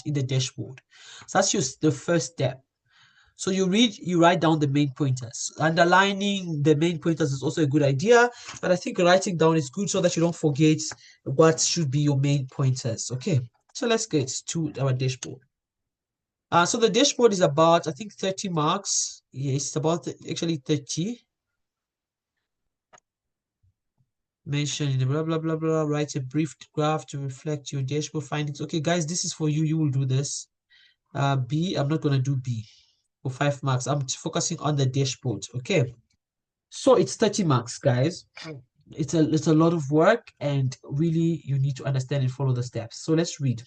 in the dashboard. So that's just the first step. So you write down the main pointers. Underlining the main pointers is also a good idea, but I think writing down is good so that you don't forget what should be your main pointers. Okay, so let's get to our dashboard. So the dashboard is about, I think, 30 marks. Yes, it's about actually 30. Mention in the blah, blah, blah, blah. Write a brief graph to reflect your dashboard findings. Okay, guys, this is for you. You will do this. B, I'm not going to do B. For 5 marks. I'm focusing on the dashboard. Okay, so it's 30 marks, guys. It's a lot of work, and really you need to understand and follow the steps. So let's read.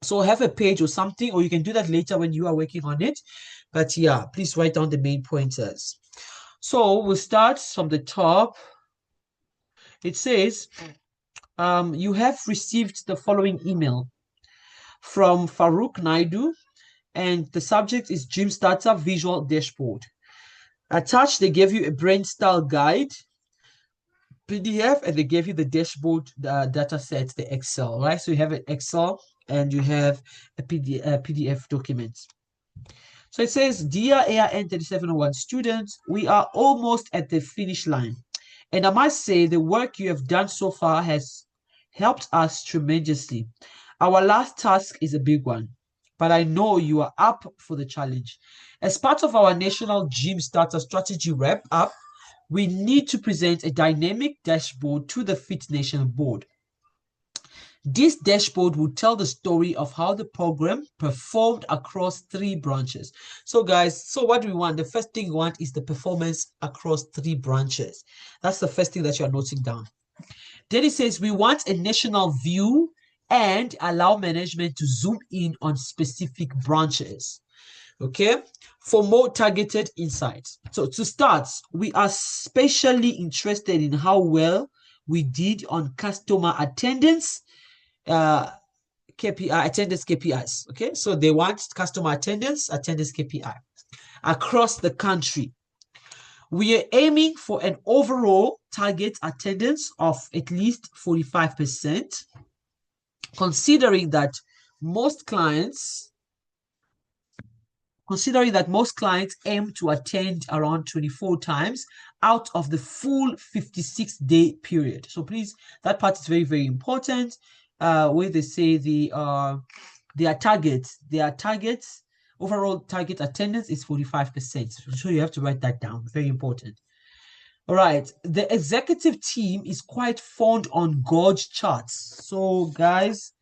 So have a page or something, or you can do that later when you are working on it. But yeah, please write down the main pointers. So we'll start from the top. It says you have received the following email from Farouk Naidu, and the subject is Gym Starter Visual Dashboard. Attached, they gave you a brain style guide, PDF, and they gave you the dashboard data set, the Excel, right? So you have an Excel and you have a PDF document. So it says, Dear AIN3701 students, we are almost at the finish line. And I must say, the work you have done so far has helped us tremendously. Our last task is a big one, but I know you are up for the challenge. As part of our National Gym Starter Strategy Wrap-Up, we need to present a dynamic dashboard to the Fit Nation board. This dashboard will tell the story of how the program performed across 3 branches. So guys, so what do we want? The first thing we want is the performance across 3 branches. That's the first thing that you're noting down. Then it says we want a national view and allow management to zoom in on specific branches. Okay, for more targeted insights. So to start, we are especially interested in how well we did on customer attendance, KPI, attendance KPIs. Okay, so they want customer attendance KPI across the country. We are aiming for an overall target attendance of at least 45%, considering that most clients aim to attend around 24 times out of the full 56-day period. So please, that part is very, very important. Where they say their targets, overall target attendance is 45%. So you have to write that down. Very important. All right. The executive team is quite fond on gauge charts. So guys,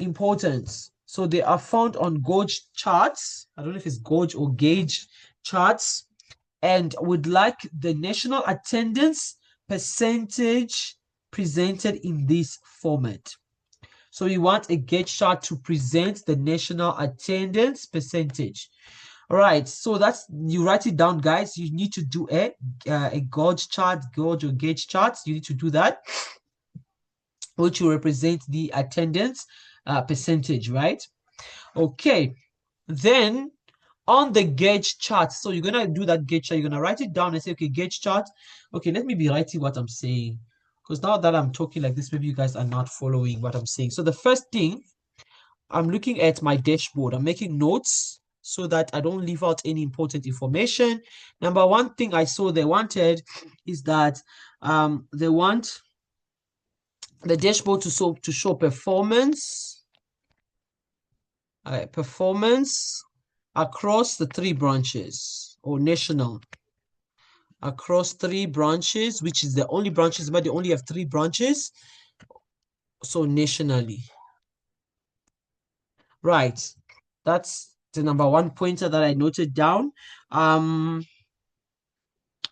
important. So they are found on gauge charts. I don't know if it's gauge or gauge charts, and would like the national attendance percentage presented in this format. So we want a gauge chart to present the national attendance percentage. All right, so that's, you write it down, guys. You need to do a gauge chart, gauge or gauge charts. You need to do that, which will represent the attendance percentage, right? Okay, then on the gauge chart, so you're gonna do that gauge chart. You're gonna write it down and say, okay, gauge chart. Okay, let me be writing what I'm saying, because now that I'm talking like this, maybe you guys are not following what I'm saying. So the first thing, I'm looking at my dashboard. I'm making notes so that I don't leave out any important information. Number one thing I saw they wanted is that they want the dashboard to show performance, performance across the 3 branches, or national, across 3 branches, which is the only branches, but they only have 3 branches, so nationally. Right, that's the number 1 pointer that I noted down. And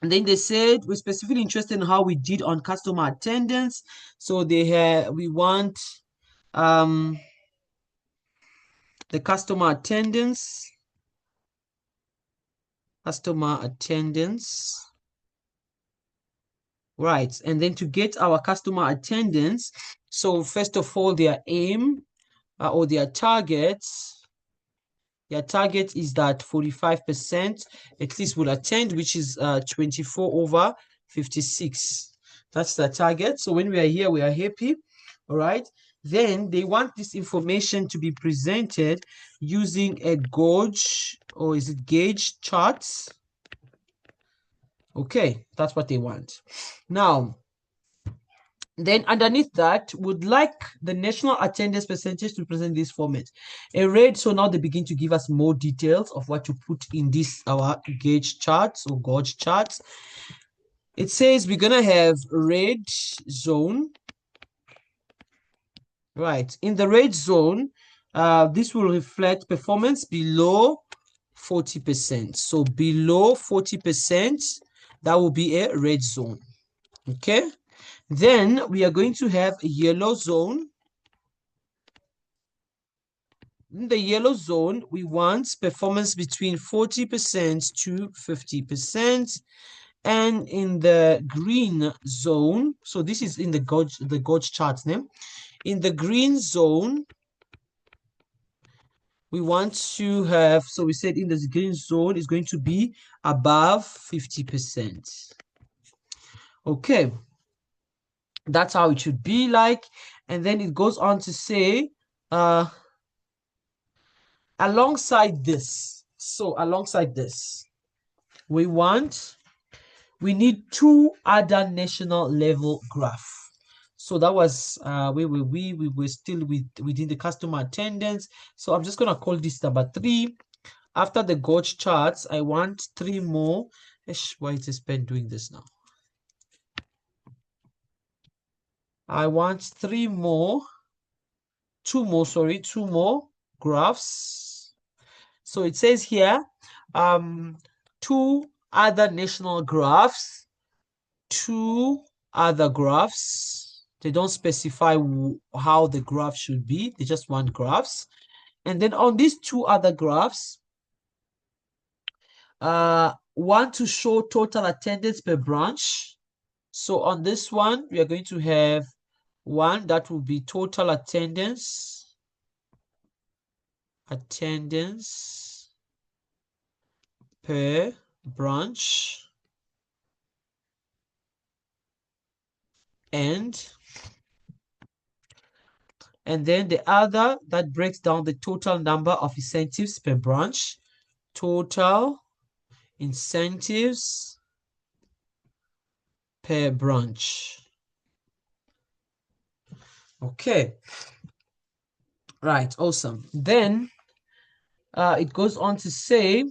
then they said we're specifically interested in how we did on customer attendance. So we want the customer attendance. Right, and then to get our customer attendance, so first of all, their aim or their target is that 45% at least will attend, which is 24/56. That's the target. So when we are here, we are happy. All right. Then they want this information to be presented using a gauge, or is it gauge charts? Okay, that's what they want. Now, then underneath that, would like the national attendance percentage to present this format. A red, so now they begin to give us more details of what to put in this, our gauge charts or gauge charts. It says we're gonna have red zone. Right, in the red zone, this will reflect performance below 40%. So below 40%, that will be a red zone. Okay. Then we are going to have a yellow zone. In the yellow zone, we want performance between 40% to 50%. And in the green zone, so this is in the gauge chart name. In the green zone, we want to have, so we said in the green zone is going to be above 50%. Okay. That's how it should be like. And then it goes on to say, alongside this, so alongside this, we need two other national level graph. So that was we were still within the customer attendance. So I'm just gonna call this number 3. After the gauge charts, I want 3 more. Why is this pen doing this now? I want 2 more graphs. So it says here, 2 other national graphs, 2 other graphs. They don't specify how the graph should be. They just want graphs. And then on these 2 other graphs, want to show total attendance per branch. So on this one, we are going to have 1 that will be total attendance per branch, and then the other that breaks down the total number of incentives per branch, total incentives per branch. Okay, right, awesome. Then it goes on to say,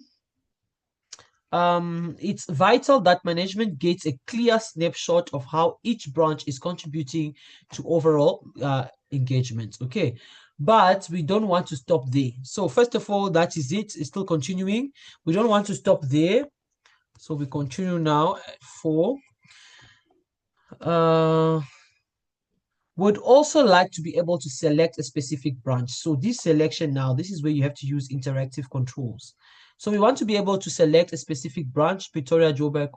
it's vital that management gets a clear snapshot of how each branch is contributing to overall engagement. Okay, but we don't want to stop there. So first of all, that is it. It's still continuing. We don't want to stop there. So we continue now at 4. Would also like to be able to select a specific branch. So this selection now, this is where you have to use interactive controls. So we want to be able to select a specific branch, Pretoria, Joburg,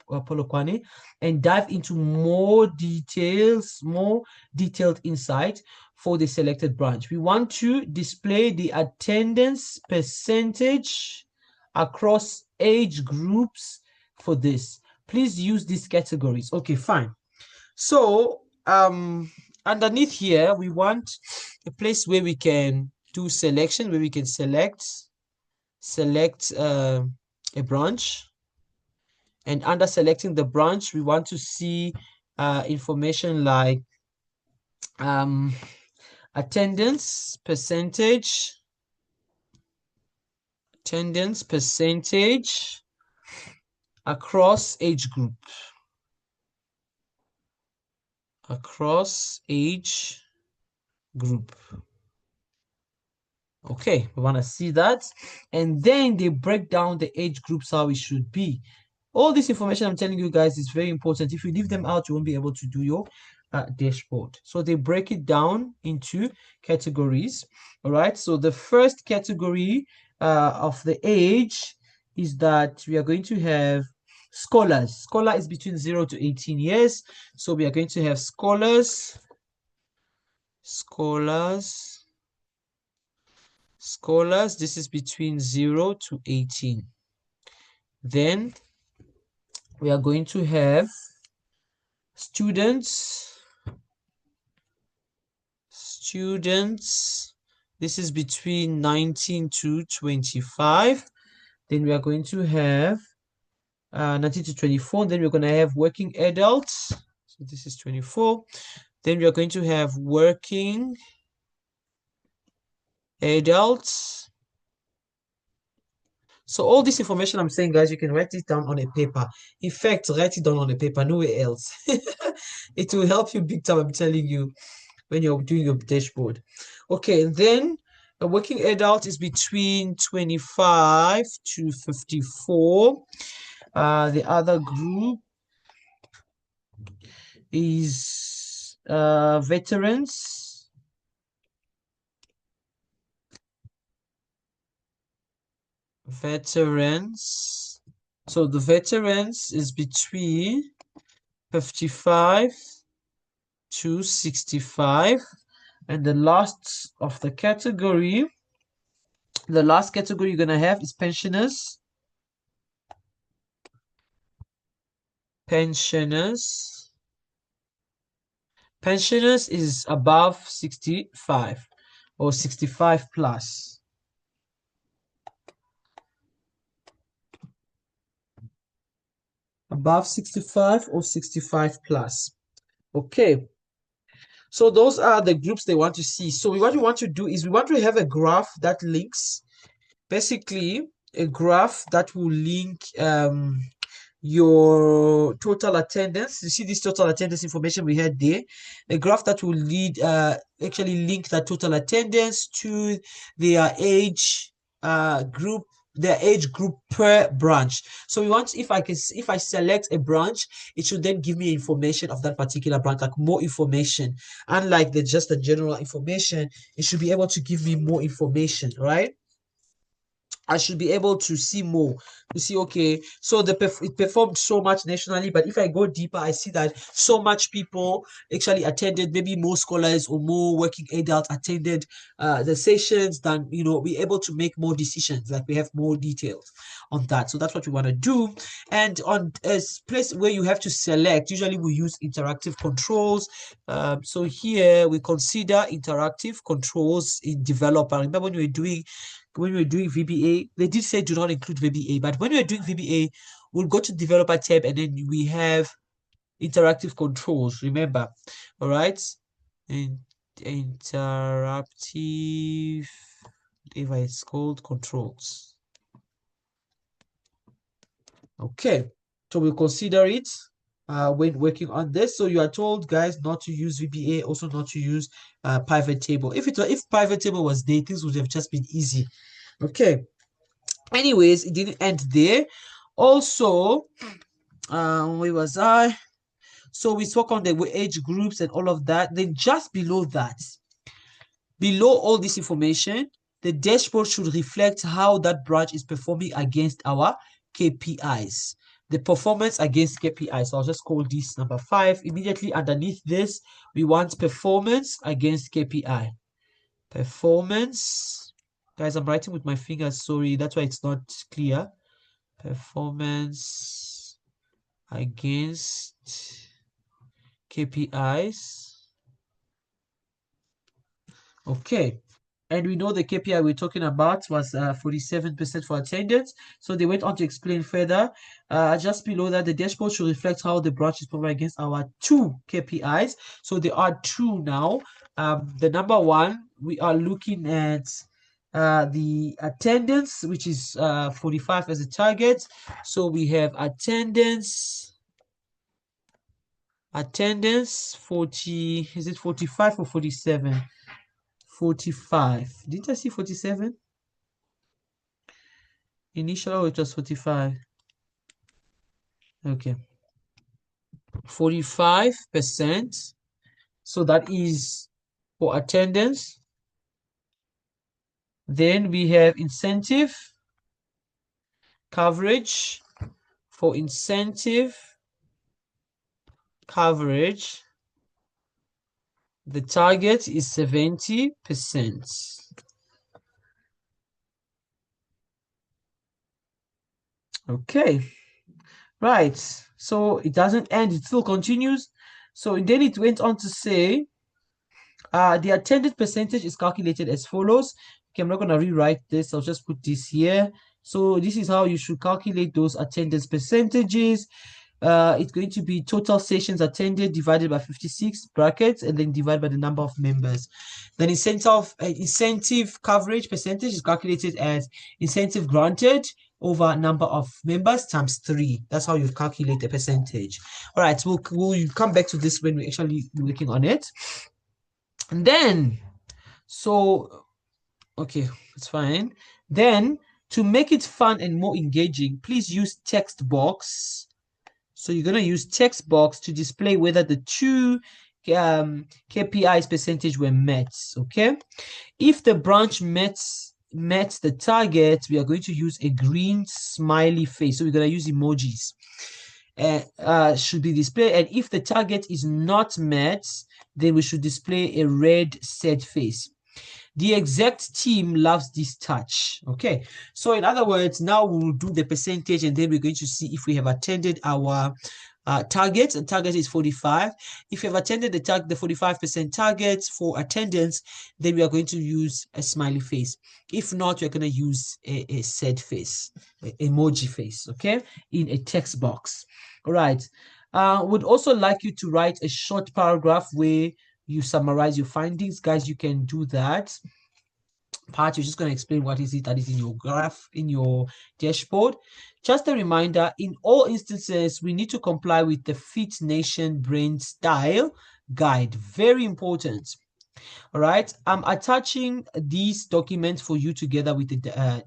or Polokwane, and dive into more details, more detailed insight for the selected branch. We want to display the attendance percentage across age groups for this. Please use these categories. Okay, fine. So underneath here, we want a place where we can do selection, where we can select a branch. And under selecting the branch, we want to see information like attendance percentage across age group. Okay, we want to see that. And then they break down the age groups how it should be. All this information I'm telling you guys is very important. If you leave them out, you won't be able to do your dashboard. So they break it down into categories. All right, so the first category of the age is that we are going to have scholars. Scholar is between 0 to 18 years. So we are going to have scholars. This is between 0 to 18. Then we are going to have students students. This is between 19 to 25. Then we are going to have 19 to 24. Then we're going to have working adults. So this is 24. Then we are going to have working adults. So all this information I'm saying, guys, you can write it down on a paper. In fact, write it down on a paper, nowhere else. It will help you big time, I'm telling you, when you're doing your dashboard. Okay, then a working adult is between 25 to 54. The other group is veterans. Veterans. So the veterans is between 55 to 65. And the last of the category, the last category you're gonna have is pensioners. Pensioners. Pensioners is above 65 or 65 plus. Above 65 or 65 plus. Okay. So those are the groups they want to see. So what we want to do is we want to have a graph that links, basically a graph that will link your total attendance. You see this total attendance information we had there, a graph that will lead actually link that total attendance to their age group, their age group per branch. So we want, if I select a branch, it should then give me information of that particular branch, like more information. Unlike just the general information, it should be able to give me more information, right? I should be able to see more, to see, okay, so it performed so much nationally, but if I go deeper, I see that so much people actually attended, maybe more scholars or more working adults attended the sessions than, we're able to make more decisions, like we have more details on that. So that's what we want to do. And on a place where you have to select, usually we use interactive controls. So here we consider interactive controls in developer. Remember when we were doing VBA, they did say do not include VBA, but when we're doing VBA, we'll go to developer tab and then we have interactive controls, remember. All right, and interactive, whatever it's called, controls. Okay, so we'll consider it when working on this. So you are told, guys, not to use VBA, also not to use pivot table. If pivot table was there, things would have just been easy. Okay. Anyways, it didn't end there. Also, where was I? So we spoke on the age groups and all of that. Then just below that, below all this information, the dashboard should reflect how that branch is performing against our KPIs. The performance against KPIs. So I'll just call this number 5. Immediately underneath this, we want performance against KPI. Performance. Guys, I'm writing with my fingers. Sorry, that's why it's not clear. Performance against KPIs. Okay. And we know the KPI we're talking about was 47% for attendance. So they went on to explain further. Just below that, the dashboard should reflect how the branch is performing against our 2 KPIs. So there are 2 now. The number 1, we are looking at the attendance, which is 45 as a target. So we have attendance 40, is it 45 or 47? 45. Didn't I see 47? Initially, it was 45. Okay. 45%. So that is for attendance. Then we have incentive coverage. For incentive coverage, the target is 70%. Okay. Right. So it doesn't end, it still continues. So then it went on to say, The attended percentage is calculated as follows. Okay, I'm not going to rewrite this. I'll just put this here. So this is how you should calculate those attendance percentages. It's going to be total sessions attended divided by 56 brackets and then divided by the number of members. Then incentive coverage percentage is calculated as incentive granted over number of members times 3. That's how you calculate the percentage. All right, we'll come back to this when we're actually working on it. And then, okay, it's fine. Then, to make it fun and more engaging, please use text box. So you're going to use text box to display whether the two KPIs percentage were met, okay? If the branch met the target, we are going to use a green smiley face. So we're going to use emojis. Should be displayed. And if the target is not met, then we should display a red sad face. The exact team loves this touch. Okay, so in other words, now we'll do the percentage and then we're going to see if we have attended our target. And target is 45. If you have attended the 45% target for attendance, then we are going to use a smiley face. If not, we're going to use a sad face, emoji face, okay, in a text box. All right. Would also like you to write a short paragraph where you summarize your findings. Guys, you can do that. Part, you're just going to explain what is it that is in your graph, in your dashboard. Just a reminder, in all instances, we need to comply with the Fit Nation Brain Style Guide. Very important. All right. I'm attaching these documents for you together with the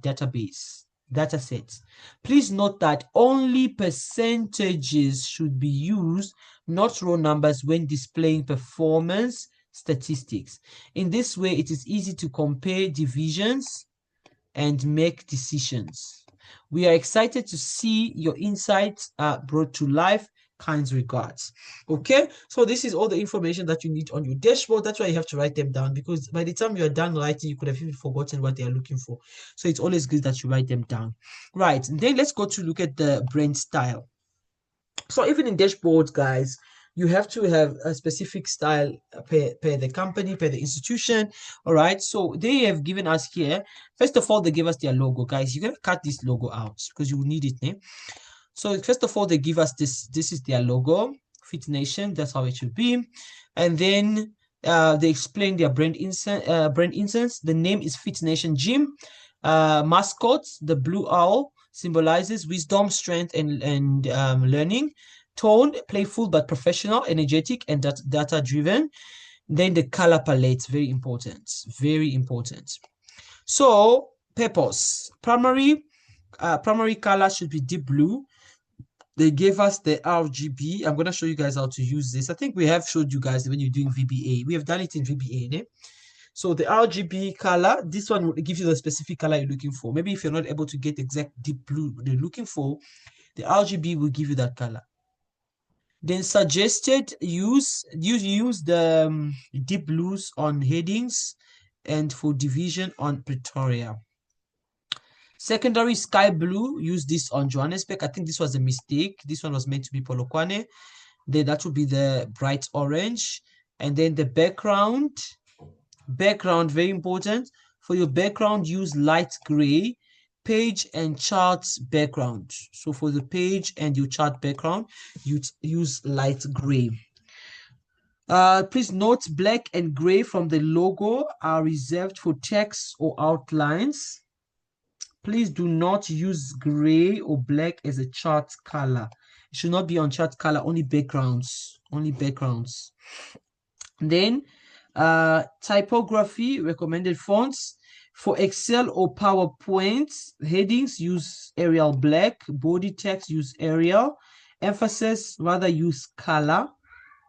database. Data sets. Please note that only percentages should be used, not raw numbers, when displaying performance statistics. In this way, it is easy to compare divisions and make decisions. We are excited to see your insights brought to life. Kind regards. Okay, so this is all the information that you need on your dashboard. That's why you have to write them down, because by the time you are done writing, you could have even forgotten what they are looking for. So it's always good that you write them down. Right, and then let's go to look at the brain style. So even in dashboards, guys, you have to have a specific style per the company, per the institution. All right, so they have given us here, first of all, they give us their logo. Guys, you're gonna cut this logo out because you will need it, eh? So first of all, they give us this. This is their logo, Fit Nation. That's how it should be. And then they explain their brand instance. The name is Fit Nation Gym. Mascot, the blue owl, symbolizes wisdom, strength, and learning. Tone, playful but professional, energetic, and data-driven. Then the color palette, very important. Very important. So purpose, primary color should be deep blue. They gave us the RGB. I'm going to show you guys how to use this. I think we have showed you guys when you're doing VBA. We have done it in VBA. Eh? So the RGB color, this one will give you the specific color you're looking for. Maybe if you're not able to get exact deep blue you're looking for, the RGB will give you that color. Then suggested use the deep blues on headings and for division on Pretoria. Secondary sky blue, use this on Johannesburg. I think this was a mistake. This one was meant to be Polokwane. Then that would be the bright orange. And then the background, very important. For your background, use light gray, page and charts background. So for the page and your chart background, you use light gray. Please note black and gray from the logo are reserved for text or outlines. Please do not use gray or black as a chart color. It should not be on chart color, only backgrounds. Only backgrounds. Then typography, recommended fonts. For Excel or PowerPoint, headings use Arial black. Body text use Arial. Emphasis, rather use color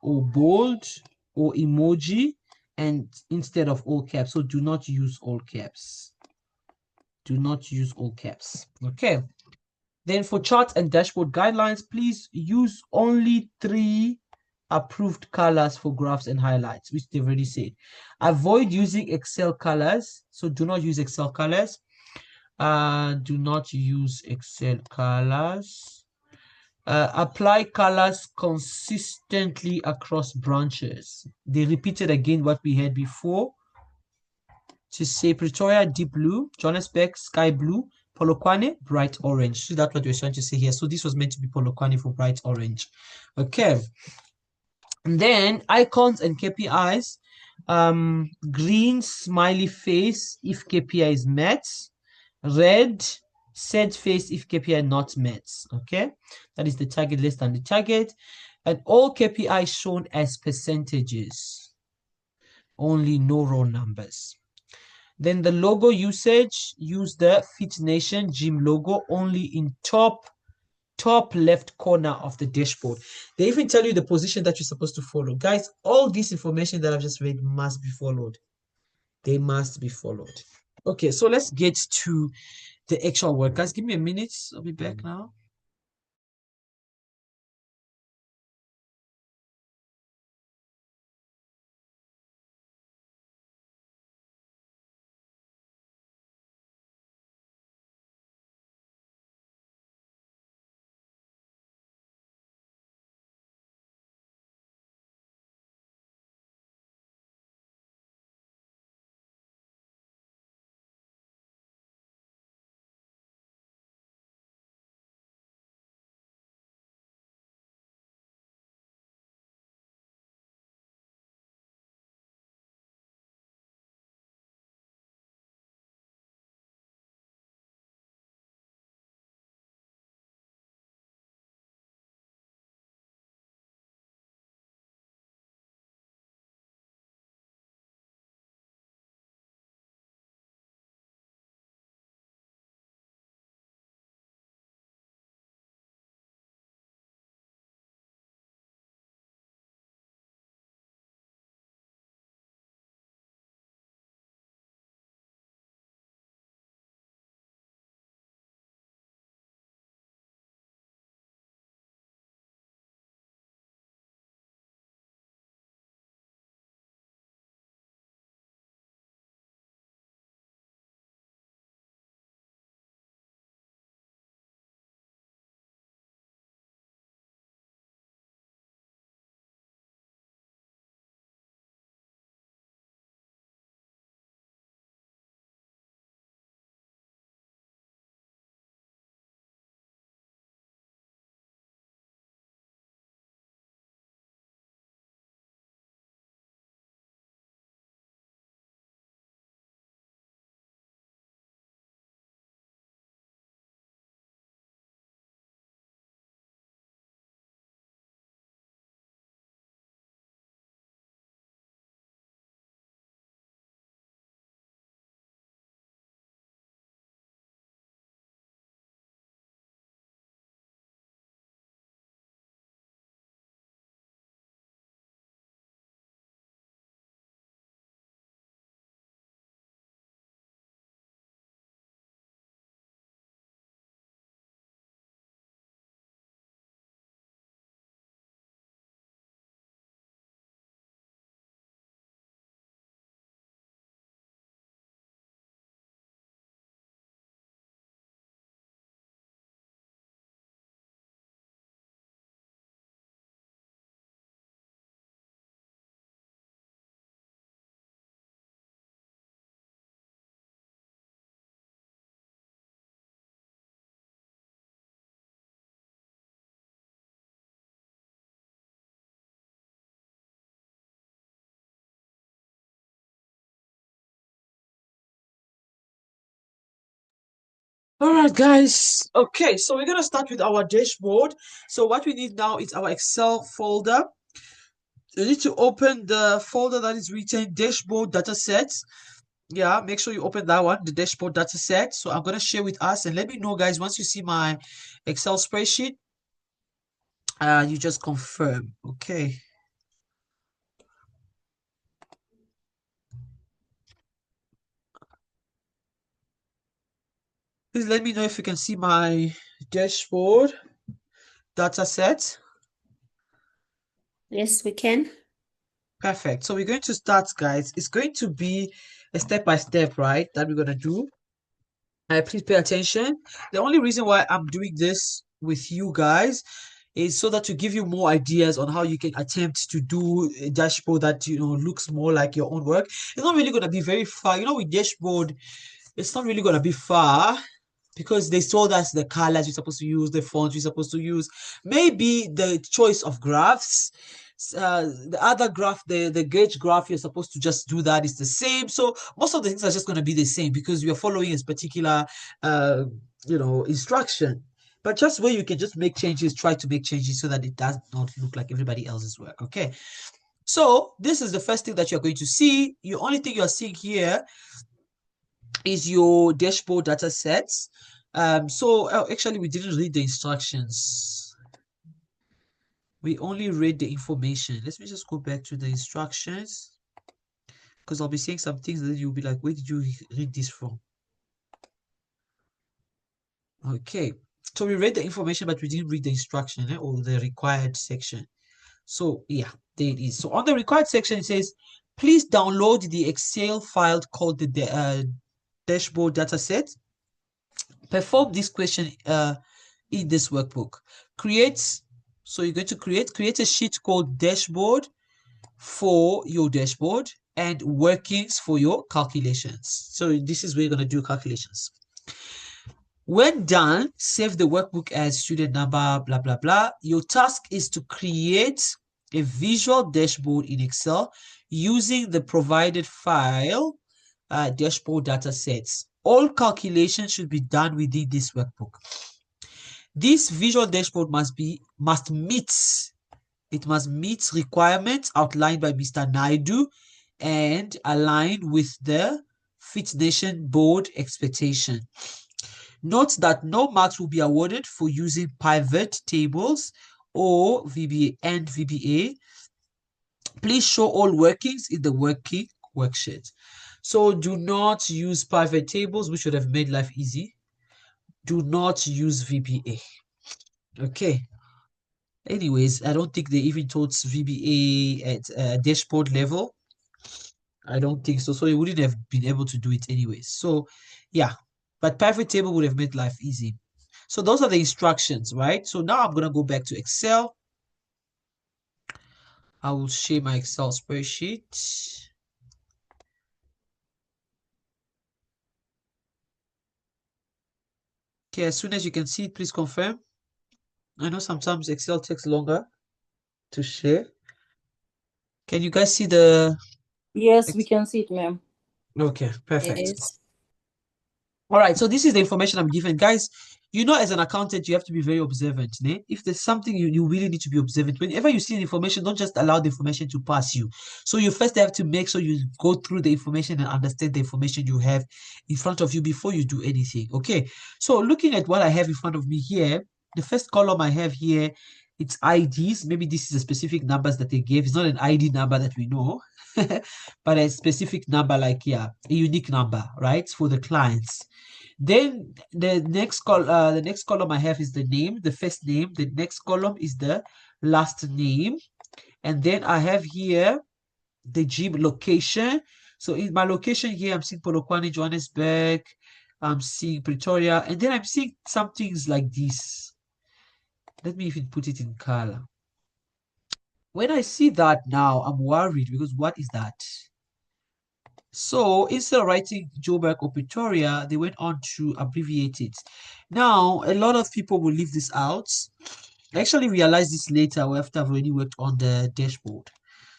or bold or emoji and instead of all caps. So do not use all caps. Do not use all caps. Okay. Then for charts and dashboard guidelines, please use only 3 approved colors for graphs and highlights, which they've already said. Avoid using Excel colors. So do not use Excel colors. Do not use Excel colors. Apply colors consistently across branches. They repeated again what we had before. To say Pretoria, deep blue, Johannesburg, sky blue, Polokwane, bright orange. So that's what we're trying to say here. So this was meant to be Polokwane for bright orange. Okay. And then icons and KPIs. Green smiley face if KPI is met. Red sad face if KPI not met. Okay. That is the target list and the target. And all KPIs shown as percentages. Only no raw numbers. Then the logo usage, use the Fit Nation gym logo only in top left corner of the dashboard. They even tell you the position that you're supposed to follow. Guys, all this information that I've just read must be followed. They must be followed. Okay, so let's get to the actual work. Guys, give me a minute. I'll be back now. All right, guys. Okay, so we're gonna start with our dashboard. So what we need now is our Excel folder. You need to open the folder that is written dashboard datasets. Yeah, make sure you open that one, the dashboard dataset. So I'm gonna share with us and let me know, guys, once you see my Excel spreadsheet, you just confirm. Okay. Please let me know if you can see my dashboard dataset. Yes, we can. Perfect. So we're going to start, guys. It's going to be a step-by-step, right, that we're going to do. Please pay attention. The only reason why I'm doing this with you guys is so that to give you more ideas on how you can attempt to do a dashboard that looks more like your own work. It's not really going to be very far. With dashboard, it's not really going to be far because they told us the colors we're supposed to use, the fonts we're supposed to use, maybe the choice of graphs. The other graph, the gauge graph, you're supposed to just do that. It's the same. So most of the things are just going to be the same because you're following a particular, instruction. But just where you can just make changes, try to make changes so that it does not look like everybody else's work. Okay. So this is the first thing that you're going to see. The only thing you're seeing here is your dashboard data sets. Actually, we didn't read the instructions. We only read the information. Let me just go back to the instructions because I'll be saying some things that you'll be like, where did you read this from? Okay, so we read the information, but we didn't read the instruction or the required section. So yeah, there it is. So on the required section, it says, please download the Excel file called the dashboard data set. Perform this question in this workbook. So you're going to create a sheet called dashboard for your dashboard and workings for your calculations. So this is where you're going to do calculations. When done, save the workbook as student number, blah, blah, blah. Your task is to create a visual dashboard in Excel using the provided file, dashboard data sets. All calculations should be done within this workbook. This visual dashboard must meet requirements outlined by Mr. Naidu and align with the Fit Nation board expectation. Note that no marks will be awarded for using pivot tables or VBA and VBA. Please show all workings in the working worksheet. So do not use pivot tables, which would have made life easy. Do not use VBA. Okay. Anyways, I don't think they even taught VBA at dashboard level. I don't think so. So you wouldn't have been able to do it anyways. So yeah, but pivot table would have made life easy. So those are the instructions, right? So now I'm going to go back to Excel. I will share my Excel spreadsheet. Okay, as soon as you can see it, please confirm. I know sometimes Excel takes longer to share. Can you guys see the... Yes, we can see it, ma'am. Okay, perfect. Yes. All right, so this is the information I'm given. Guys, as an accountant, you have to be very observant. Ne? If there's something you really need to be observant, whenever you see information, don't just allow the information to pass you. So you first have to make sure you go through the information and understand the information you have in front of you before you do anything. Okay, so looking at what I have in front of me here, the first column I have here, it's IDs. Maybe this is a specific numbers that they gave. It's not an ID number that we know, but a specific number like, yeah, a unique number, right, for the clients. Then the next column I have is the name, the first name. The next column is the last name. And then I have here the gym location. So in my location here, I'm seeing Polokwane, Johannesburg. I'm seeing Pretoria. And then I'm seeing some things like this. Let me even put it in color. When I see that now, I'm worried because what is that? So instead of writing Joburg or Pretoria, they went on to abbreviate it. Now, a lot of people will leave this out. I actually realized this later after I've already worked on the dashboard.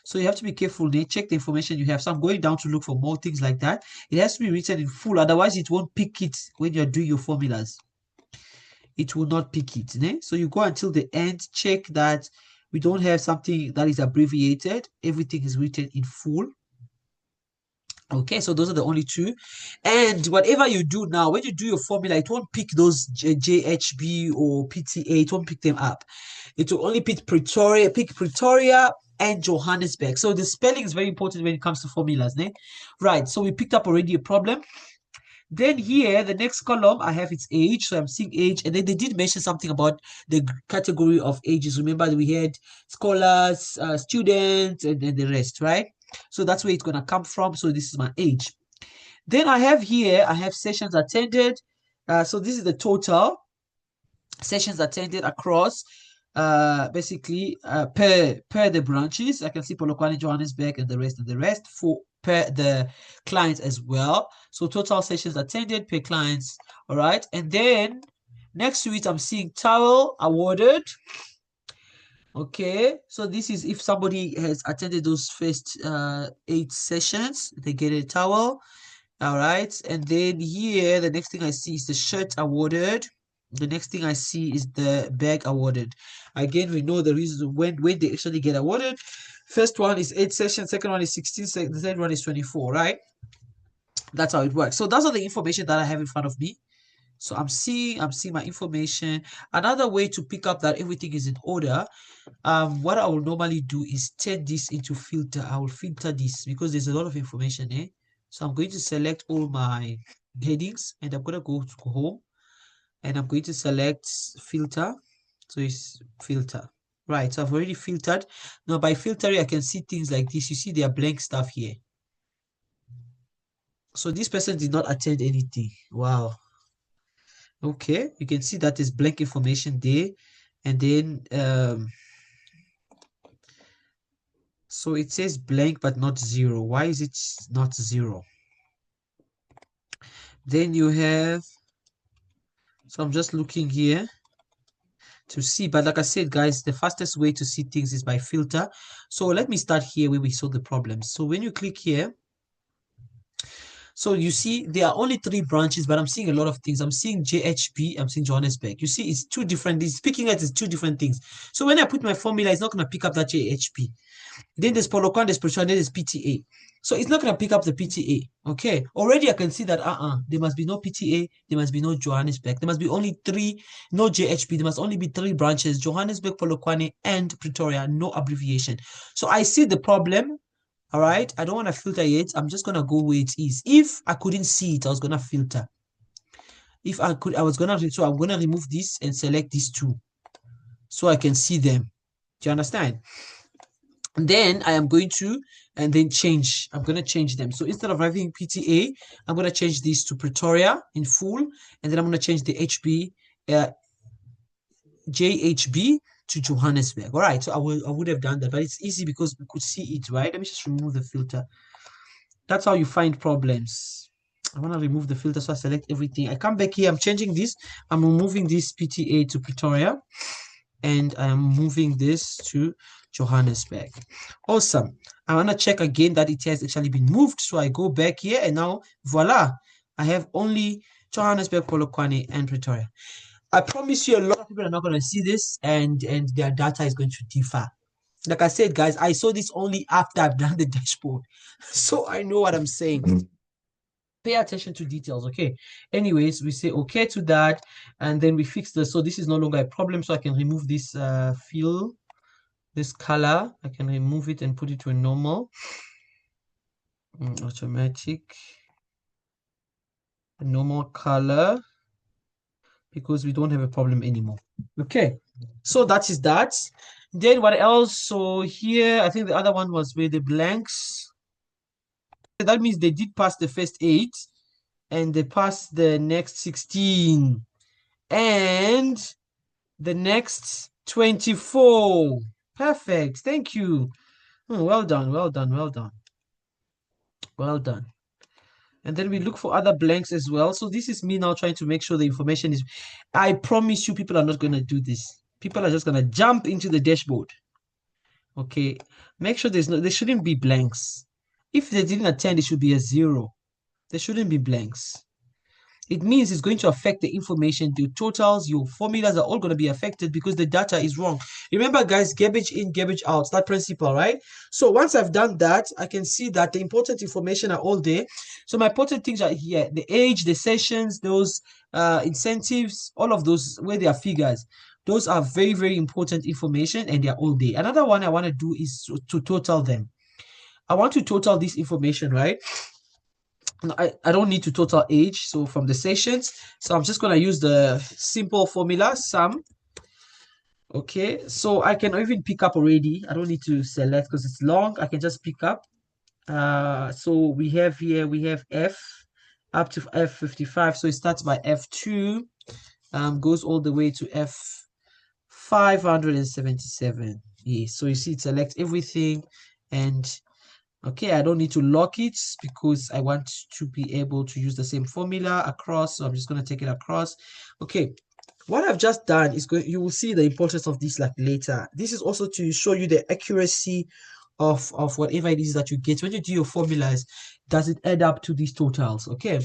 So you have to be careful. They check the information you have. So I'm going down to look for more things like that. It has to be written in full. Otherwise, it won't pick it when you're doing your formulas. It will not pick it. Ne? So you go until the end, check that we don't have something that is abbreviated. Everything is written in full. Okay, so those are the only two. And whatever you do now, when you do your formula, it won't pick those JHB or PTA. It won't pick them up. It will only pick Pretoria and Johannesburg. So the spelling is very important when it comes to formulas. Ne? Right, so we picked up already a problem. Then here, the next column, I have its age. So I'm seeing age. And then they did mention something about the category of ages. Remember, we had scholars, students, and the rest, right? So that's where it's going to come from. So this is my age. Then I have here, I have sessions attended. So this is the total sessions attended across basically per the branches. I can see Polokwane, Johannesburg, and the rest for per the clients as well. So total sessions attended per clients. All right, and then next to it, I'm seeing towel awarded. Okay, so this is if somebody has attended those first 8 sessions, they get a towel. All right, and then here the next thing I see is the shirt awarded. The next thing I see is the bag awarded. Again, we know the reason when they actually get awarded. First one is 8 sessions, second one is 16, the third one is 24, right? That's how it works. So that's all the information that I have in front of me. So I'm seeing my information. Another way to pick up that everything is in order, what I will normally do is turn this into filter. I will filter this because there's a lot of information, eh? So I'm going to select all my headings and I'm going to go to home and I'm going to select filter. So it's filter. Right, so I've already filtered. Now by filtering, I can see things like this. You see there are blank stuff here. So this person did not attend anything. Wow. Okay, you can see that there's blank information there. And then so it says blank but not 0. Why is it not 0? Then you have, so I'm just looking here to see, but like I said, guys, the fastest way to see things is by filter. So let me start here where we saw the problems. So when you click here, so you see there are only 3 branches, but I'm seeing a lot of things. I'm seeing JHB, I'm seeing Johannesburg. You see, it's two different, it's picking at it's 2 different things. So when I put my formula, it's not going to pick up that JHB. Then there's Polokwane, there's Pretoria, then there's PTA. So it's not going to pick up the PTA. Okay. Already I can see that there must be no PTA, there must be no Johannesburg. There must be only 3, no JHP. There must only be 3 branches, Johannesburg, Polokwane, and Pretoria, no abbreviation. So I see the problem. All right. I don't want to filter yet. I'm just going to go where it is. If I couldn't see it, I was going to filter. If I could, I was going to, so I'm going to remove this and select these 2 so I can see them. Do you understand? Then I am going to and then change. I'm going to change them. So instead of having PTA, I'm going to change this to Pretoria in full, and then I'm going to change the HB, JHB to Johannesburg. All right. So I would have done that, but it's easy because we could see it, right? Let me just remove the filter. That's how you find problems. I want to remove the filter, so I select everything. I come back here. I'm changing this. I'm removing this PTA to Pretoria, and I'm moving this to Johannesburg. Awesome. I want to check again that it has actually been moved. So I go back here and now, voila, I have only Johannesburg, Polokwane, and Pretoria. I promise you a lot of people are not going to see this and their data is going to differ. Like I said, guys, I saw this only after I've done the dashboard. So I know what I'm saying. Pay attention to details, okay? Anyways, we say okay to that, and then we fix this. So this is no longer a problem, so I can remove this fill, this color. I can remove it and put it to a normal, automatic, a normal color, because we don't have a problem anymore. Okay, so that is that. Then what else? So here, I think the other one was with the blanks. That means they did pass the first 8 and they passed the next 16 and the next 24. Perfect. Thank you. Well done. Well done. Well done. Well done. And then we look for other blanks as well. So this is me now trying to make sure the information is. I promise you, people are not going to do this. People are just going to jump into the dashboard. Okay. Make sure there shouldn't be blanks. If they didn't attend, it should be a 0. There shouldn't be blanks. It means it's going to affect the information, the totals, your formulas are all going to be affected because the data is wrong. Remember, guys, garbage in, garbage out, that principle, right? So once I've done that, I can see that the important information are all there. So my important things are here, the age, the sessions, those incentives, all of those, where they are figures. Those are very, very important information and they're all there. Another one I want to do is to total them. I want to total this information, right? I don't need to total age, so from the sessions, so I'm just going to use the simple formula sum. Okay, so I can even pick up already. I don't need to select because it's long. I can just pick up. So we have here, we have F up to F55. So it starts by F2, goes all the way to 577. Yes, so you see it selects everything, and okay, I don't need to lock it because I want to be able to use the same formula across. So I'm just going to take it across. Okay, what I've just done is you will see the importance of this like later. This is also to show you the accuracy of whatever it is that you get when you do your formulas. Does it add up to these totals? Okay.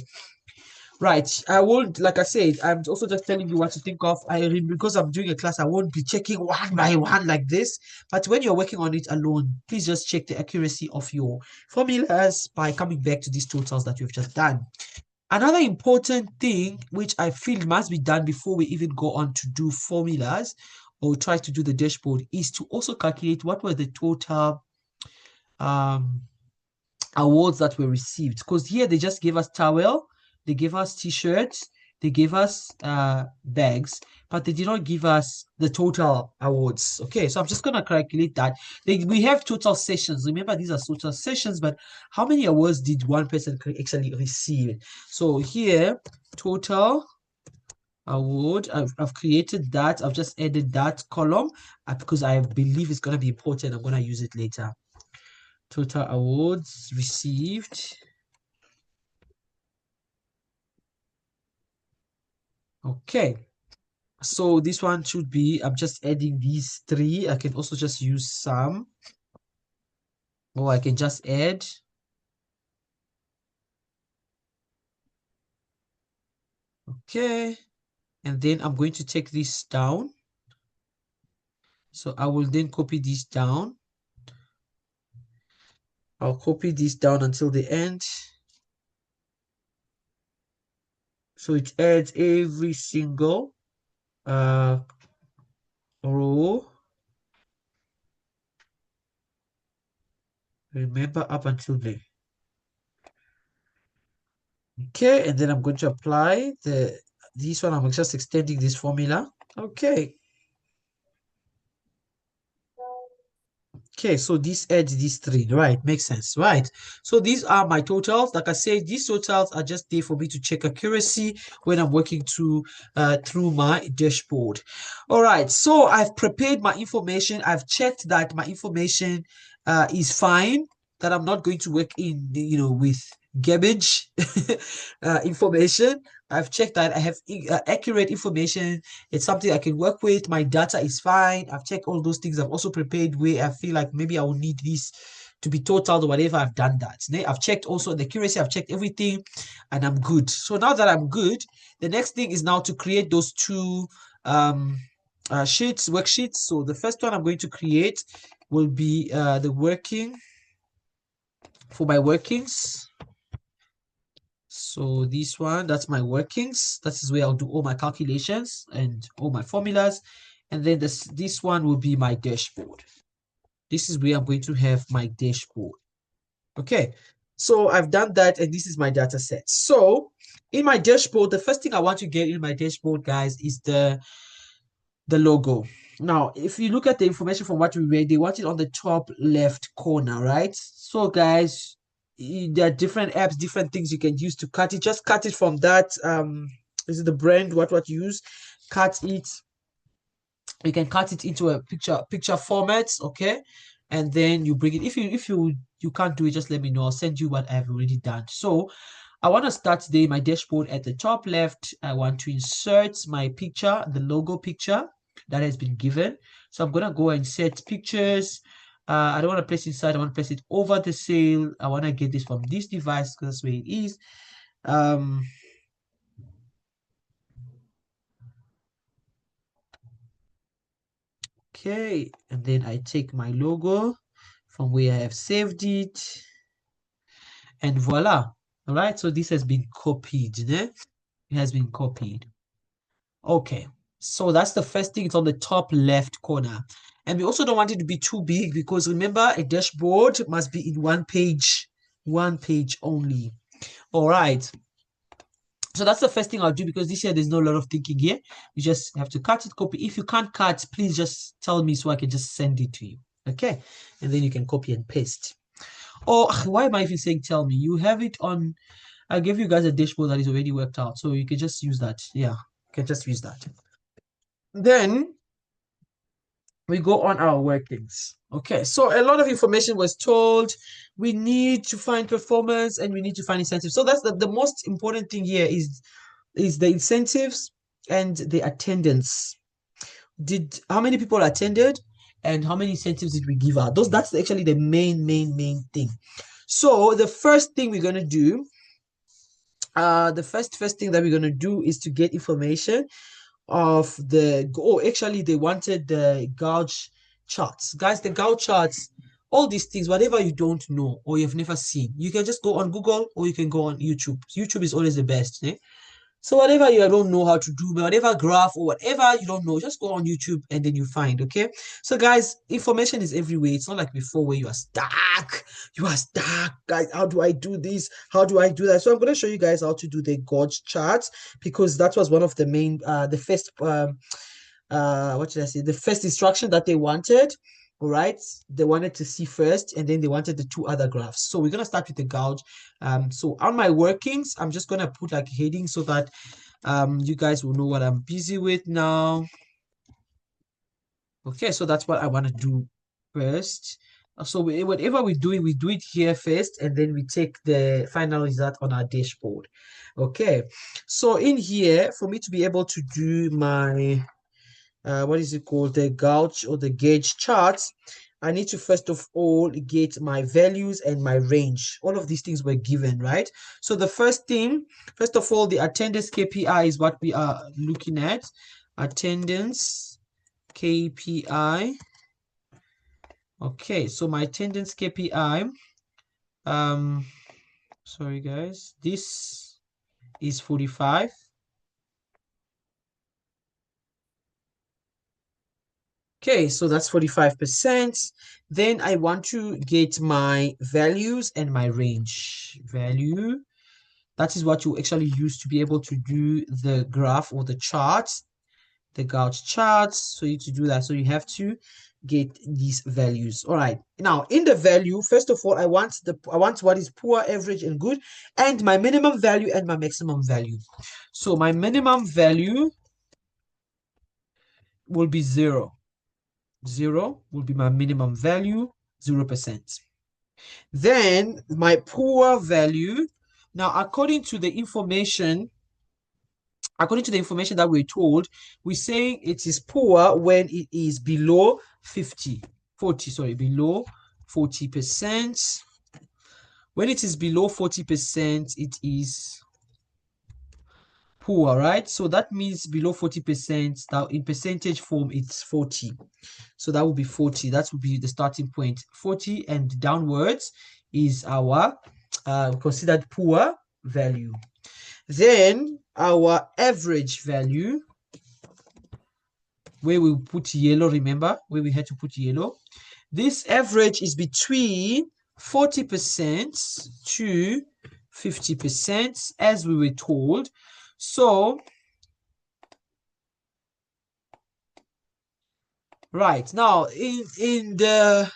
Right. I won't, like I said, I'm also just telling you what to think of. Because I'm doing a class, I won't be checking one by one like this. But when you're working on it alone, please just check the accuracy of your formulas by coming back to these totals that you've just done. Another important thing, which I feel must be done before we even go on to do formulas or try to do the dashboard, is to also calculate what were the total awards that were received, because here they just gave us towel, they gave us t-shirts, they gave us bags, but they did not give us the total awards. Okay, so I'm just going to calculate that. We have total sessions. Remember, these are total sessions, but how many awards did one person actually receive? So here, total award, I've created that. I've just added that column because I believe it's going to be important. I'm going to use it later. Total awards received. Okay, so this one should be, I'm just adding these three. I can also just use some, or I can just add. Okay, and then I'm going to take this down. So I will then copy this down. I'll copy this down until the end. So it adds every single row. Remember, up until there. Okay, and then I'm going to apply this one. I'm just extending this formula. Okay. Okay, so this adds these three, right? Makes sense, right? So these are my totals. Like I said, these totals are just there for me to check accuracy when I'm working through my dashboard. All right, so I've prepared my information. I've checked that my information is fine, that I'm not going to work in, with garbage information. I've checked that I have accurate information. It's something I can work with. My data is fine. I've checked all those things. I've also prepared where I feel like maybe I will need this to be totaled or whatever. I've done that. I've checked also the accuracy. I've checked everything, and I'm good. So now that I'm good, the next thing is now to create those two worksheets. So the first one I'm going to create will be the working for my workings. So this one, that's my workings. That is where I'll do all my calculations and all my formulas. And then this one will be my dashboard. This is where I'm going to have my dashboard. Okay, so I've done that, and this is my data set. So in my dashboard, the first thing I want to get in my dashboard, guys, is the logo. Now, if you look at the information from what we read, they want it on the top left corner, right? So guys, there are different apps, different things you can use to cut it. Just cut it from that. Is it the brand? What you use? Cut it. You can cut it into a picture format, okay? And then you bring it. If you can't do it, just let me know. I'll send you what I've already done. So I want to start today my dashboard at the top left. I want to insert my picture, the logo picture that has been given. So I'm going to go and set pictures. I don't want to place inside. I want to place it over the sail. I want to get this from this device because that's where it is. Okay, and then I take my logo from where I have saved it, and voila. All right, so this has been copied. It has been copied. Okay, so that's the first thing. It's on the top left corner. And we also don't want it to be too big because remember, a dashboard must be in one page only. All right. So that's the first thing I'll do because this year there's no lot of thinking here. You just have to cut it, copy. If you can't cut, please just tell me so I can just send it to you. Okay. And then you can copy and paste. Or why am I even saying tell me? You have it on, I gave you guys a dashboard that is already worked out. So you can just use that. Yeah, you can just use that. Then we go on our workings. Okay, so a lot of information was told. We need to find performance and we need to find incentives. So that's the most important thing here is the incentives and the attendance. How many people attended and how many incentives did we give out? That's actually the main thing. So the first thing we're gonna do, the first thing that we're gonna do is to get information of actually they wanted the gauge charts. Guys, the gauge charts, all these things, whatever you don't know or you've never seen, you can just go on Google or you can go on YouTube. YouTube is always the best. So whatever you don't know how to do, whatever graph or whatever you don't know, just go on YouTube and then you find, okay? So guys, information is everywhere. It's not like before where you are stuck. You are stuck, guys. How do I do this? How do I do that? So I'm going to show you guys how to do the gauge charts because that was one of the main, the first, what should I say? The first instruction that they wanted. All right, they wanted to see first, and then they wanted the two other graphs. So we're gonna start with the gauge. So on my workings, I'm just gonna put like heading so that you guys will know what I'm busy with now. Okay, so that's what I want to do first. So whatever we do it here first, and then we take the final result on our dashboard. Okay, so in here, for me to be able to do my what is it called, the gauge or the gauge charts, I need to first of all get my values and my range. All of these things were given, right? So the first thing, first of all, the attendance KPI is what we are looking at. Attendance KPI. Okay, so my attendance KPI, sorry guys, this is 45. Okay, so that's 45%. Then I want to get my values and my range. Value, that is what you actually use to be able to do the graph or the charts, the gauge charts. So you to do that, so you have to get these values. All right. Now, in the value, first of all, I want what is poor, average, and good, and my minimum value and my maximum value. So my minimum value will be 0. 0 will be my minimum value, 0%. Then my poor value, now according to the information that we're told, we're saying it is poor when it is below 40, below 40%. When it is below 40%, it is poor, right? So that means below 40%, now in percentage form, it's 40. So that would be 40. That would be the starting point. 40 and downwards is our considered poor value. Then our average value, where we put yellow, remember, where we had to put yellow. This average is between 40% to 50%, as we were told. So, right, now in the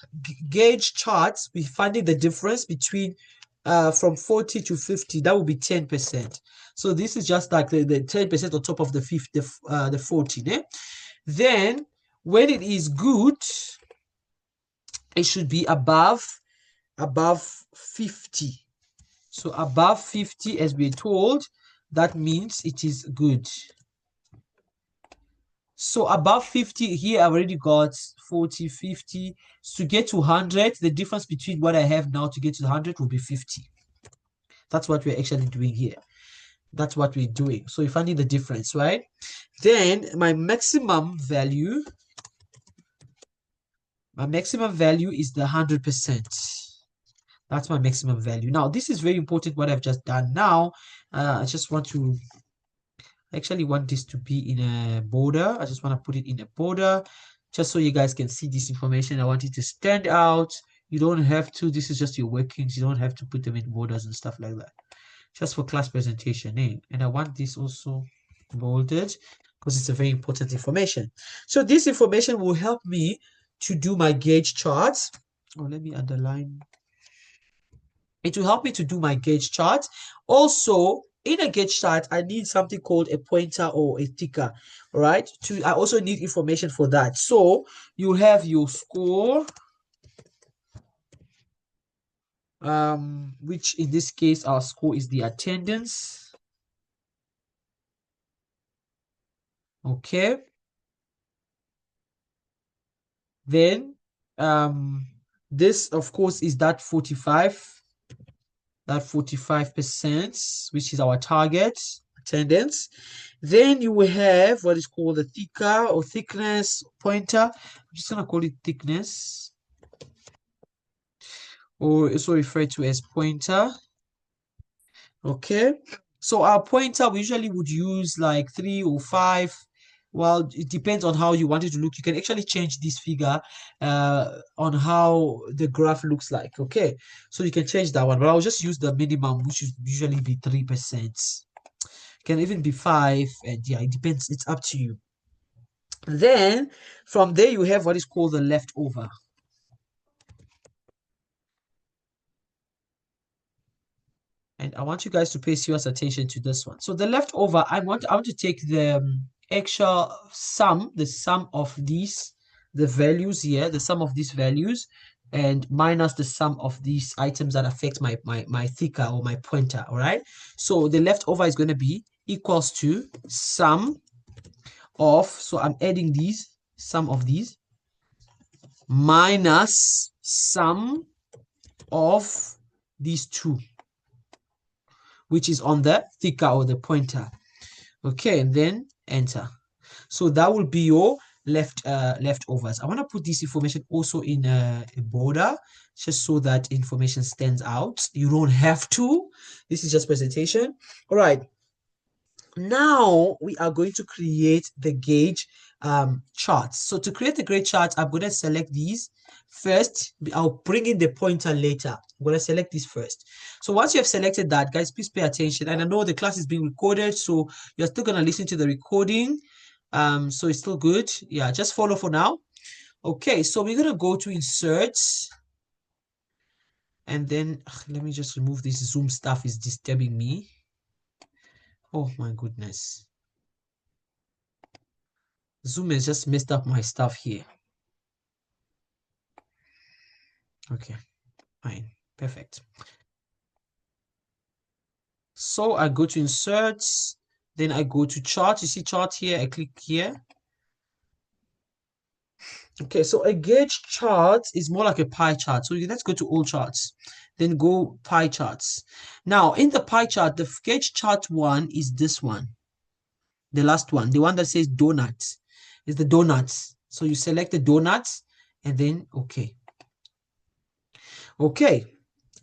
gauge charts, we're finding the difference between from 40 to 50, that would be 10%. So this is just like the 10% on top of the 50, the 40. Then when it is good, it should be above 50. So above 50, as we're told, that means it is good. So above 50, here I've already got 40, 50. So to get to 100, the difference between what I have now to get to 100 will be 50. That's what we're actually doing here. That's what we're doing. So you're finding the difference, right? Then my maximum value is the 100%. That's my maximum value. Now, this is very important what I've just done now. I just want to actually want this to be in a border. I just want to put it in a border just so you guys can see this information. I want it to stand out. You don't have to. This is just your workings. You don't have to put them in borders and stuff like that. Just for class presentation. And I want this also bolded because it's a very important information. So this information will help me to do my gauge charts. Oh, let me underline. It will help me to do my gauge chart. Also, in a gauge chart, I need something called a pointer or a ticker, right? I also need information for that. So you have your score, which in this case, our score is the attendance. Okay. Then, this, of course, is that 45%, which is our target attendance. Then you will have what is called the thicker or thickness pointer. I'm just gonna call it thickness, or also referred to as pointer. Okay, so our pointer, we usually would use like 3 or 5. Well, it depends on how you want it to look. You can actually change this figure on how the graph looks like. Okay, so you can change that one, but I'll just use the minimum, which should usually be 3%. Can even be 5, and yeah, it depends. It's up to you. Then from there you have what is called the leftover. And I want you guys to pay serious attention to this one. So the leftover, I want to take the actual sum, the sum of these, the values here, the sum of these values, and minus the sum of these items that affect my thicker or my pointer. All right. So the leftover is going to be equals to sum of, so I'm adding these, sum of these, minus sum of these two, which is on the thicker or the pointer. Okay, and then enter. So that will be your leftovers. I want to put this information also in a border, just so that information stands out. You don't have to. This is just presentation. All right. Now we are going to create the gauge charts. So to create the gauge chart, I'm going to select these first. I'll bring in the pointer later. I'm going to select this first. So once you have selected that, guys, please pay attention. And I know the class is being recorded, so you're still going to listen to the recording. So it's still good. Yeah, just follow for now. Okay, so we're going to go to insert. And then let me just remove this Zoom stuff, is disturbing me. Oh my goodness. Zoom has just messed up my stuff here. Okay, fine, perfect. So I go to insert, then I go to chart. You see chart here, I click here. Okay, so a gauge chart is more like a pie chart. So let's go to all charts, then go pie charts. Now in the pie chart, the gauge chart one is this one. The last one, the one that says donuts, is the donuts. So you select the donuts and then okay. Okay,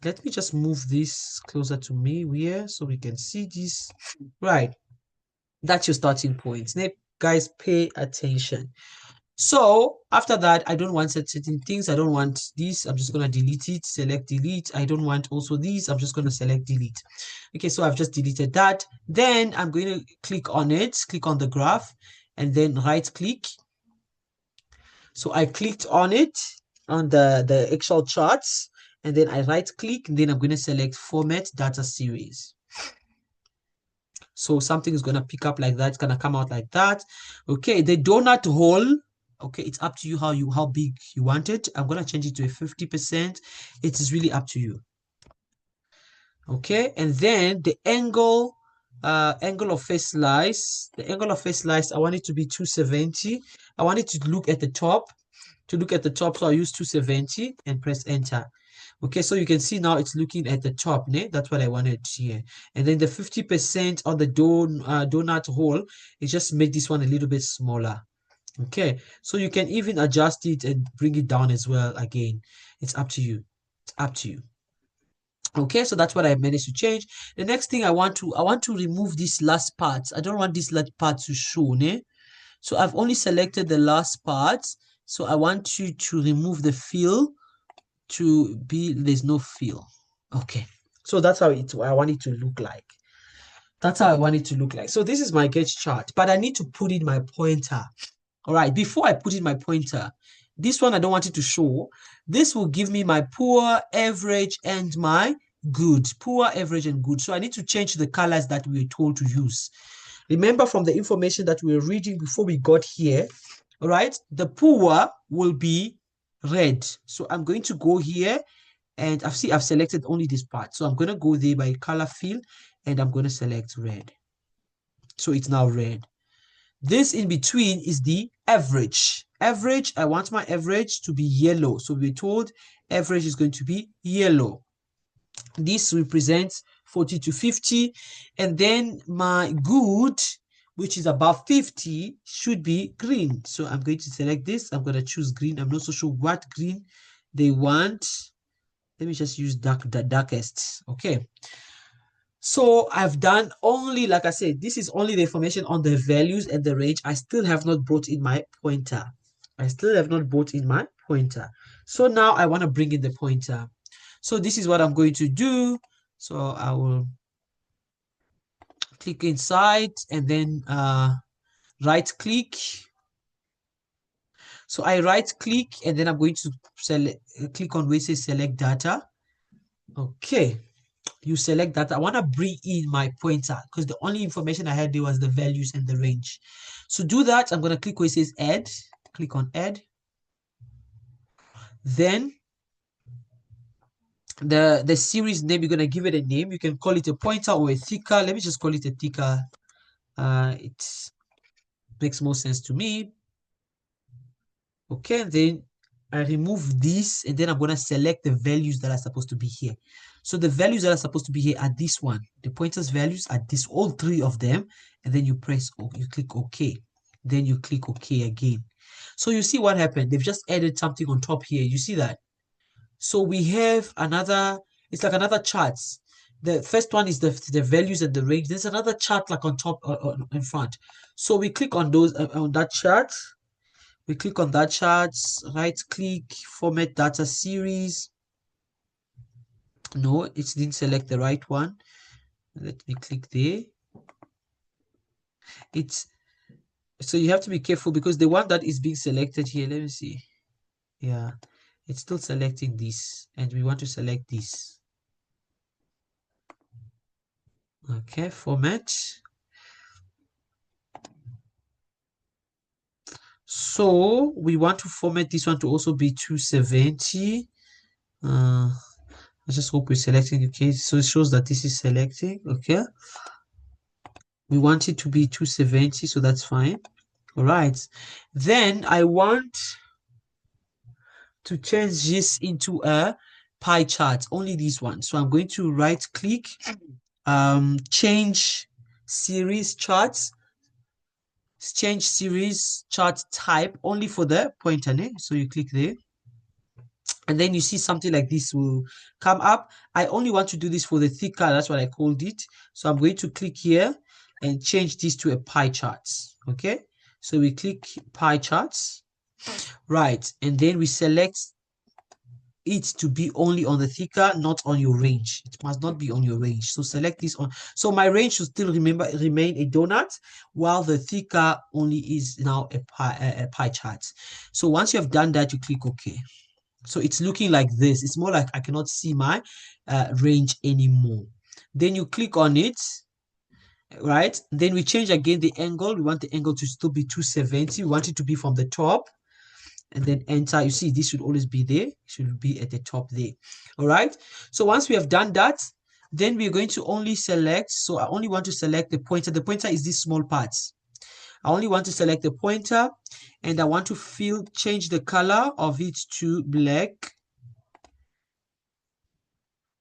let me just move this closer to me here so we can see this. Right, that's your starting point. Now, guys, pay attention. So after that, I don't want certain things. I don't want this. I'm just going to delete it, select delete. I don't want also these. I'm just going to select delete. Okay, so I've just deleted that. Then I'm going to click on it, click on the graph, and then right click. So I clicked on it, on the actual charts, and then I right click, and then I'm going to select format data series. So something is going to pick up like that. It's going to come out like that. Okay, the donut hole. Okay, it's up to you how big you want it. I'm going to change it to a 50%. It is really up to you. Okay, and then the angle of face slice. The angle of face slice, I want it to be 270. I want it to look at the top. So I'll use 270 and press enter. Okay, so you can see now it's looking at the top, né? That's what I wanted here. And then the 50% on the donut hole, it just made this one a little bit smaller. Okay, so you can even adjust it and bring it down as well. Again, it's up to you. It's up to you. Okay, so that's what I managed to change. The next thing I want to remove this last part. I don't want this last part to show, né? So I've only selected the last part. So I want you to remove the fill to be, there's no fill. Okay, so that's how I want it to look like. That's how I want it to look like. So this is my gauge chart, but I need to put in my pointer. All right, before I put in my pointer, this one I don't want it to show. This will give me my poor, average, and my good, poor, average, and good. So I need to change the colors that we were told to use. Remember from the information that we were reading before we got here, all right, the poor will be red. So I'm going to go here and I've selected only this part. So I'm going to go there by color fill and I'm going to select red. So it's now red. This in between is the average. Average, I want my average to be yellow. So we're told average is going to be yellow. This represents 40 to 50. And then my good, which is above 50, should be green. So I'm going to select this. I'm going to choose green. I'm not so sure what green they want. Let me just use the darkest. Okay. So I've done only, like I said, this is only the information on the values and the range. I still have not brought in my pointer. So now I want to bring in the pointer. So this is what I'm going to do. So I will click inside and then right click. So I right click and then I'm going to click on where it says select data. Okay. You select that. I want to bring in my pointer because the only information I had there was the values and the range. So do that. I'm going to click where it says add. Click on add. Then the series name, you're going to give it a name. You can call it a pointer or a ticker. Let me just call it a ticker. It makes more sense to me. Okay, and then I remove this and then I'm going to select the values that are supposed to be here. So the values that are supposed to be here are this one. The pointers values are this, all three of them. And then you click OK. Then you click OK again. So you see what happened. They've just added something on top here. You see that? So we have another, it's like another chart. The first one is the values and the range. There's another chart like on top in front. So we click on those on that chart. We click on that chart, right click, format data series. No, it didn't select the right one. Let me click there. So you have to be careful because the one that is being selected here, let me see. Yeah, it's still selecting this and we want to select this. Okay, format. So we want to format this one to also be 270. I just hope we're selecting. Okay, so it shows that this is selecting. Okay, we want it to be 270, so that's fine. All right, then I want to change this into a pie chart, only this one. So I'm going to right click, change series charts, change series chart type only for the pointer. So you click there. And then you see something like this will come up. I only want to do this for the thicker. That's what I called it. So I'm going to click here and change this to a pie chart. Okay. So we click pie charts. Right. And then we select it to be only on the thicker, not on your range. It must not be on your range. So select this on. So my range should still remain a donut, while the thicker only is now a pie chart. So once you have done that, you click OK. So it's looking like this. It's more like I cannot see my range anymore. Then you click on it, right? Then we change again the angle. We want the angle to still be 270. We want it to be from the top. And then enter. You see, this should always be there. It should be at the top there. All right. So once we have done that, then we're going to only select. So I only want to select the pointer. The pointer is this small part. I only want to select the pointer and I want to change the color of it to black.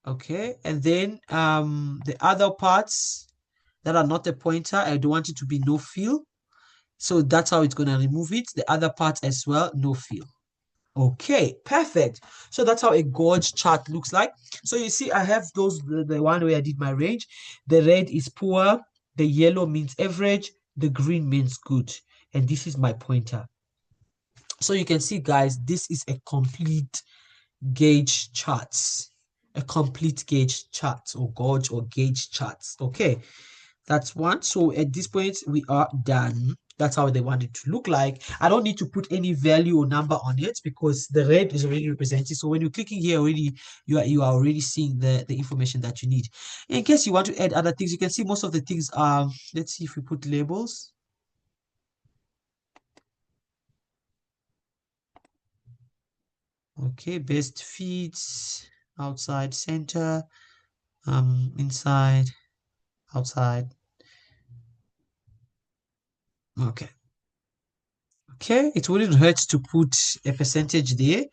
Okay, and then the other parts that are not the pointer, I don't want it to be no fill. So that's how it's going to remove it. The other parts as well, no fill. Okay, perfect. So that's how a gauge chart looks like. So you see, I have the one where I did my range. The red is poor, the yellow means average, the green means good. And this is my pointer. So you can see, guys, this is a complete gauge charts. A complete gauge chart or gauge or gauge charts. Okay, that's one. So at this point, we are done. That's how they want it to look like. I don't need to put any value or number on it because the red is already represented. So when you're clicking here already, you are already seeing the information that you need. In case you want to add other things, you can see most of the things are, let's see if we put labels. Okay, best feeds, outside, center, inside, outside. Okay. Okay, it wouldn't hurt to put a percentage there.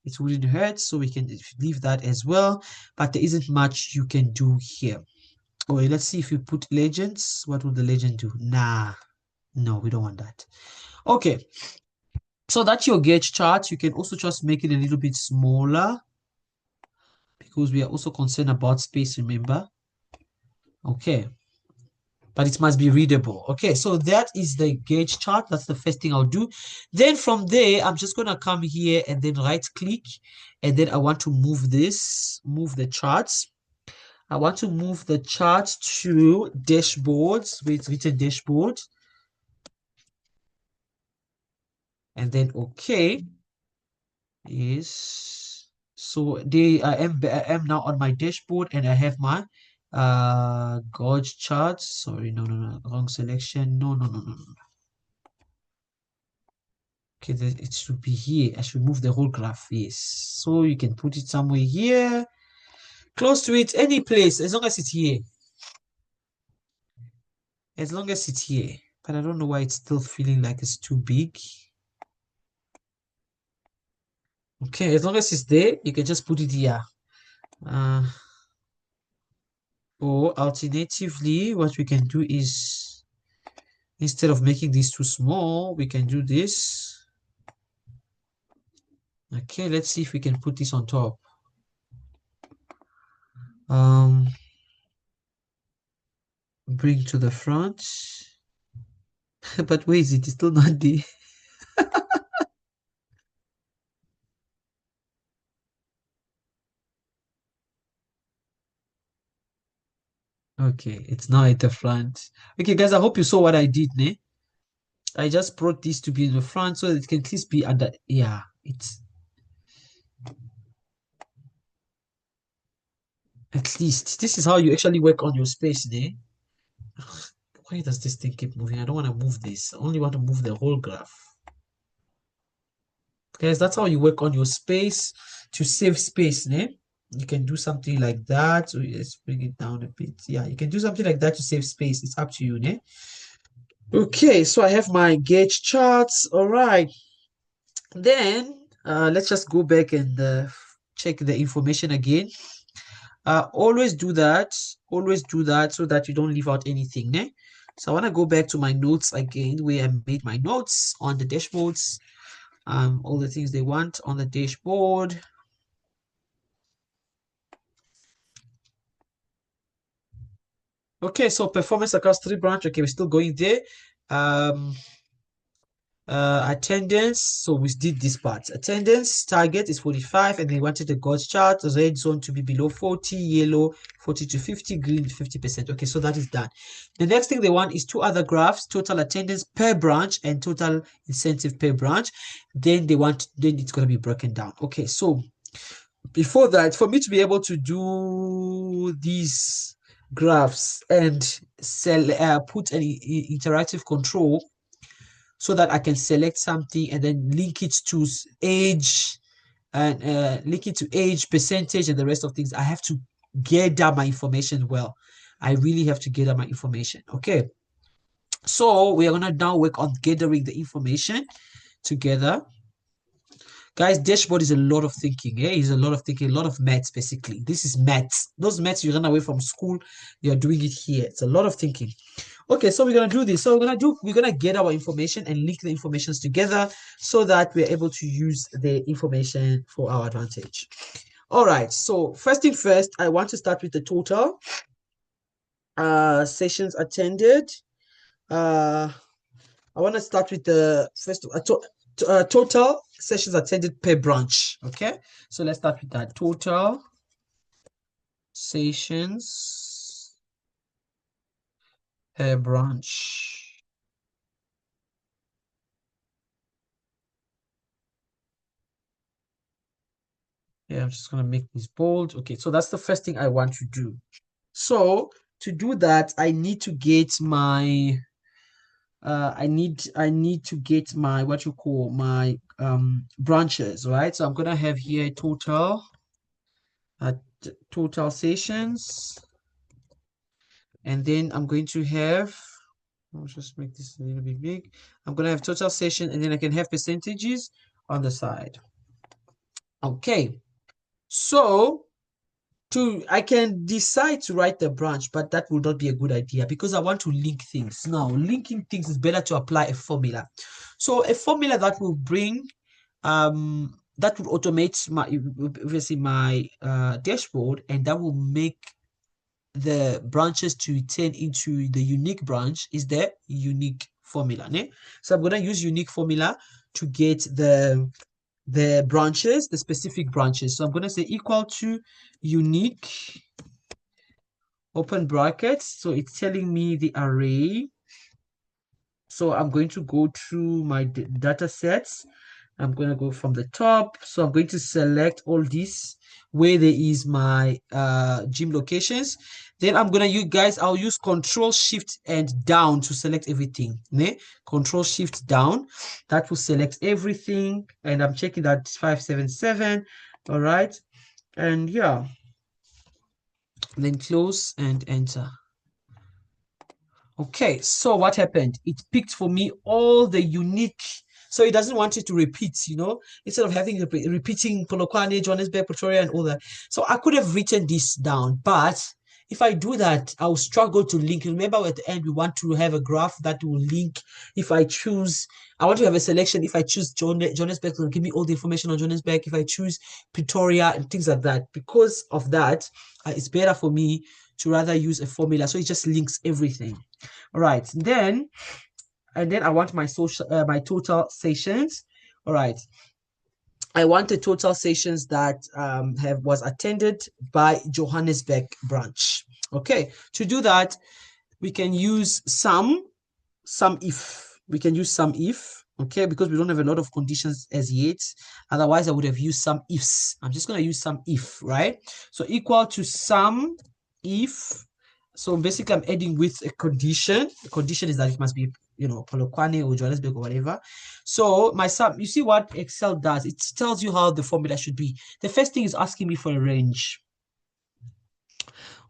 It wouldn't hurt, so we can leave that as well. But there isn't much you can do here. Oh, let's see if we put legends. What will the legend do? Nah, no, we don't want that. Okay, so that's your gauge chart. You can also just make it a little bit smaller because we are also concerned about space, remember? Okay, but it must be readable. Okay, so that is the gauge chart. That's the first thing I'll do. Then from there, I'm just going to come here and then right click. And then I want to move this, move the charts. I want to move the chart to dashboards, where it's written dashboard. And then okay. Yes. So I am now on my dashboard and I have my gauge charts. Sorry, no, wrong selection. No. Okay, it should be here. I should move the whole graph. Yes. So you can put it somewhere here, close to it, any place, as long as it's here. As long as it's here. But I don't know why it's still feeling like it's too big. Okay, as long as it's there, you can just put it here. Or alternatively, what we can do is, instead of making this too small, we can do this. Okay, let's see if we can put this on top. Bring to the front. But where is it? It's still not there. Okay, it's now at the front. Okay, guys, I hope you saw what I did, ne? I just brought this to be in the front so that it can at least be under. Yeah, it's at least. This is how you actually work on your space, ne? Why does this thing keep moving? I don't want to move this. I only want to move the whole graph. Guys, that's how you work on your space to save space, ne? You can do something like that. So let's bring it down a bit. Yeah, you can do something like that to save space. It's up to you, ne? Okay, so I have my gauge charts. All right. Then let's just go back and check the information again. Always do that. Always do that so that you don't leave out anything, ne? So I want to go back to my notes again where I made my notes on the dashboards. All the things they want on the dashboard. Okay, so performance across 3 branch. Okay, we're still going there. Attendance. So we did this part. Attendance target is 45, and they wanted the gauge chart, the red zone to be below 40, yellow 40 to 50, green 50%. Okay, so that is done. The next thing they want is 2 other graphs: total attendance per branch and total incentive per branch. Then it's going to be broken down. Okay, so before that, for me to be able to do these graphs and put an interactive control so that I can select something and then link it to age and link it to age, percentage, and the rest of things, I have to gather my information well. I really have to gather my information. Okay. So we are going to now work on gathering the information together. Guys, dashboard is a lot of thinking. It's a lot of thinking, a lot of maths, basically. This is maths. Those maths you run away from school, you're doing it here. It's a lot of thinking. Okay, so we're gonna do this. So we're gonna get our information and link the informations together so that we're able to use the information for our advantage. All right, so first thing first, I want to start with the total sessions attended. I want to start with the first total sessions attended per branch. Okay, so let's start with that. Total sessions per branch. Yeah, I'm just gonna make this bold. Okay, so that's the first thing I want to do. So to do that, I need to get my I need to get my what you call my branches, right? So I'm gonna have here total total sessions, and then I'm going to have, I'll just make this a little bit big. I'm gonna have total session, and then I can have percentages on the side. Okay, so I can decide to write the branch, but that would not be a good idea because I want to link things. Now, linking things is better to apply a formula. So a formula that will bring that will automate my obviously my dashboard, and that will make the branches to turn into the unique branch is the unique formula. Ne? So I'm going to use unique formula to get the branches, the specific branches. So I'm going to say equal to unique open brackets. So it's telling me the array. So I'm going to go through my data sets. I'm going to go from the top. So I'm going to select all these where there is my gym locations. Then I'm going to use, guys, I'll use Control Shift and down to select everything. Ne? Control Shift down. That will select everything. And I'm checking that 577. All right. And yeah. Then close and enter. Okay, so what happened? It picked for me all the unique, so it doesn't want it to repeat, instead of having repeating Polokwane, Johannesburg, Pretoria, and all that. So I could have written this down, but if I do that, I'll struggle to link. Remember, at the end, we want to have a graph that will link. If I choose, I want to have a selection. If I choose Johannesburg, it'll give me all the information on Johannesburg. If I choose Pretoria and things like that, because of that, it's better for me to rather use a formula. So it just links everything. All right, and then I want my my total sessions. All right, I want the total sessions that was attended by Johannesburg branch. Okay, to do that, we can use some if. We can use some if, okay, because we don't have a lot of conditions as yet. Otherwise, I would have used some ifs. I'm just going to use some if, right? So equal to some if. So basically, I'm adding with a condition. The condition is that it must be, Polokwane or Johannesburg or whatever. So my sum, you see what Excel does? It tells you how the formula should be. The first thing is asking me for a range.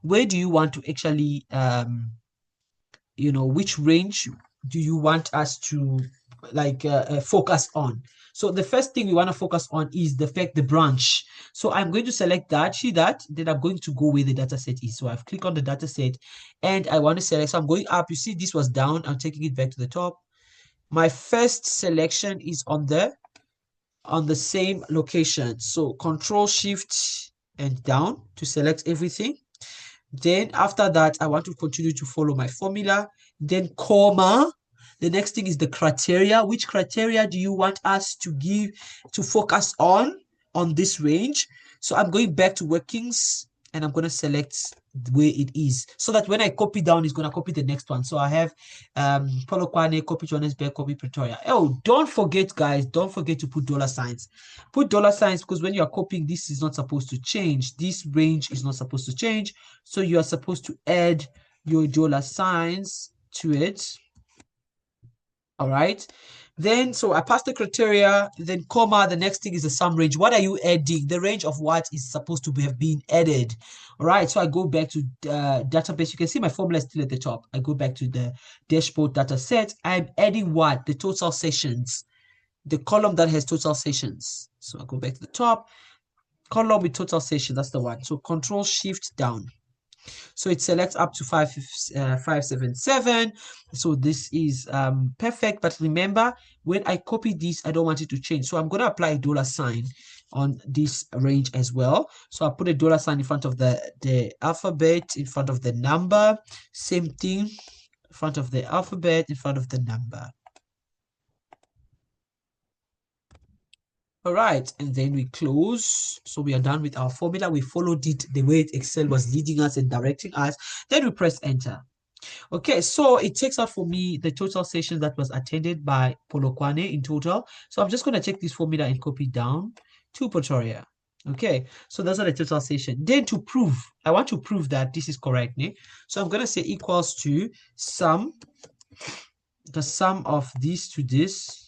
Where do you want to actually, which range do you want us to focus on? So the first thing we want to focus on is the branch. So I'm going to select that, see that, then I'm going to go where the data set is. So I've clicked on the data set and I want to select, so I'm going up. You see this was down, I'm taking it back to the top. My first selection is on the same location. So Control Shift and down to select everything. Then after that, I want to continue to follow my formula. Then comma. The next thing is the criteria. Which criteria do you want us to focus on this range? So I'm going back to workings and I'm going to select where it is so that when I copy down, it's going to copy the next one. So I have Polokwane, copy Johannesburg, copy Pretoria. Oh, don't forget, guys, don't forget to put dollar signs. Put dollar signs because when you are copying, this is not supposed to change. This range is not supposed to change. So you are supposed to add your dollar signs to it. All right. Then, so I passed the criteria, then comma, the next thing is the sum range. What are you adding? The range of what is supposed to have been added. All right. So I go back to database. You can see my formula is still at the top. I go back to the dashboard data set. I'm adding what? The total sessions. The column that has total sessions. So I go back to the top. Column with total session. That's the one. So Control Shift down. So it selects up to 577. So this is perfect. But remember, when I copy this, I don't want it to change. So I'm going to apply a dollar sign on this range as well. So I put a dollar sign in front of the alphabet, in front of the number. Same thing, in front of the alphabet, in front of the number. All right, and then we close. So we are done with our formula. We followed it the way Excel was leading us and directing us. Then we press enter. Okay, so it takes out for me the total sessions that was attended by Polokwane in total. So I'm just going to take this formula and copy down to Pretoria. Okay, so those are the total station. Then to prove, I want to prove that this is correct. Ne? So I'm going to say equals to sum, the sum of this to this.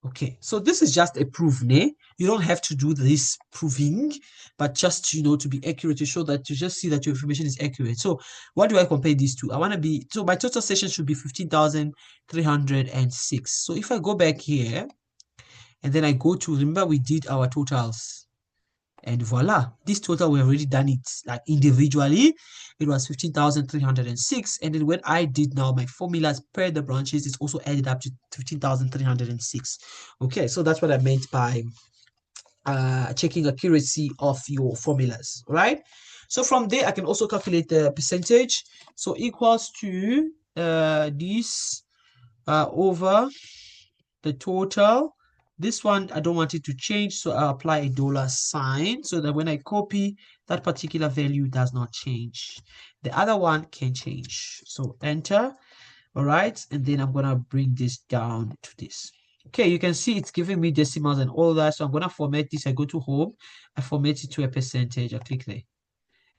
Okay, so this is just a proof, ne? You don't have to do this proving, but just, you know, to be accurate, to show that, to just see that your information is accurate. So what do I compare these to? I want to be, so my total station should be 15,306. So if I go back here, and then I go to, remember we did our totals. And voila, this total, we already done it like individually. It was 15,306. And then when I did now my formulas per the branches, it's also added up to 15,306. Okay, so that's what I meant by checking accuracy of your formulas, right? So from there, I can also calculate the percentage. So equals to this over the total. This one, I don't want it to change, so I'll apply a dollar sign so that when I copy, that particular value does not change. The other one can change. So enter, all right, and then I'm gonna bring this down to this. Okay, you can see it's giving me decimals and all that, so I'm gonna format this. I go to home, I format it to a percentage, I click there,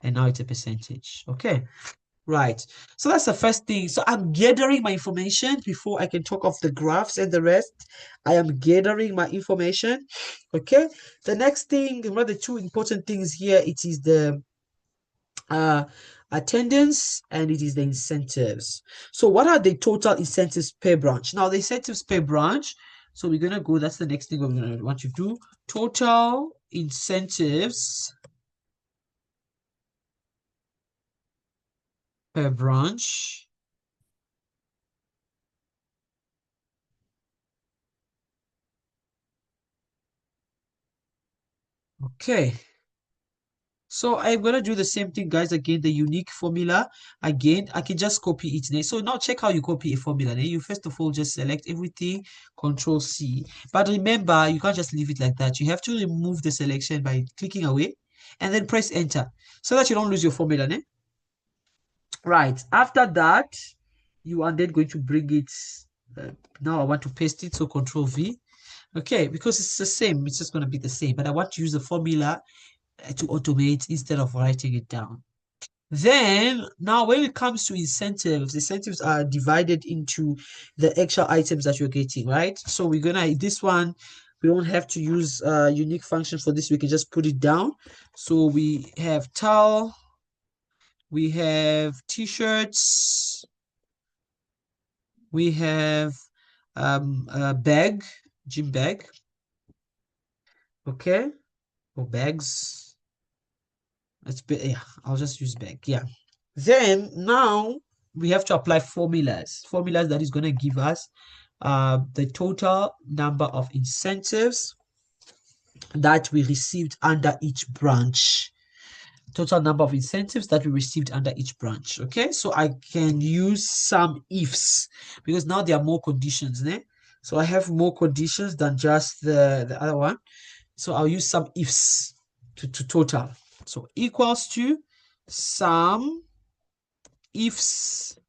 and now it's a percentage. Okay, right. So that's the first thing. So I'm gathering my information before I can talk of the graphs and the rest. I am gathering my information. Okay. The next thing, one of the two important things here, it is the attendance and it is the incentives. So what are the total incentives per branch? Now the incentives per branch. So we're gonna go, that's the next thing we're gonna want to do. Total incentives per branch. Okay. So I'm gonna do the same thing, guys. Again, the unique formula. Again, I can just copy it. So now check how you copy a formula. You first of all just select everything, Control C. But remember, you can't just leave it like that. You have to remove the selection by clicking away and then press enter so that you don't lose your formula. Right. After that, you are then going to bring it. Now I want to paste it, so Control V. Okay, because it's the same. It's just going to be the same. But I want to use the formula to automate instead of writing it down. Then now when it comes to incentives are divided into the actual items that you're getting, right? So we're gonna, this one, we don't have to use unique function for this. We can just put it down. So we have towel, we have t-shirts, we have a bag, gym bag, okay, or bags. Let's be, yeah, I'll just use bag, yeah. Then now we have to apply formulas that is going to give us the total number of incentives that we received under each branch. Total number of incentives that we received under each branch. Okay, so I can use some ifs because now there are more conditions. So I have more conditions than just the other one. So I'll use some ifs to total. So equals to sum ifs,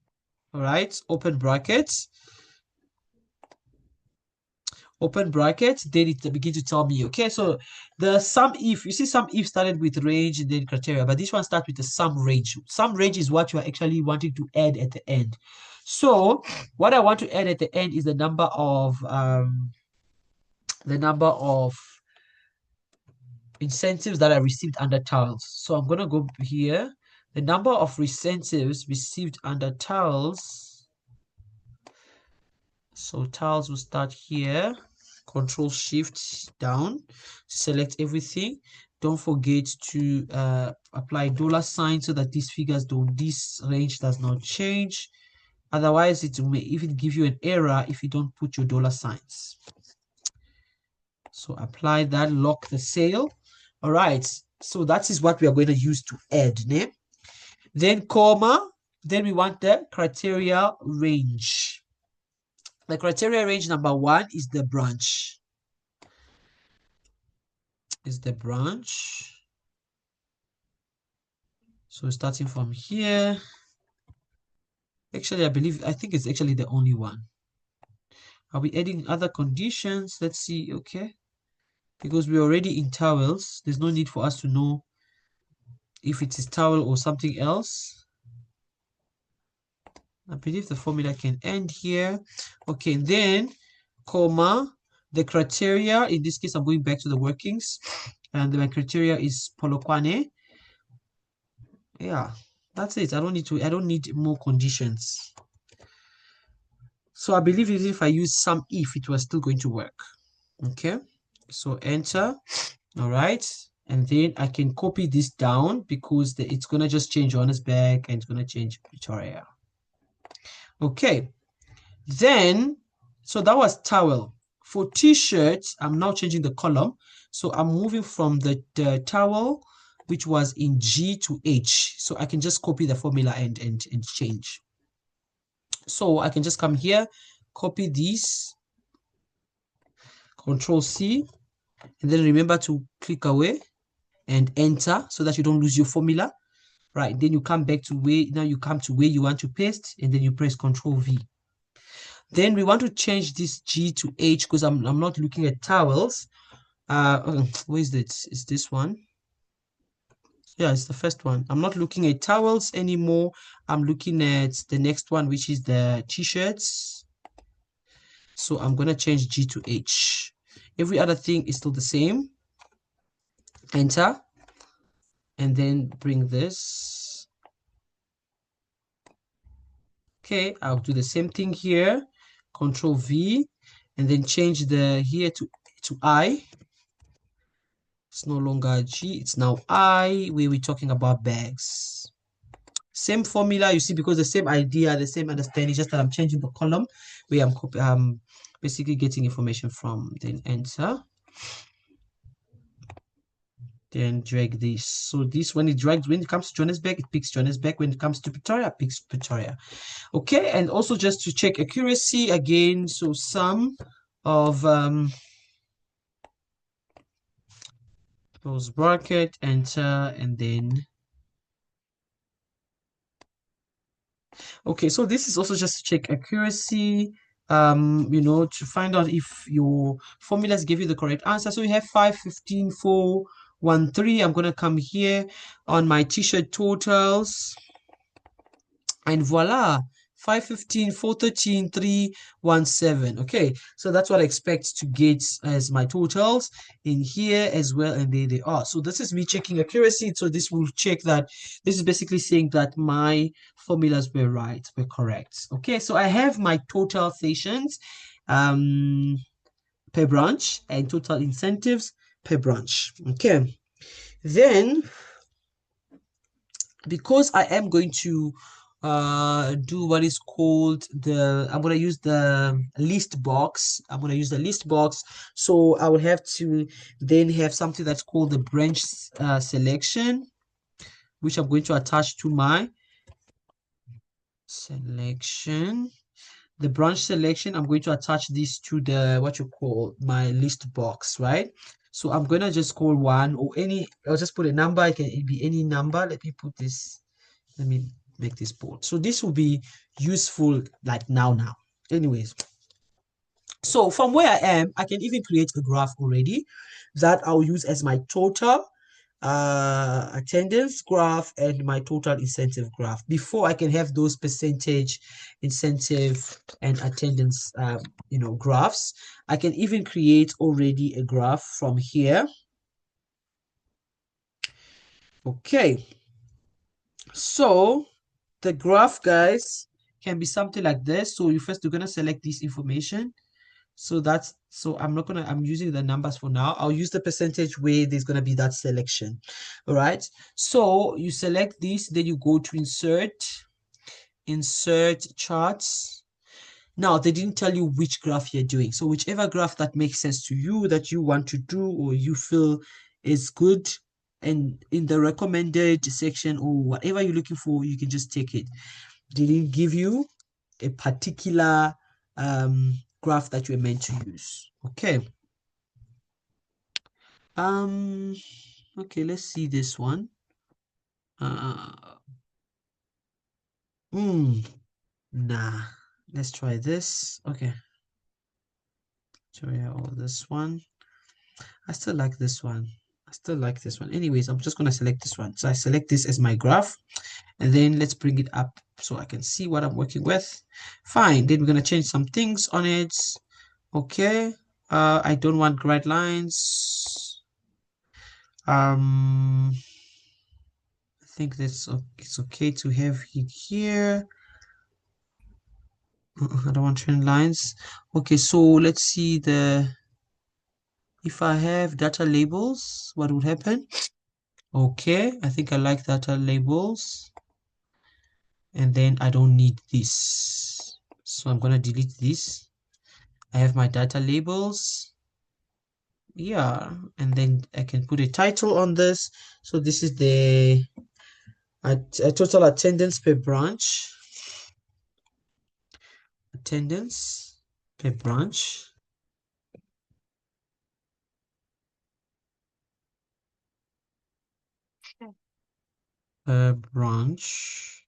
all right, open brackets, then it begins to tell me, okay, so the sum if, you see sum if started with range and then criteria, but this one starts with the sum range. Sum range is what you are actually wanting to add at the end. So what I want to add at the end is the number of incentives that I received under tiles. So I'm gonna go here, the number of incentives received under tiles. So tiles will start here, Control Shift down, select everything. Don't forget to apply dollar sign so that these figures don't, this range does not change. Otherwise, it may even give you an error if you don't put your dollar signs. So apply that, lock the sale. All right, so that is what we are going to use to add. Then comma, then we want the criteria range. The criteria range number 1 is the branch. So starting from here, actually, I think it's actually the only one. Are we adding other conditions? Let's see, okay. because we're already in towels. There's no need for us to know if it is towel or something else. I believe the formula can end here. Okay, then comma, the criteria. In this case, I'm going back to the workings, and my criteria is Polokwane. Yeah, that's it. I don't need more conditions. So I believe if I use some if, it was still going to work. Okay, so enter. All right, and then I can copy this down because it's gonna just change Johannesburg and it's gonna change Pretoria. Okay, then so that was towel. For t-shirts, I'm now changing the column. So I'm moving from the towel, which was in G to H. So I can just copy the formula and change. So I can just come here, copy these, Control C, and then remember to click away and enter so that you don't lose your formula. Right, then you come back to now you come to where you want to paste, and then you press Control V. Then we want to change this G to H because I'm not looking at towels. Where is it? Is this one? Yeah, it's the first one. I'm not looking at towels anymore. I'm looking at the next one, which is the t-shirts. So I'm gonna change G to H. Every other thing is still the same. Enter, and then bring this. Okay, I'll do the same thing here. Control V, and then change the here to I. It's no longer G, it's now I, where we're talking about bags. Same formula, you see, because the same idea, the same understanding, just that I'm changing the column where I'm basically getting information from. Then enter. Then drag this. So this, when it comes to Johannesburg, it picks Johannesburg. When it comes to Pretoria, it picks Pretoria. Okay, and also just to check accuracy again, so sum of close bracket, enter, and then okay, so this is also just to check accuracy, to find out if your formulas give you the correct answer. So we have 5, 15, 4, 1, 3. I'm going to come here on my t-shirt totals, and voila, 515, 413, 317. Okay, so that's what I expect to get as my totals in here as well, and there they are. So this is me checking accuracy. So this will check that this is basically saying that my formulas were correct. Okay, so I have my total sessions per branch and total incentives per branch. Okay, then because I am going to do what is called I'm going to use the list box. I'm going to use the list box. So I will have to then have something that's called the branch selection, which I'm going to attach to my selection. The branch selection, I'm going to attach this to the what you call my list box, right? So I'm gonna just call one or any, I'll just put a number. It can be any number. Let me put this, let me make this bold. So this will be useful like now. Anyways, so from where I am, I can even create a graph already that I'll use as my total attendance graph and my total incentive graph before I can have those percentage incentive and attendance graphs. I can even create already a graph from here. Okay, so the graph, guys, can be something like this. So you're gonna select this information. So I'm using the numbers for now. I'll use the percentage where there's gonna be that selection. All right. So you select this, then you go to insert charts. Now they didn't tell you which graph you're doing. So whichever graph that makes sense to you, that you want to do or you feel is good, and in the recommended section or whatever you're looking for, you can just take it. They didn't give you a particular graph that you're meant to use. Okay. Okay, let's see this one. Uh, nah. Let's try this. Okay. Try all this one. I still like this one. I still like this one. Anyways, I'm just going to select this one. So I select this as my graph, and then let's bring it up so I can see what I'm working with. Fine. Then we're going to change some things on it. Okay. I don't want bright lines. I think that's it's okay to have it here. I don't want trend lines. Okay, so let's see if I have data labels, what would happen? Okay, I think I like data labels. And then I don't need this. So I'm gonna delete this. I have my data labels. Yeah, and then I can put a title on this. So this is the total attendance per branch. Attendance per branch. Per branch.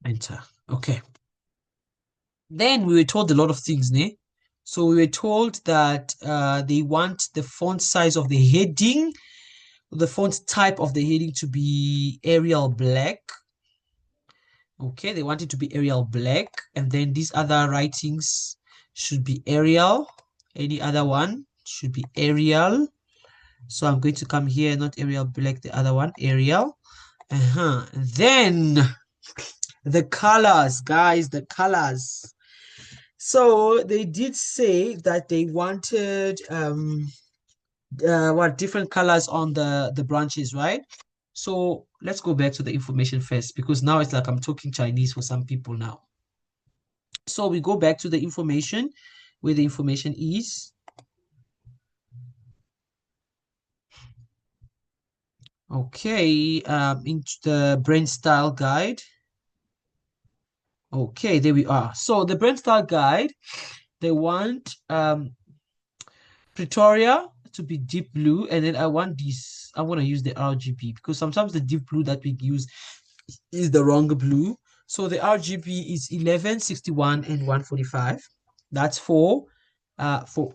Enter. Okay. Then we were told a lot of things, ne? So we were told that they want the font size of the heading, the font type of the heading to be Arial black. Okay, they want it to be Arial black, and then these other writings should be Arial. Any other one should be Arial. So I'm going to come here, not Arial black, the other one, Arial. Then the colors, guys, the colors. So they did say that they wanted what different colors on the branches, right? So let's go back to the information first, because now it's like I'm talking Chinese for some people now. So we go back to the information, where the information is. Okay, into the brand style guide. Okay, there we are. So the brand style guide, they want Pretoria to be deep blue, and then I want this. I want to use the RGB because sometimes the deep blue that we use is the wrong blue. So the RGB is 1161 and 145. That's for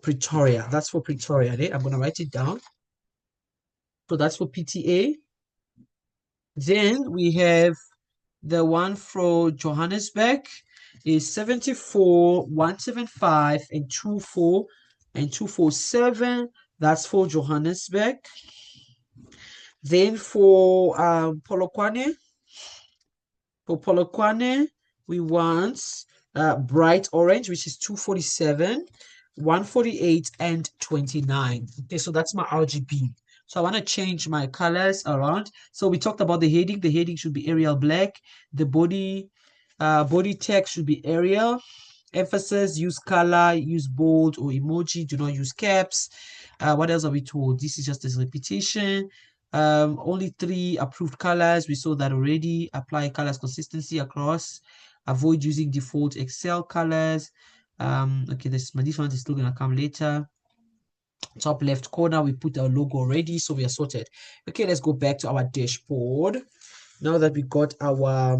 Pretoria. That's for Pretoria. Right? I'm gonna write it down. So that's for PTA. Then we have the one for Johannesburg is 74, 175, and 24 and 247. That's for Johannesburg. Then for Polokwane, we want bright orange, which is 247, 148, and 29. Okay, so that's my RGB. So I want to change my colors around. So we talked about the heading. The heading should be Arial black. The body text should be Arial. Emphasis, use color, use bold or emoji. Do not use caps. What else are we told? This is just a repetition. Only 3 approved colors. We saw that already. Apply colors consistency across. Avoid using default Excel colors. Okay, this one is still gonna come later. Top left corner, we put our logo already, so we are sorted. Okay, let's go back to our dashboard. Now that we got our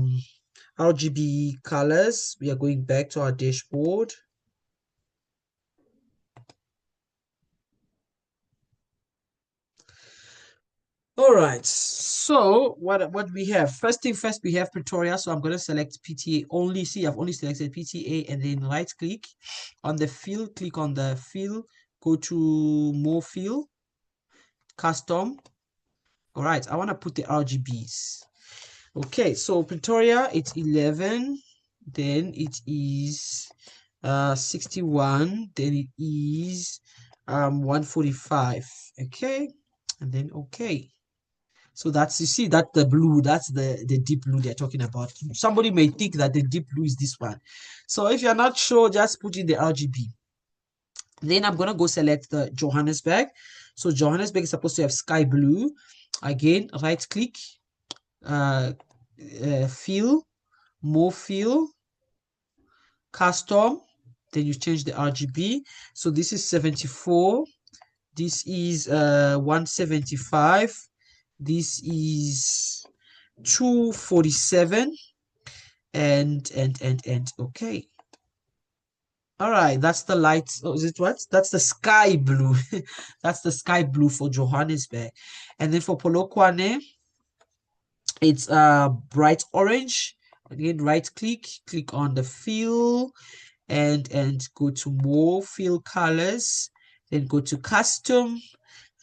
RGB colors, we are going back to our dashboard. All right, so what we have, first thing first, we have Pretoria. So I'm going to select PTA only. See, I've only selected PTA, and then right click on the fill, click on the fill, go to more fill, custom. All right, I want to put the RGBs. Okay, so Pretoria, it's 11, then it is 61, then it is 145. Okay, and then okay. So that's, you see that the blue, that's the deep blue they're talking about. Somebody may think that the deep blue is this one. So if you're not sure, just put in the RGB. Then I'm going to go select the Johannesburg. So Johannesburg is supposed to have sky blue. Again, right click, fill, more fill, custom. Then you change the RGB. So this is 74. This is 175. This is 247 and okay. All right, that's the light. Oh, is it what? That's the sky blue. That's the sky blue for Johannesburg. And then for Polokwane, it's bright orange. Again, right click on the fill and go to more fill colors, then go to custom,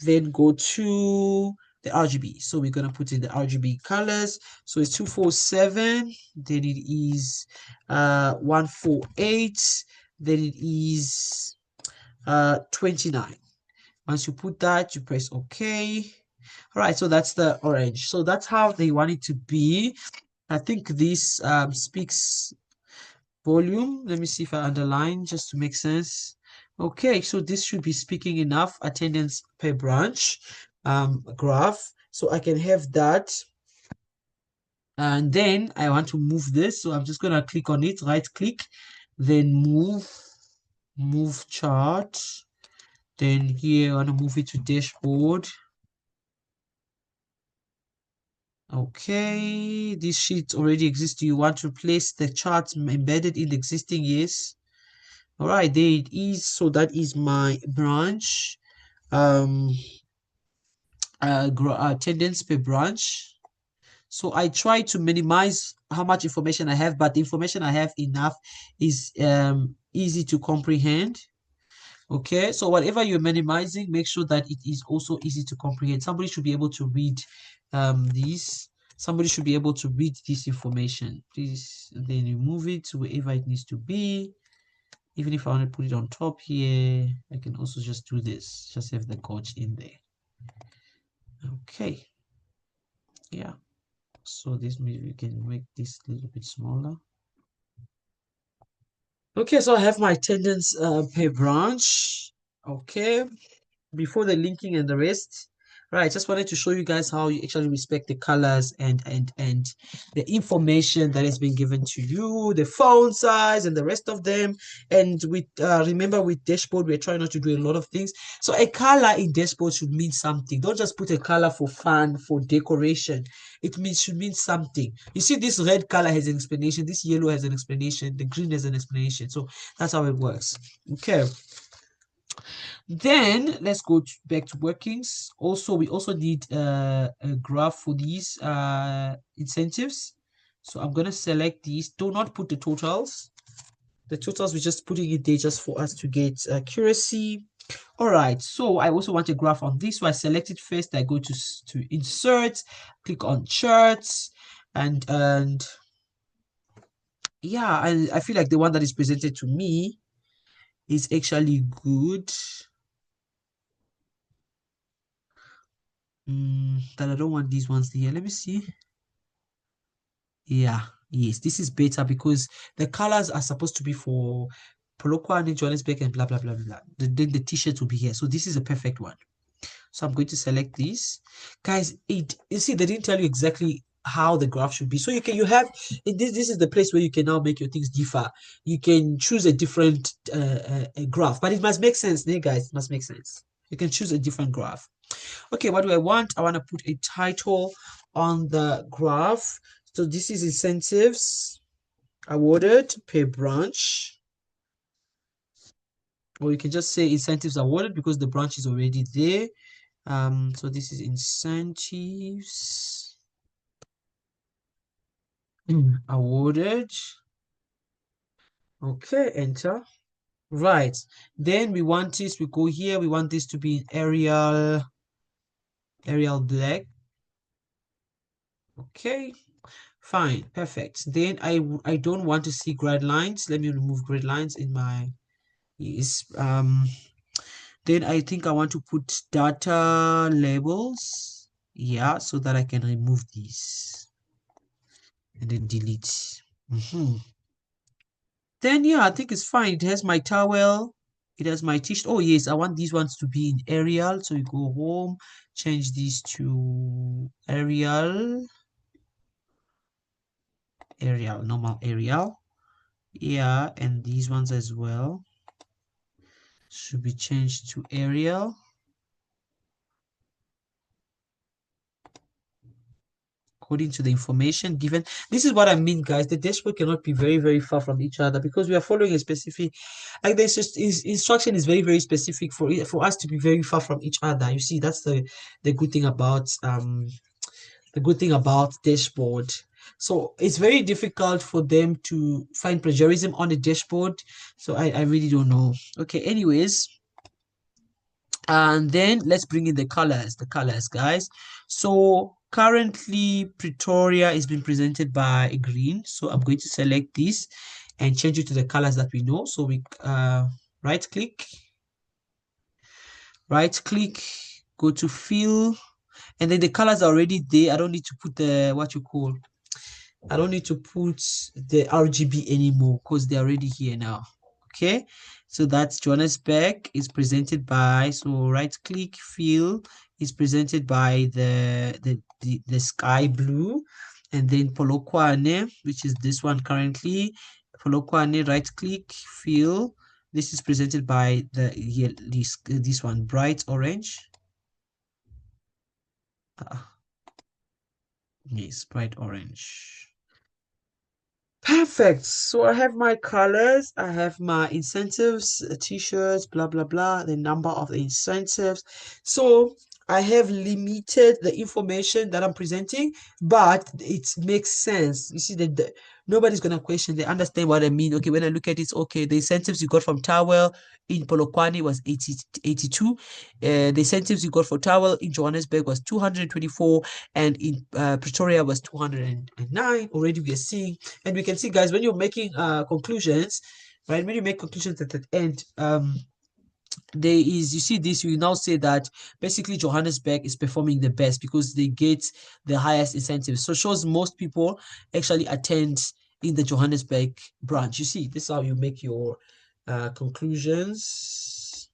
then go to the RGB. So we're gonna put in the RGB colors. So it's 247, then it is 148, then it is 29. Once you put that, you press OK. All right, so that's the orange. So that's how they want it to be. I think this speaks volume. Let me see if I underline just to make sense. Okay, so this should be speaking enough attendance per branch graph. So I can have that. And then I want to move this. So I'm just going to click on it, right click, then move chart. Then here I want to move it to dashboard. Okay, this sheet already exists. Do you want to place the charts embedded in the existing? Yes. All right, there it is. So that is my branch. Attendance per branch. So I try to minimize how much information I have, but the information I have enough is easy to comprehend. Okay, so whatever you're minimizing, make sure that it is also easy to comprehend. Somebody should be able to read these. Somebody should be able to read this information. Please, then you move it to wherever it needs to be. Even if I want to put it on top here, I can also just do this. Just have the gauge in there. Okay. Yeah. So this maybe we can make this a little bit smaller. Okay, so I have my attendance per branch. Okay. Before the linking and the rest. Right, just wanted to show you guys how you actually respect the colors and the information that has been given to you, the font size and the rest of them. And with remember with dashboard, we're trying not to do a lot of things. So a color in dashboard should mean something. Don't just put a color for fun, for decoration. It should mean something. You see, this red color has an explanation, this yellow has an explanation, the green has an explanation. So that's how it works. Okay. Then let's go back to workings. Also, we also need a graph for these incentives. So I'm going to select these. Do not put the totals. The totals, we're just putting it there just for us to get accuracy. All right, so I also want a graph on this. So I select it first. I go to insert, click on charts, and yeah, I feel like the one that is presented to me is actually good. That I don't want these ones here. Let me see. Yeah, yes, this is better because the colors are supposed to be for Polokwane, Johannesburg, and blah blah blah blah. Then the t-shirt will be here. So this is a perfect one. So I'm going to select this. Guys, you see, they didn't tell you exactly how the graph should be. So you have this is the place where you can now make your things differ. You can choose a different graph, but it must make sense, guys. It must make sense. You can choose a different graph. Okay, what do I want? I want to put a title on the graph. So this is incentives awarded per branch. Or you can just say incentives awarded because the branch is already there. So this is incentives awarded. Okay, enter. Right. Then we want this, we go here, we want this to be in Arial black. Okay. Fine, perfect. Then I don't want to see grid lines. Let me remove grid lines in my yes. Then I think I want to put data labels. Yeah, so that I can remove these and then delete. Then yeah, I think it's fine. It has my towel. It has my t-shirt. Oh yes, I want these ones to be in Arial. So you go home, change these to Arial, normal Arial. Yeah, and these ones as well should be changed to Arial. according to the information given. This is what I mean, guys. The dashboard cannot be very, very far from each other because we are following a specific, like this instruction is very, very specific for us to be very far from each other. You see, that's the good thing about dashboard. So it's very difficult for them to find plagiarism on the dashboard. So I really don't know. Okay, anyways. And then let's bring in the colors, guys. So currently Pretoria is being presented by green. So I'm going to select this and change it to the colors that we know. So we right click, go to fill, and then the colors are already there. I don't need to put the I don't need to put the RGB anymore because they're already here now. Okay, so that's Johannesburg is presented by, so right click, fill is presented by the sky blue, and then Polokwane, which is this one currently. Polokwane, right click, fill. This is presented by this one, bright orange. Yes, bright orange. Perfect. So I have my colors, I have my incentives, t-shirts, blah, blah, blah, the number of the incentives. So I have limited the information that I'm presenting, but it makes sense. You see that nobody's going to question. They understand what I mean. Okay, when I look at it, okay, the incentives you got from Towel in Polokwane was 82. The incentives you got for Towel in Johannesburg was 224, and in Pretoria was 209. Already we are seeing, and we can see, guys, when you're making conclusions, right? When you make conclusions at the end, there is, you see this, you now say that basically Johannesburg is performing the best because they get the highest incentives. So shows most people actually attend in the Johannesburg branch. You see, this is how you make your conclusions.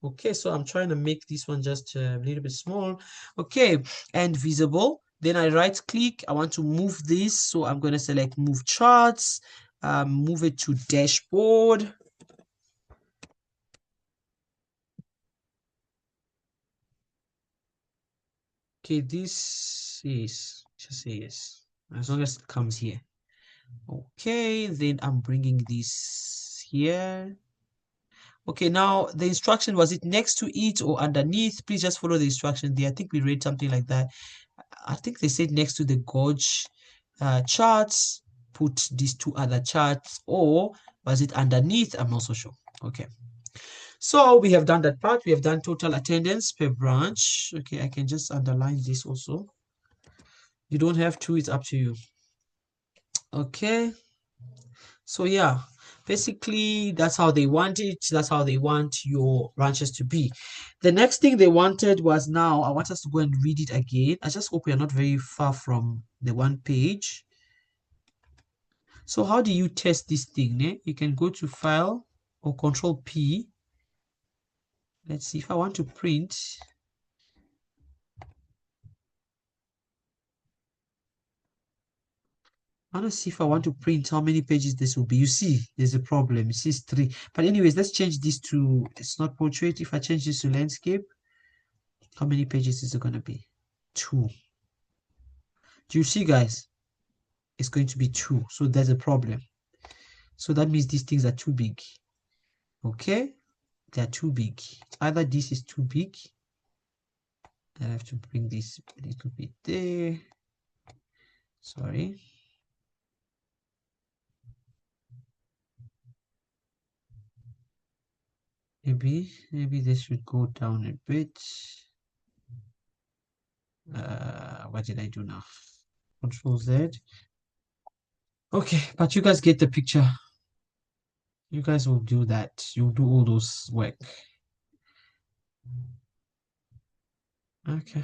Okay, so I'm trying to make this one just a little bit small. Okay, and visible. Then I right click. I want to move this. So I'm going to select move charts, move it to dashboard. Okay, this is just say yes. As long as it comes here. Okay, then I'm bringing this here. Okay, now the instruction, was it next to it or underneath? Please just follow the instruction there. I think we read something like that. I think they said next to the gauge charts, put these two other charts, or was it underneath? I'm not so sure. Okay. So we have done that part. We have done total attendance per branch. Okay, I can just underline this also. You don't have to, it's up to you. Okay. So yeah, basically that's how they want it. That's how they want your branches to be. The next thing they wanted was, now I want us to go and read it again. I just hope we are not very far from the one page. So how do you test this thing? Eh? You can go to File or Control P. Let's see if I want to print. I want to see if I want to print how many pages this will be. You see, there's a problem. It says 3. But anyways, let's change this to, it's not portrait. If I change this to landscape, how many pages is it going to be? 2. Do you see, guys? It's going to be 2. So there's a problem. So that means these things are too big. Okay? They're too big. Either this is too big. I have to bring this a little bit there. Sorry. Maybe this should go down a bit. What did I do now? Control Z. Okay, but you guys get the picture. You guys will do that. You'll do all those work. Okay.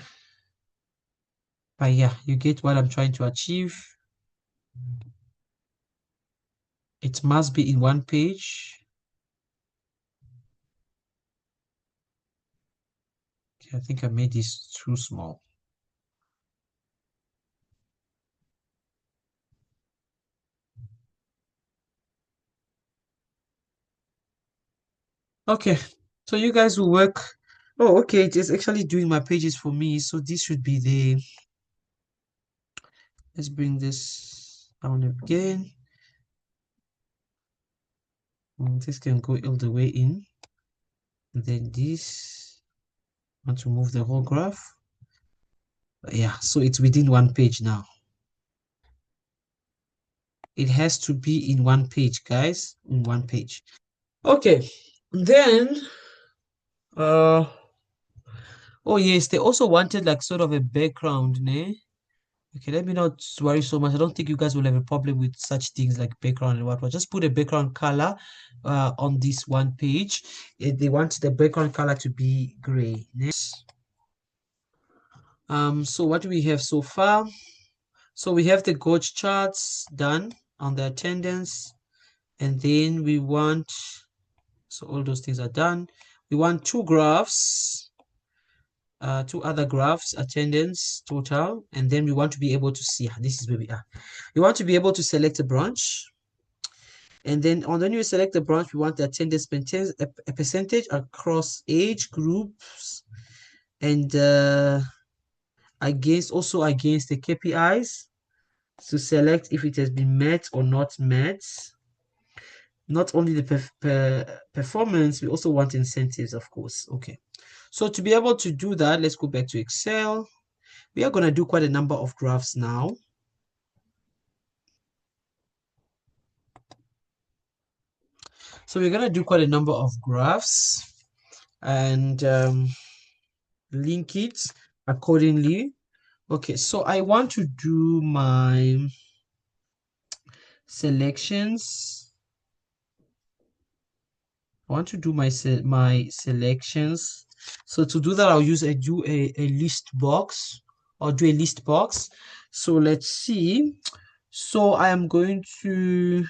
But yeah, you get what I'm trying to achieve. It must be in one page. Okay, I think I made this too small. Okay, so you guys will work. Oh, okay, it is actually doing my pages for me. So this should be Let's bring this down again. This can go all the way in. And then this, I want to move the whole graph. Yeah, so it's within one page now. It has to be in one page, guys, in one page. Okay, then, oh yes, they also wanted like sort of a background, ne? Okay, let me not worry so much. I don't think you guys will have a problem with such things like background and whatnot. Just put a background color on this one page. They want the background color to be gray. Next. So what do we have so far? So we have the gauge charts done on the attendance, and then we want, so all those things are done. We want two graphs, two other graphs, attendance, total, and then we want to be able to see, this is where we are. We want to be able to select a branch, and then when you select the branch, we want the attendance a percentage across age groups, and also against the KPIs to select if it has been met or not met. Not only the performance, we also want incentives, of course. Okay. So to be able to do that, let's go back to Excel. We are going to do quite a number of graphs now. So we're going to do quite a number of graphs and link it accordingly. Okay, so I want to do my selections. I want to do my selections. So to do that, I'll use a list box or do a list box. So let's see. So I am going to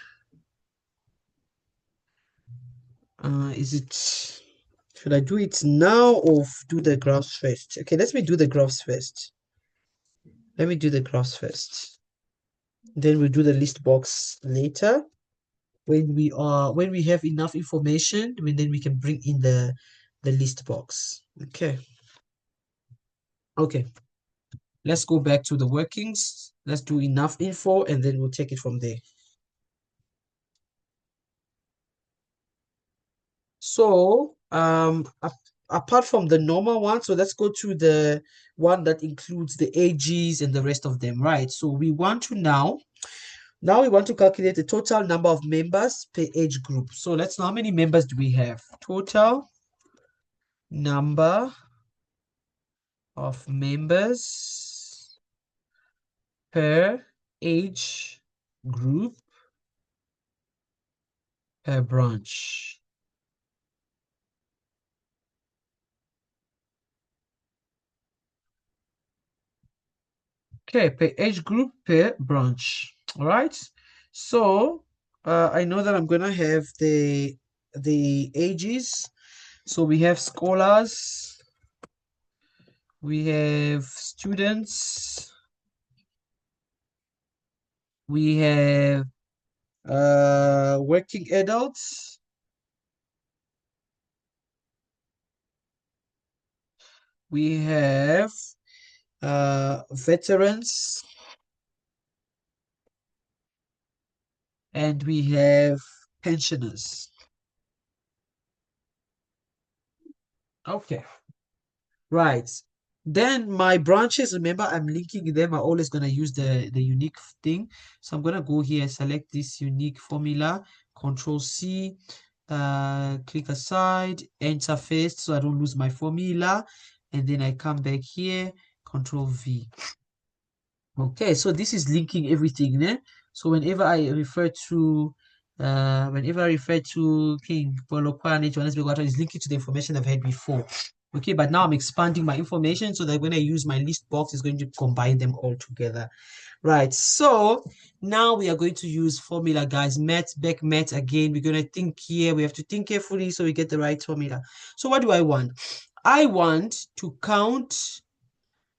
should I do it now or do the graphs first? Okay, let me do the graphs first. Let me do the graphs first. Then we'll do the list box later. When we have enough information, then we can bring in the list box. Okay. Okay. Let's go back to the workings. Let's do enough info and then we'll take it from there. So apart from the normal one, so let's go to the one that includes the ages and the rest of them, right? So we want to now we want to calculate the total number of members per age group. So let's know how many members do we have? Total number of members per age group per branch. Okay, per age group per branch. All right. So I know that I'm gonna have the ages. So we have scholars, we have students, we have working adults, we have veterans, and we have pensioners. Okay, right. Then my branches, remember, I'm linking them. I'm always going to use the unique thing. So I'm going to go here, select this unique formula, Control C, click aside, enter first so I don't lose my formula. And then I come back here, Control V. Okay, so this is linking everything, né? So whenever I refer to King Polokwane, Johannesburg, what is linking to the information I've had before. Okay, but now I'm expanding my information so that when I use my list box, it's going to combine them all together. Right, so now we are going to use formula, guys. Back met again. We're going to think here. We have to think carefully so we get the right formula. So what do I want? I want to count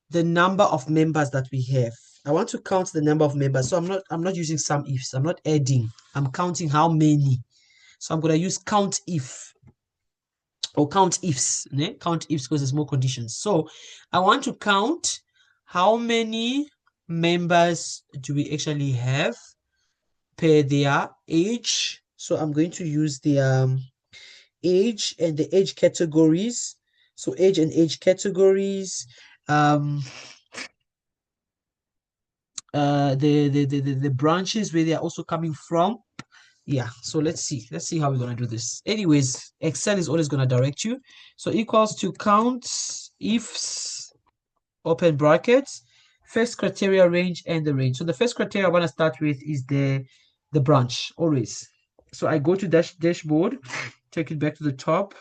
the number of members that we have. I want to count the number of members. So I'm not using sum ifs. I'm not adding. I'm counting how many. So I'm going to use count if or count ifs. Count ifs because there's more conditions. So I want to count how many members do we actually have per their age? So I'm going to use the age and the age categories. So age and age categories. The branches where they are also coming from. Yeah, so let's see how we're gonna do this. Anyways, Excel is always gonna direct you. So equals to count ifs, open brackets, first criteria range and the range. So the first criteria I want to start with is the branch always. So I go to dashboard, take it back to the top.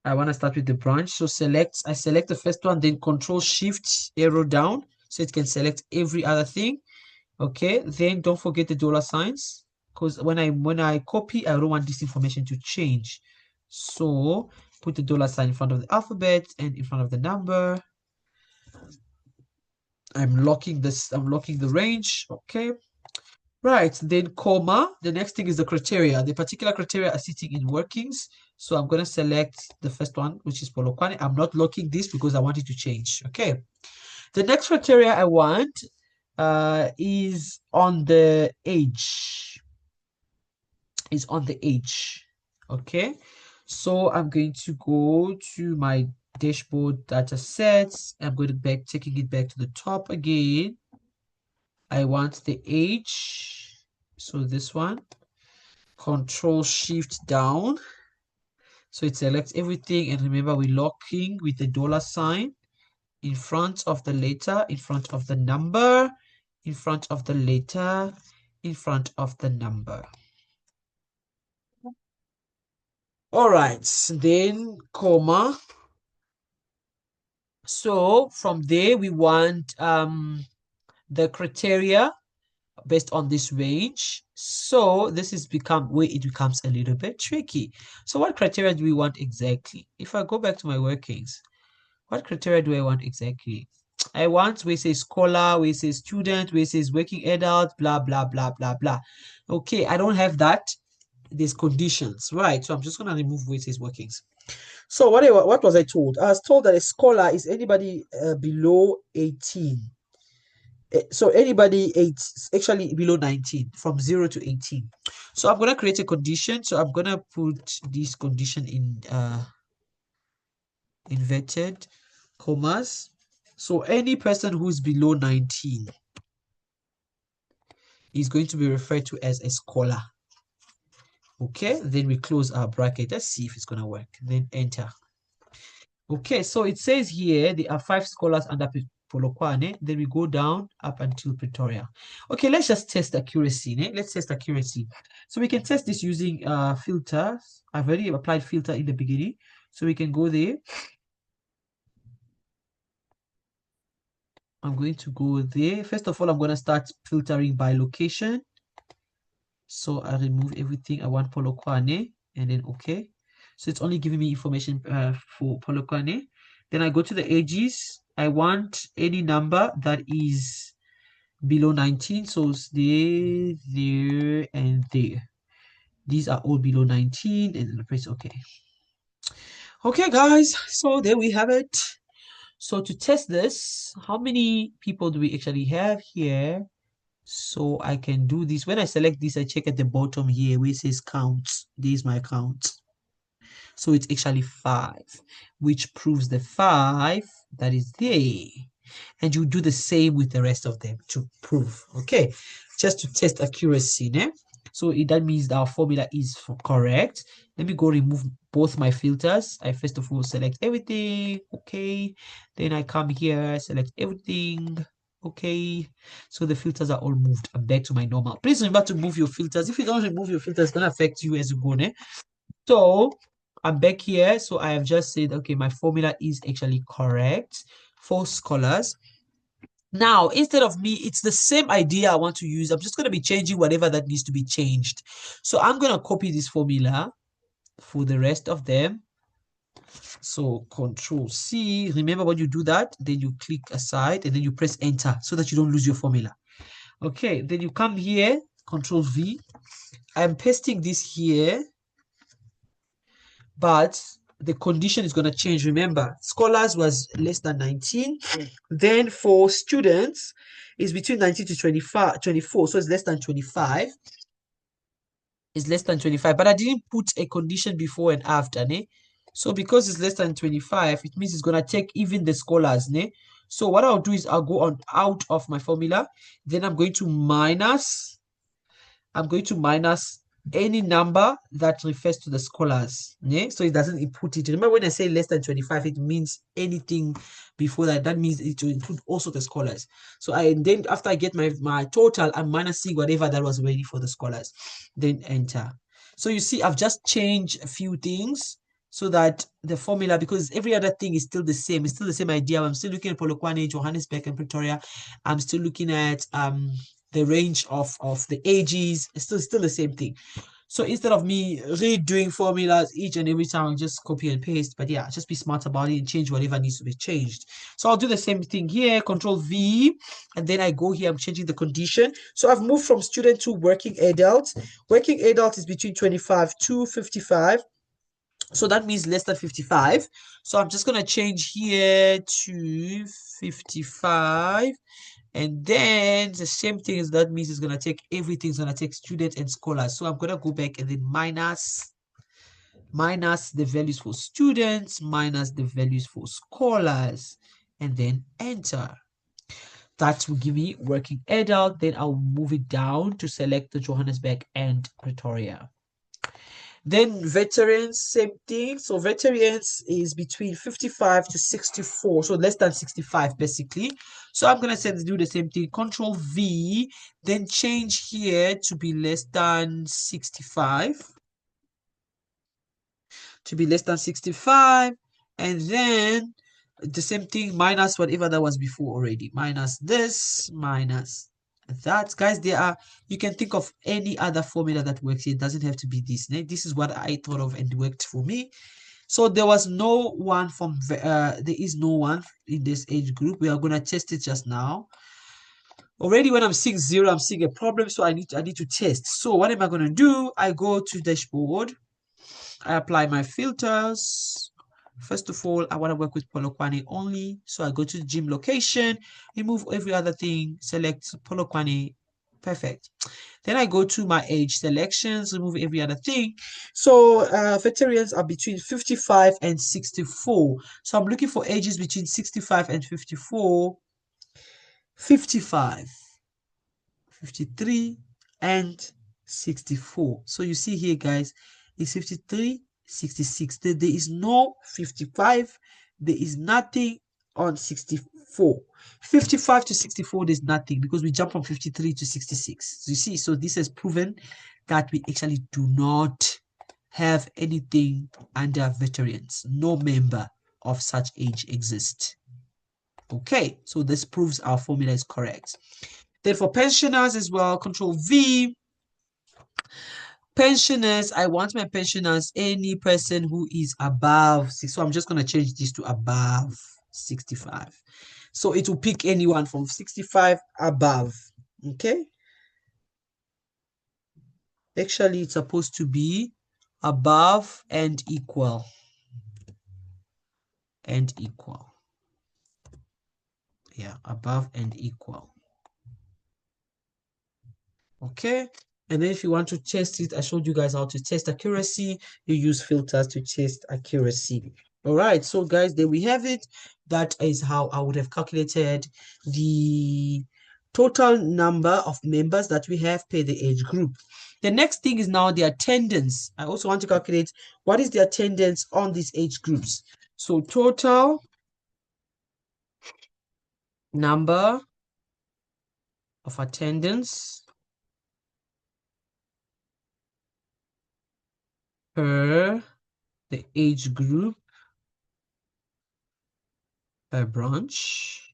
I want to start with the branch. So I select the first one, then control shift arrow down so it can select every other thing. Okay, then don't forget the dollar signs, because when I copy, I don't want this information to change. So put the dollar sign in front of the alphabet and in front of the number. I'm locking the range. Okay. Right, then comma. The next thing is the criteria. The particular criteria are sitting in workings. So I'm going to select the first one, which is Polokwane. I'm not locking this because I want it to change. Okay. The next criteria I want is on the age. Is on the age. Okay. So I'm going to go to my dashboard data sets. I'm going to taking it back to the top again. I want the age. So this one. Control Shift down. So it selects everything. And remember, we're locking with the dollar sign in front of the letter, in front of the number, in front of the letter, in front of the number. All right, then comma. So from there, we want the criteria based on this range. So this is where it becomes a little bit tricky. So what criteria do we want exactly? If I go back to my workings, what criteria do I want exactly? I want where it says scholar, where it says student, where it says working adult, blah, blah, blah, blah, blah. Okay, I don't have that. There's conditions, right? So I'm just going to remove where it says workings. So what was I told? I was told that a scholar is anybody below 18. So anybody actually below 19, from 0 to 18. So I'm going to create a condition. So I'm going to put this condition in inverted commas. So any person who is below 19 is going to be referred to as a scholar. Okay, then we close our bracket. Let's see if it's going to work. Then enter. Okay, so it says here there are 5 scholars under Polokwane. Then we go down up until Pretoria. Okay, let's just test accuracy. Let's test accuracy. So we can test this using filters. I've already applied filter in the beginning. So we can go there. I'm going to go there. First of all, I'm going to start filtering by location. So I remove everything I want Polokwane and then okay. So it's only giving me information for Polokwane. Then I go to the ages. I want any number that is below 19. So it's there, and there. These are all below 19 and then press okay. Okay, guys. So there we have it. So to test this, how many people do we actually have here? So I can do this. When I select this, I check at the bottom here where it says counts. This is my count. So it's actually 5, which proves the 5 that is there. And you do the same with the rest of them to prove. Okay, just to test accuracy. So that means our formula is correct. Let me go remove both my filters. I first of all select everything. Okay, then I come here, select everything. Okay, so the filters are all moved. I'm back to my normal. Please remember to move your filters. If you don't remove your filters, it's gonna affect you as you go. So I'm back here. So I have just said, okay, my formula is actually correct for scholars. Now, instead of me, it's the same idea I want to use. I'm just going to be changing whatever that needs to be changed. So I'm going to copy this formula for the rest of them. So Control C. Remember when you do that, then you click aside and then you press enter so that you don't lose your formula. Okay, then you come here, Control V. I'm pasting this here, but the condition is going to change. Remember, scholars was less than 19. Then for students, it's between 19 to 24. So it's less than 25. It's less than 25. But I didn't put a condition before and after. Ne? So because it's less than 25, it means it's going to take even the scholars. Ne? So what I'll do is I'll go on out of my formula. Then I'm going to minus any number that refers to the scholars. Yeah? So it doesn't input it. Remember when I say less than 25, it means anything before that. That means it will include also the scholars. So then after I get my total, I'm minusing whatever that was ready for the scholars. Then enter. So you see, I've just changed a few things so that the formula, because every other thing is still the same. It's still the same idea. I'm still looking at Polokwane, Johannesburg, and Pretoria. I'm still looking at the range of the ages. It's still the same thing. So instead of me redoing formulas each and every time, I just copy and paste. But yeah, just be smart about it and change whatever needs to be changed. So I'll do the same thing here, Control V, and then I go here, I'm changing the condition. So I've moved from student to working adult. Working adult is between 25 to 55. So that means less than 55. So I'm just going to change here to 55. And then the same thing is that means it's going to take everything. It's going to take students and scholars. So I'm going to go back and then minus the values for students, minus the values for scholars, and then enter. That will give me working adult. Then I'll move it down to select the Johannesburg and Pretoria. Then veterans, same thing. So veterans is between 55 to 64, so less than 65 basically. So I'm gonna do the same thing. Control V, then change here to be less than 65. To be less than 65, and then the same thing minus whatever that was before already. Minus this, minus that. Guys, you can think of any other formula that works here. It doesn't have to be this. This is what I thought of and worked for me. So there was no one there is no one in this age group. We are going to test it just now. Already when I'm seeing 0, I'm seeing a problem, so I need to test. So what am I going to do? I go to dashboard. I apply my filters. First of all, I want to work with Polokwane only. So I go to the gym location, remove every other thing, select Polokwane. Perfect. Then I go to my age selections, remove every other thing. So veterans are between 55 and 64. So I'm looking for ages between 65 and 54. 55, 53, and 64. So you see here, guys, it's 53, 66. There is no 55. There is nothing on 64. 55 to 64, there's nothing because we jump from 53 to 66. So you see, so this has proven that we actually do not have anything under veterans. No member of such age exists. Okay, so this proves our formula is correct. Then for pensioners as well, Control V. Pensioners, I want my pensioners, any person who is above 6. So I'm just going to change this to above 65. So it will pick anyone from 65 above. Okay. Actually, it's supposed to be above and equal. And equal. Yeah, above and equal. Okay. And then if you want to test it, I showed you guys how to test accuracy. You use filters to test accuracy. All right. So guys, there we have it. That is how I would have calculated the total number of members that we have per the age group. The next thing is now the attendance. I also want to calculate what is the attendance on these age groups. So total number of attendance per the age group per branch.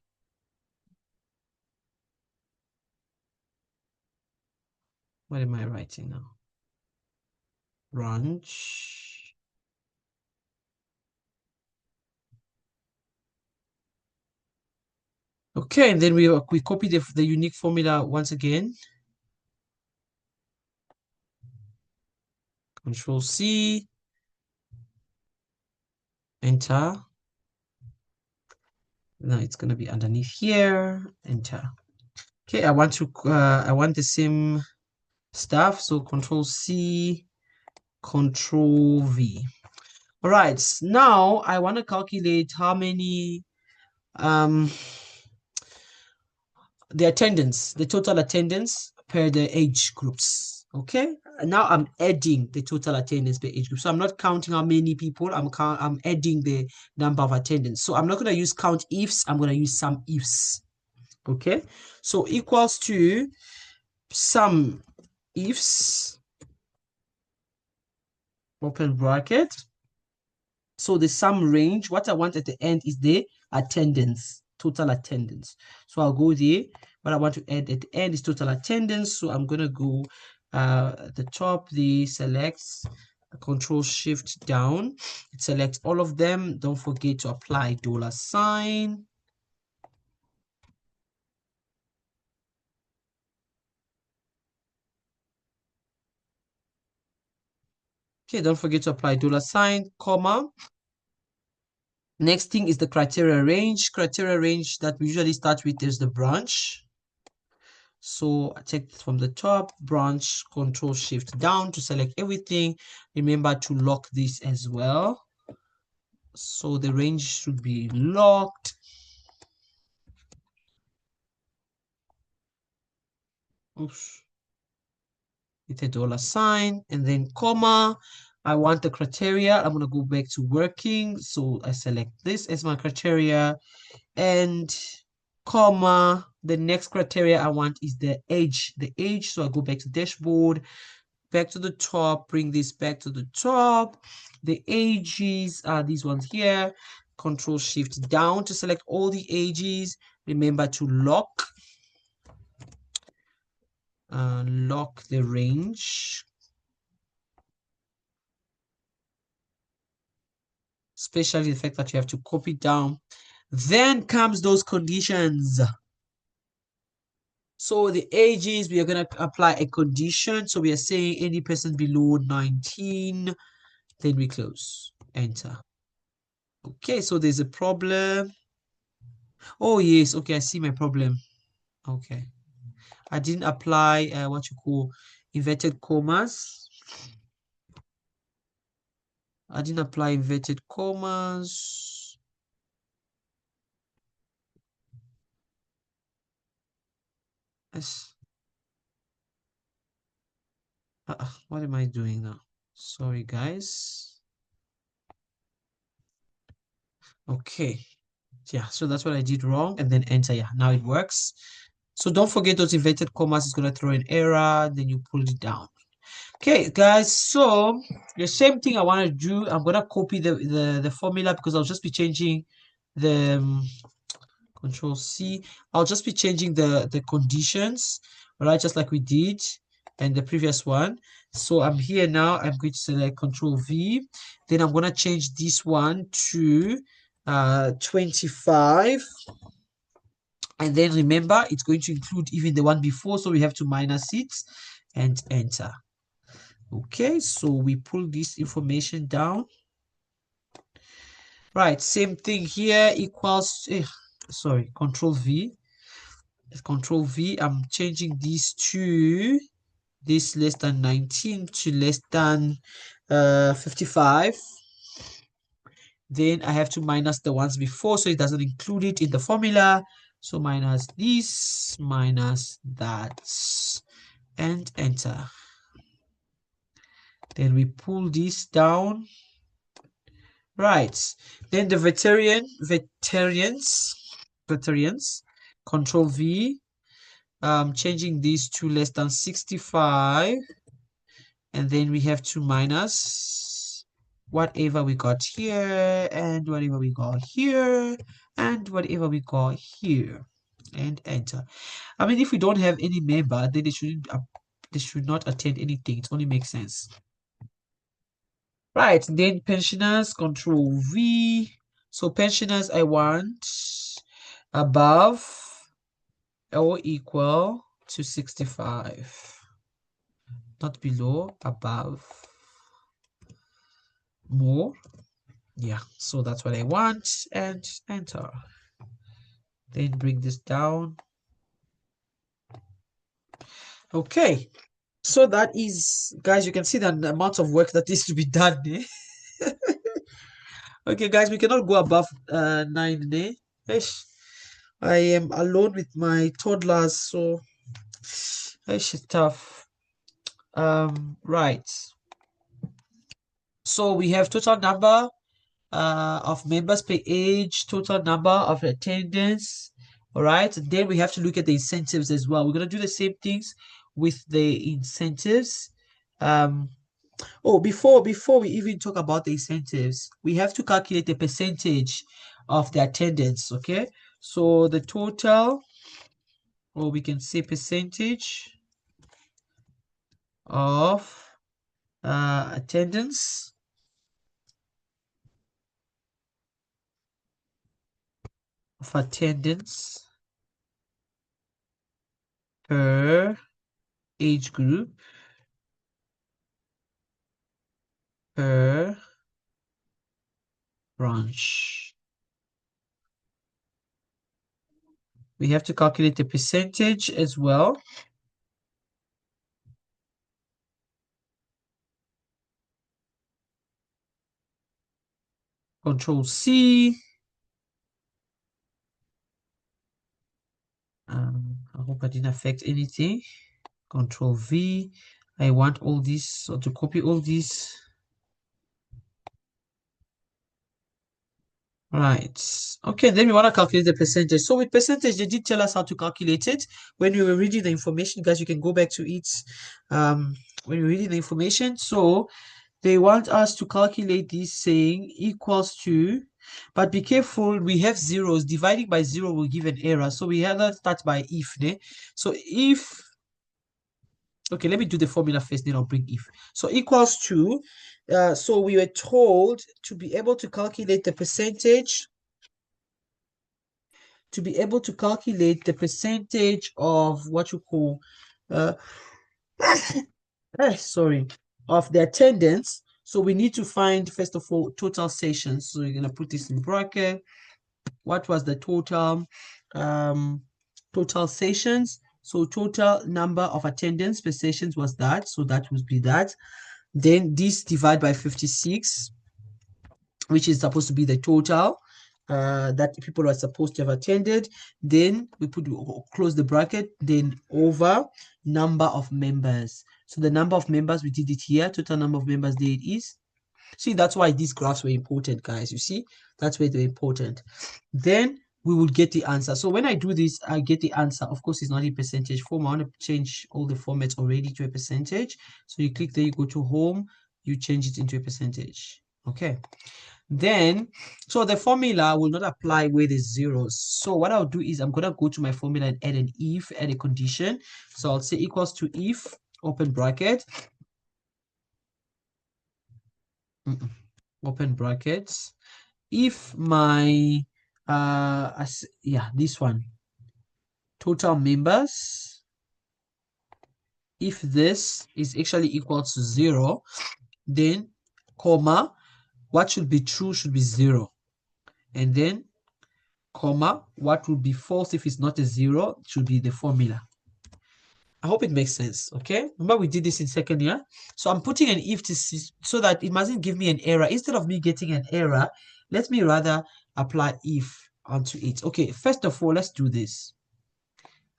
What am I writing now? Branch. Okay, and then we copy the unique formula once again. Control C. enter. Now it's going to be underneath here, enter. Okay, I want the same stuff, so Control C, Control V. All right, now I want to calculate how many the attendance, the total attendance per the age groups. Okay, and now I'm adding the total attendance per age group. So I'm not counting how many people, I'm adding the number of attendance. So I'm not going to use count ifs, I'm going to use sum ifs. Okay, so equals to sum ifs, open bracket. So the sum range, what I want at the end is the attendance, total attendance. So I'll go there. What I want to add at the end is total attendance. So I'm going to go at the top, the selects, Control Shift down. It selects all of them. Don't forget to apply $sign. Okay, don't forget to apply $sign, comma. Next thing is the criteria range. Criteria range that we usually start with is the branch. So I take it from the top, branch, Control Shift down to select everything. Remember to lock this as well. So the range should be locked. Oops. With a $sign and then comma. I want the criteria. I'm going to go back to working. So I select this as my criteria and comma. The next criteria I want is the age. So I go back to dashboard, back to the top, bring this back to the top. The ages are these ones here. Control Shift down to select all the ages. Remember to lock the range. Especially the fact that you have to copy down. Then comes those conditions. So the ages, we are going to apply a condition. So we are saying any person below 19. Then we close, enter. Okay, so there's a problem. Oh yes, okay, I see my problem. Okay, I didn't apply what you call inverted commas. I didn't apply inverted commas. Yes. What am I doing now? Sorry, guys. Okay. Yeah, so that's what I did wrong, and then enter. Yeah, now it works. So don't forget those inverted commas is going to throw an error, then you pull it down. Okay, guys, so the same thing I want to do, I'm going to copy the formula because I'll just be changing the Control C. I'll just be changing the conditions, right, just like we did in the previous one. So I'm here now, I'm going to select Control V. Then I'm going to change this one to 25. And then remember, it's going to include even the one before, so we have to minus it and enter. Okay, so we pull this information down. Right, same thing here, equals, sorry, Control V. Control V, I'm changing these to this less than 19 to less than 55. Then I have to minus the ones before, so it doesn't include it in the formula. So minus this, minus that, and enter. Then we pull this down. Right. Then the veterans, Control V. Changing this to less than 65. And then we have to minus whatever we got here, and whatever we got here, and whatever we got here, and enter. I mean, if we don't have any member, then they should not attend anything. It only makes sense. Right, then pensioners, Control V. So pensioners, I want above or equal to 65. Not below, above. More. Yeah, so that's what I want, and enter. Then bring this down. Okay, so that is, guys, you can see the amount of work that needs to be done. Eh? Okay, guys, we cannot go above 9. Eh? Ish. I am alone with my toddlers, so it's tough. Right. So we have total number of members per age, total number of attendance. All right. Then we have to look at the incentives as well. We're gonna do the same things with the incentives. Um, oh, before we even talk about the incentives, we have to calculate the percentage of the attendance. Okay. So the total, or we can say percentage of attendance per age group per branch. We have to calculate the percentage as well. Control C. I hope I didn't affect anything. Control V. I want all this, so to copy all this. Right. Okay, then we want to calculate the percentage. So with percentage, they did tell us how to calculate it. When we were reading the information, guys, you can go back to it when you're reading the information. So they want us to calculate this saying equals to, but be careful, we have zeros. Dividing by 0 will give an error. So we have to start by if. Ne? So if, okay, let me do the formula first, then I'll bring if. So equals to, so we were told to be able to calculate the percentage, of what you call, uh, sorry, of the attendance. So we need to find, first of all, total sessions. So you're going to put this in bracket. What was the total sessions? So total number of attendance per sessions was that. So that would be that. Then this divide by 56, which is supposed to be the total that people are supposed to have attended. Then we close the bracket, then over number of members. So the number of members, we did it here. Total number of members, there it is. See, that's why these graphs were important, guys. You see, that's why they're important. Then we will get the answer. So when I do this, I get the answer. Of course, it's not in percentage form. I want to change all the formats already to a percentage. So you click there, you go to home, you change it into a percentage. Okay. Then, so the formula will not apply where there's zeros. So what I'll do is I'm going to go to my formula and add an if, add a condition. So I'll say equals to if, open bracket, open brackets. If my, this one, total members, if this is actually equal to 0, then comma, what should be true should be 0. And then comma, what would be false if it's not a 0 should be the formula. I hope it makes sense, okay? Remember we did this in second year? So I'm putting an if to see, so that it mustn't give me an error. Instead of me getting an error, let me rather apply if onto it. Okay, first of all, let's do this.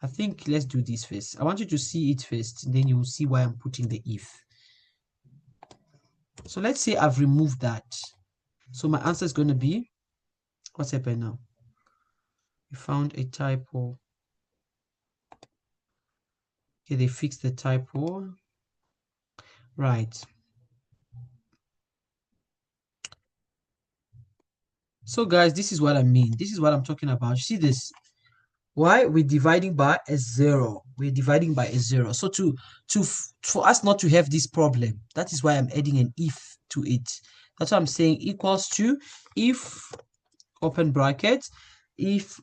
I think let's do this first. I want you to see it first, then you'll see why I'm putting the if. So let's say I've removed that. So my answer is going to be, what's happened now? We found a typo. Okay, they fixed the typo. Right. So guys, this is what I mean. This is what I'm talking about. You see this? Why? We're dividing by a 0. We're dividing by a 0. So for us not to have this problem, that is why I'm adding an if to it. That's what I'm saying, equals to if, open bracket, if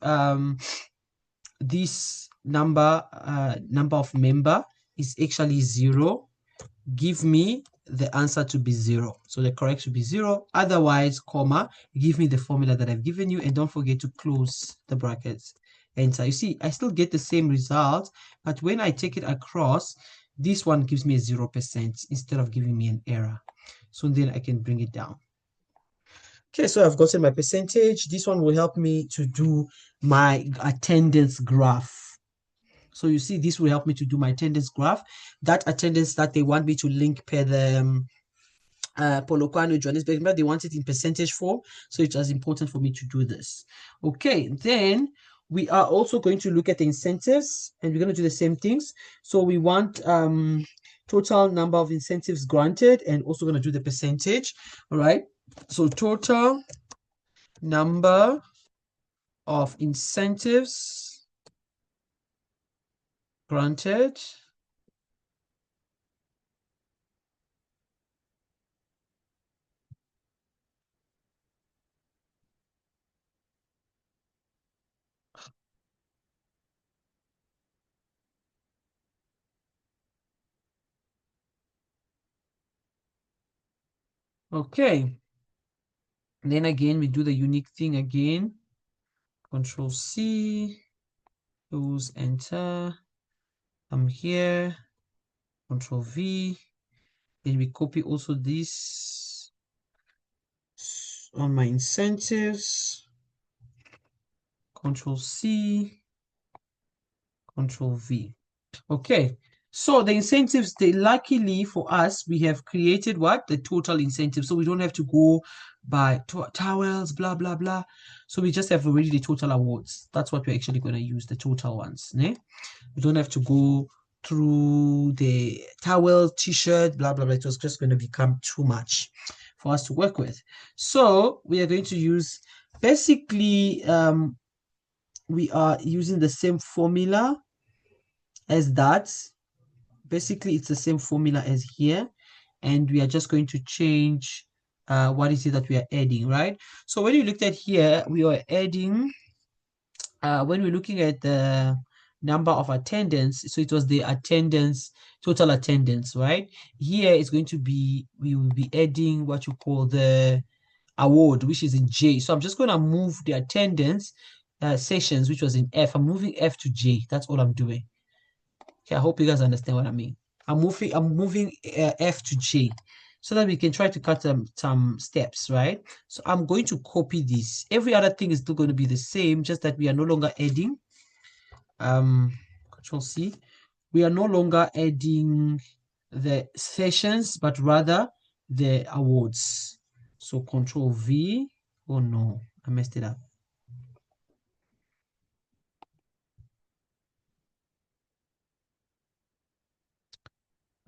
this number of member is actually 0, give me the answer to be 0. So the correct should be 0. Otherwise, comma, give me the formula that I've given you, and don't forget to close the brackets. Enter. You see, I still get the same result, but when I take it across, this one gives me a 0% instead of giving me an error. So then I can bring it down. Okay, so I've gotten my percentage. This one will help me to do my attendance graph. So you see, this will help me to do my attendance graph. That attendance that they want me to link per the Polokwane, Johannesburg, they want it in percentage form. So it was important for me to do this. Okay, then we are also going to look at the incentives, and we're going to do the same things. So we want total number of incentives granted, and also going to do the percentage. All right. So total number of incentives granted okay. Then again, we do the unique thing again. Control C, close, enter. I'm here, Control V. Then we copy also this on my incentives. Control C, Control V. Okay, so the incentives, they luckily for us, we have created what? The total incentive. So we don't have to go by towels, blah, blah, blah. So we just have already the total awards. That's what we're actually going to use, the total ones. Ne? We don't have to go through the towel, t-shirt, blah, blah, blah. It was just going to become too much for us to work with. So we are going to use, basically, we are using the same formula as that. Basically, it's the same formula as here, and we are just going to change what is it that we are adding, right? So when you looked at here, we are adding, when we're looking at the number of attendance, so it was the attendance, total attendance, right? Here it's going to be, we will be adding what you call the award, which is in J. So I'm just going to move the attendance sessions, which was in F. I'm moving F to J. That's all I'm doing. Okay, I hope you guys understand what I mean. I'm moving F to J so that we can try to cut some steps, right? So I'm going to copy this. Every other thing is still going to be the same, just that we are no longer adding. Control C. We are no longer adding the sessions, but rather the awards. So Control V. Oh no, I messed it up.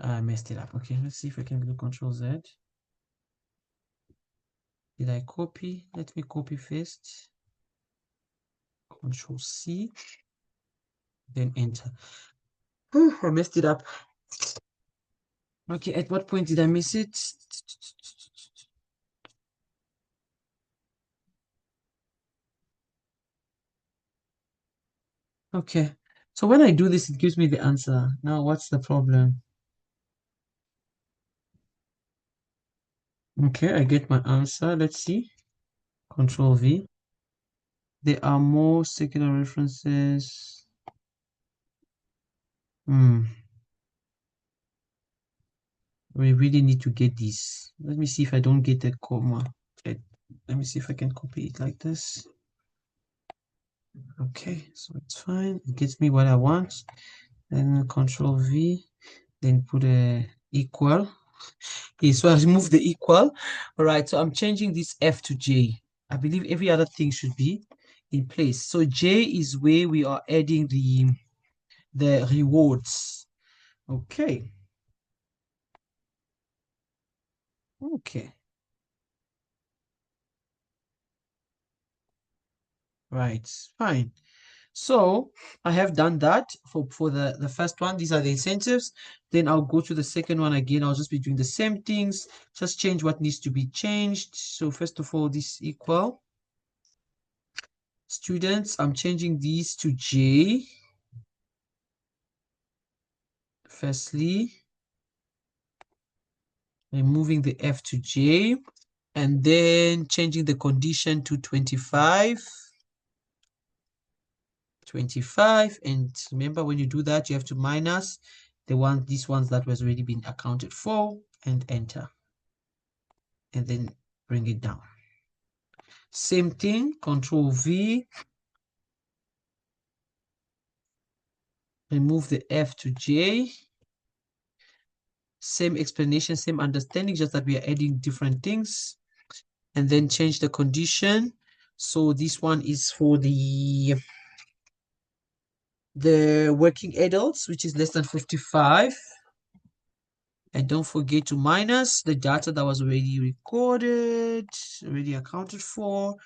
I messed it up. Okay, let's see if I can do Control Z. Did I copy? Let me copy first. Control C, then enter. Whew, I messed it up. Okay, at what point did I miss it? Okay, so when I do this, it gives me the answer. Now, what's the problem? Okay, I get my answer. Let's see. Control V. There are more secular references. We really need to get this. Let me see if I don't get a comma. Okay, let me see if I can copy it like this. Okay, so it's fine. It gets me what I want. Then Control V, then put a equal. Okay, so I remove the equal. All right, so I'm changing this F to J. I believe every other thing should be in place. So J is where we are adding the rewards. Okay. Okay. Right, fine. So I have done that for the first one. These are the incentives. Then I'll go to the second one again. I'll just be doing the same things, just change what needs to be changed. So first of all, this equal. Students, I'm changing these to J. Firstly, removing the F to J, and then changing the condition to 25. 25, and remember when you do that you have to minus these ones that was already been accounted for, and enter, and then bring it down. Same thing, Control V, remove the F to J. Same explanation, same understanding, just that we are adding different things, and then change the condition. So this one is for the working adults, which is less than 55. And don't forget to minus the data that was already recorded, already accounted for,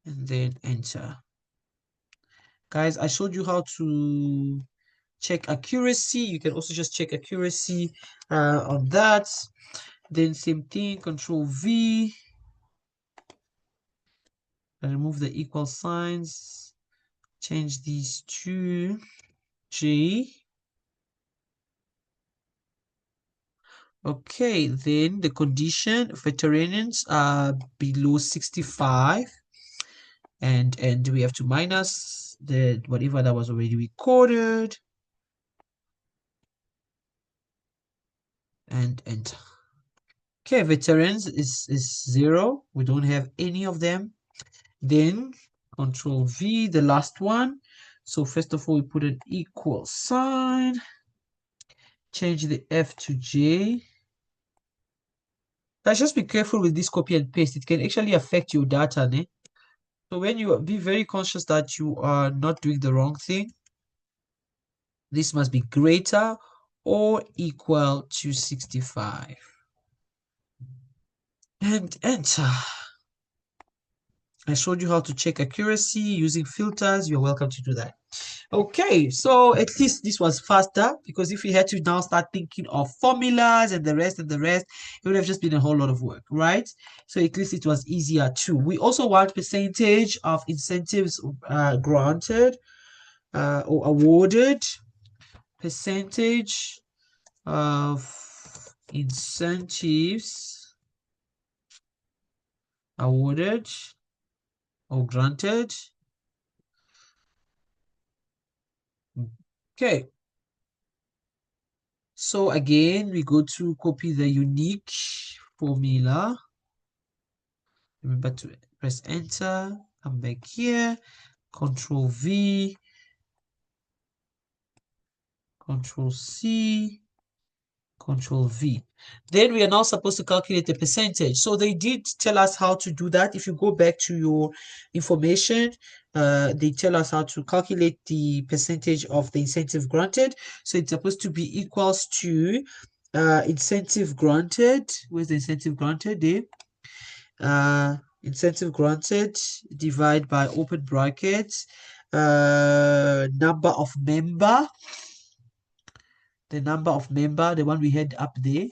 and then enter. Guys, I showed you how to check accuracy. You can also just check accuracy on that. Then same thing, Control V. Remove the equal signs. Change these to G. Okay, then the condition, veterinarians are below 65, and we have to minus the whatever that was already recorded, and enter. Okay, veterans is 0. We don't have any of them. Then Control V, the last one. So first of all, we put an equal sign, change the F to J. Guys, just be careful with this copy and paste. It can actually affect your data, né? So when you be very conscious that you are not doing the wrong thing, this must be greater or equal to 65. And enter. I showed you how to check accuracy using filters. You're welcome to do that. Okay, so at least this was faster, because if we had to now start thinking of formulas and the rest, it would have just been a whole lot of work, right? So at least it was easier too. We also want percentage of incentives granted or awarded, percentage of incentives awarded or granted. Okay. So again, we go to copy the unique formula. Remember to press enter, come back here, Control V, Control C, Control V. Then we are now supposed to calculate the percentage. So they did tell us how to do that. If you go back to your information, they tell us how to calculate the percentage of the incentive granted. So it's supposed to be equals to incentive granted. Where's the incentive granted there? Incentive granted divide by open brackets number of member, the number of member, the one we had up there,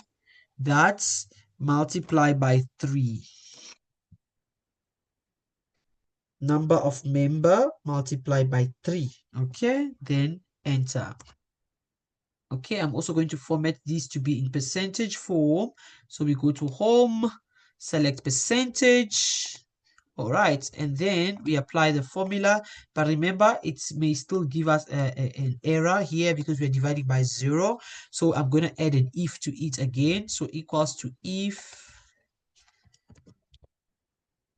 that's multiplied by 3. Number of member multiplied by 3. Okay, then enter. Okay, I'm also going to format these to be in percentage form. So we go to home, select percentage. All right, and then we apply the formula, but remember it may still give us an error here because we're dividing by 0. So I'm going to add an if to it again. So equals to if,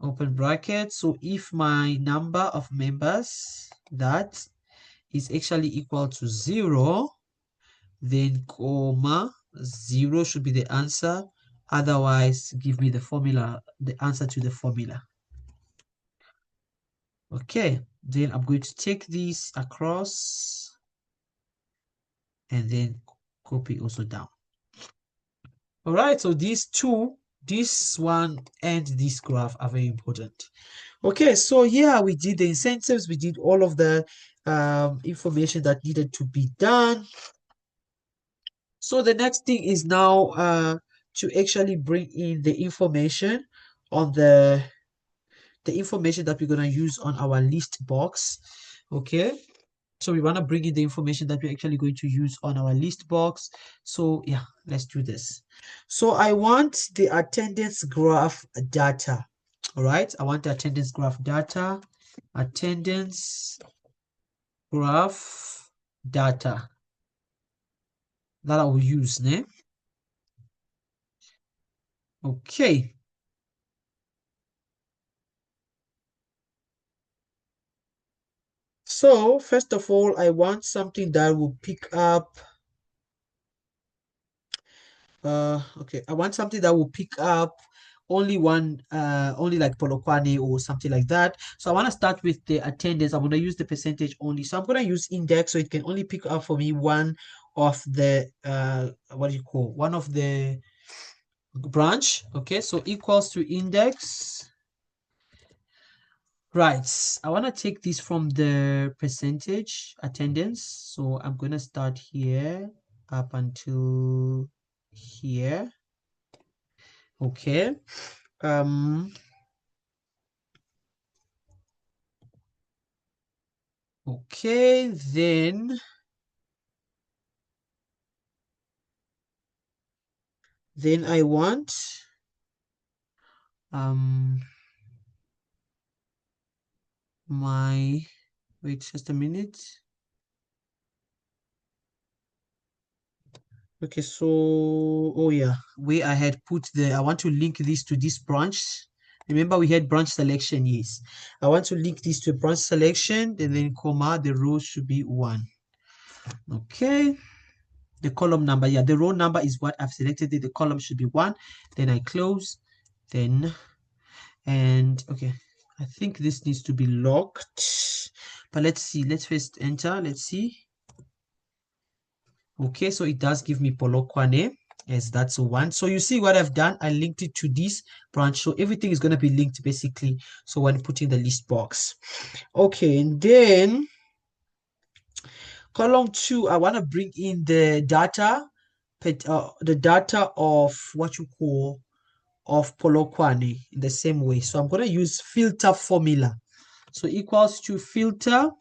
open bracket. So if my number of members, that is actually equal to 0, then comma 0 should be the answer. Otherwise, give me the formula, the answer to the formula. Okay, then I'm going to take this across and then copy also down. All right, so these two, this one and this graph are very important. Okay, so yeah, we did the incentives, we did all of the information that needed to be done. So the next thing is now to actually bring in the information on the information that we're going to use on our list box. Okay, So we want to bring in the information that we're actually going to use on our list box. So yeah, let's do this. So I want the attendance graph data. All right, I want the attendance graph data, attendance graph data that I will use. Ne? Okay. So first of all, I want something that will pick up okay, I want something that will pick up only one only like Polokwane or something like that. So I want to start with the attendance. I'm going to use the percentage only. So I'm going to use index so it can only pick up for me one of the what do you call, one of the branch. Okay, so equals to index. Right, I want to take this from the percentage attendance. So I'm going to start here up until here. Okay. Um, okay, then I want um my wait just a minute. Okay, so oh yeah, where I had put the I want to link this to this branch. Remember we had branch selection, yes. I want to link this to branch selection and then comma the row should be 1. Okay. The column number, yeah, the row number is what I've selected. The column should be 1. Then I close, then and okay, I think this needs to be locked, but let's see. Let's first enter. Let's see. Okay, so it does give me Polokwane. Yes, that's 1. So you see what I've done, I linked it to this branch, so everything is going to be linked basically. So when putting the list box, okay, and then column 2, I want to bring in the data, the data of what you call of Polokwane in the same way. So I'm going to use filter formula. So equals to filter.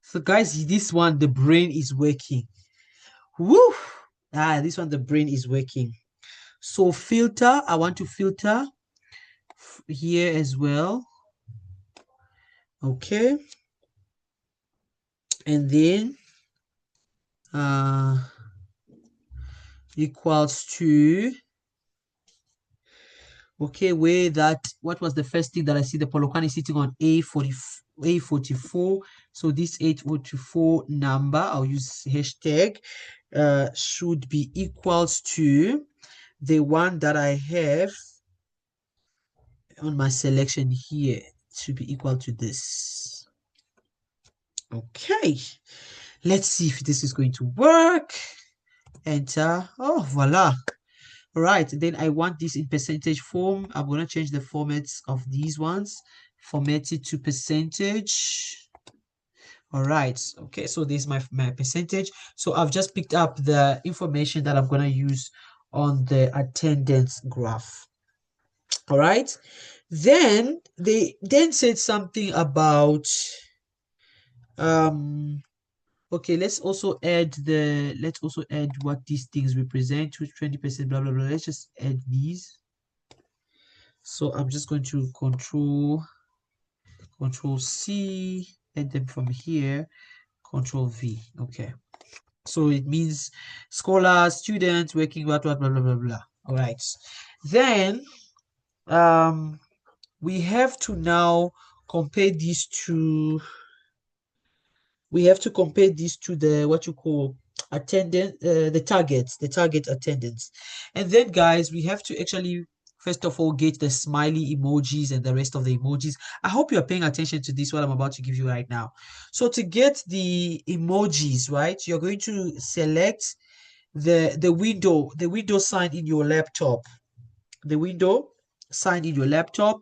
So guys, this one, the brain is working. Woo! This one, the brain is working. So filter, I want to filter here as well. Okay. And then equals to, okay, where that, what was the first thing that I see? The Polokwane is sitting on A44. So this 844 number, I'll use hashtag, should be equals to the one that I have on my selection here. It should be equal to this. Okay, let's see if this is going to work. Enter. Oh, voila. All right, then I want this in percentage form. I'm going to change the formats of these ones. Format it to percentage. All right, okay, so this is my percentage. So I've just picked up the information that I'm going to use on the attendance graph. All right, then they then said something about okay, let's also add what these things represent to 20%, blah blah blah. Let's just add these. So I'm just going to control C, add them from here, control V. Okay, so it means scholars, students, working, what blah blah blah blah. All right, then we have to now compare these to the what you call attendance, the target attendance. And then guys, we have to actually first of all get the smiley emojis and the rest of the emojis. I hope you're paying attention to this, what I'm about to give you right now. So to get the emojis, right, you're going to select the window sign in your laptop, the window sign in your laptop,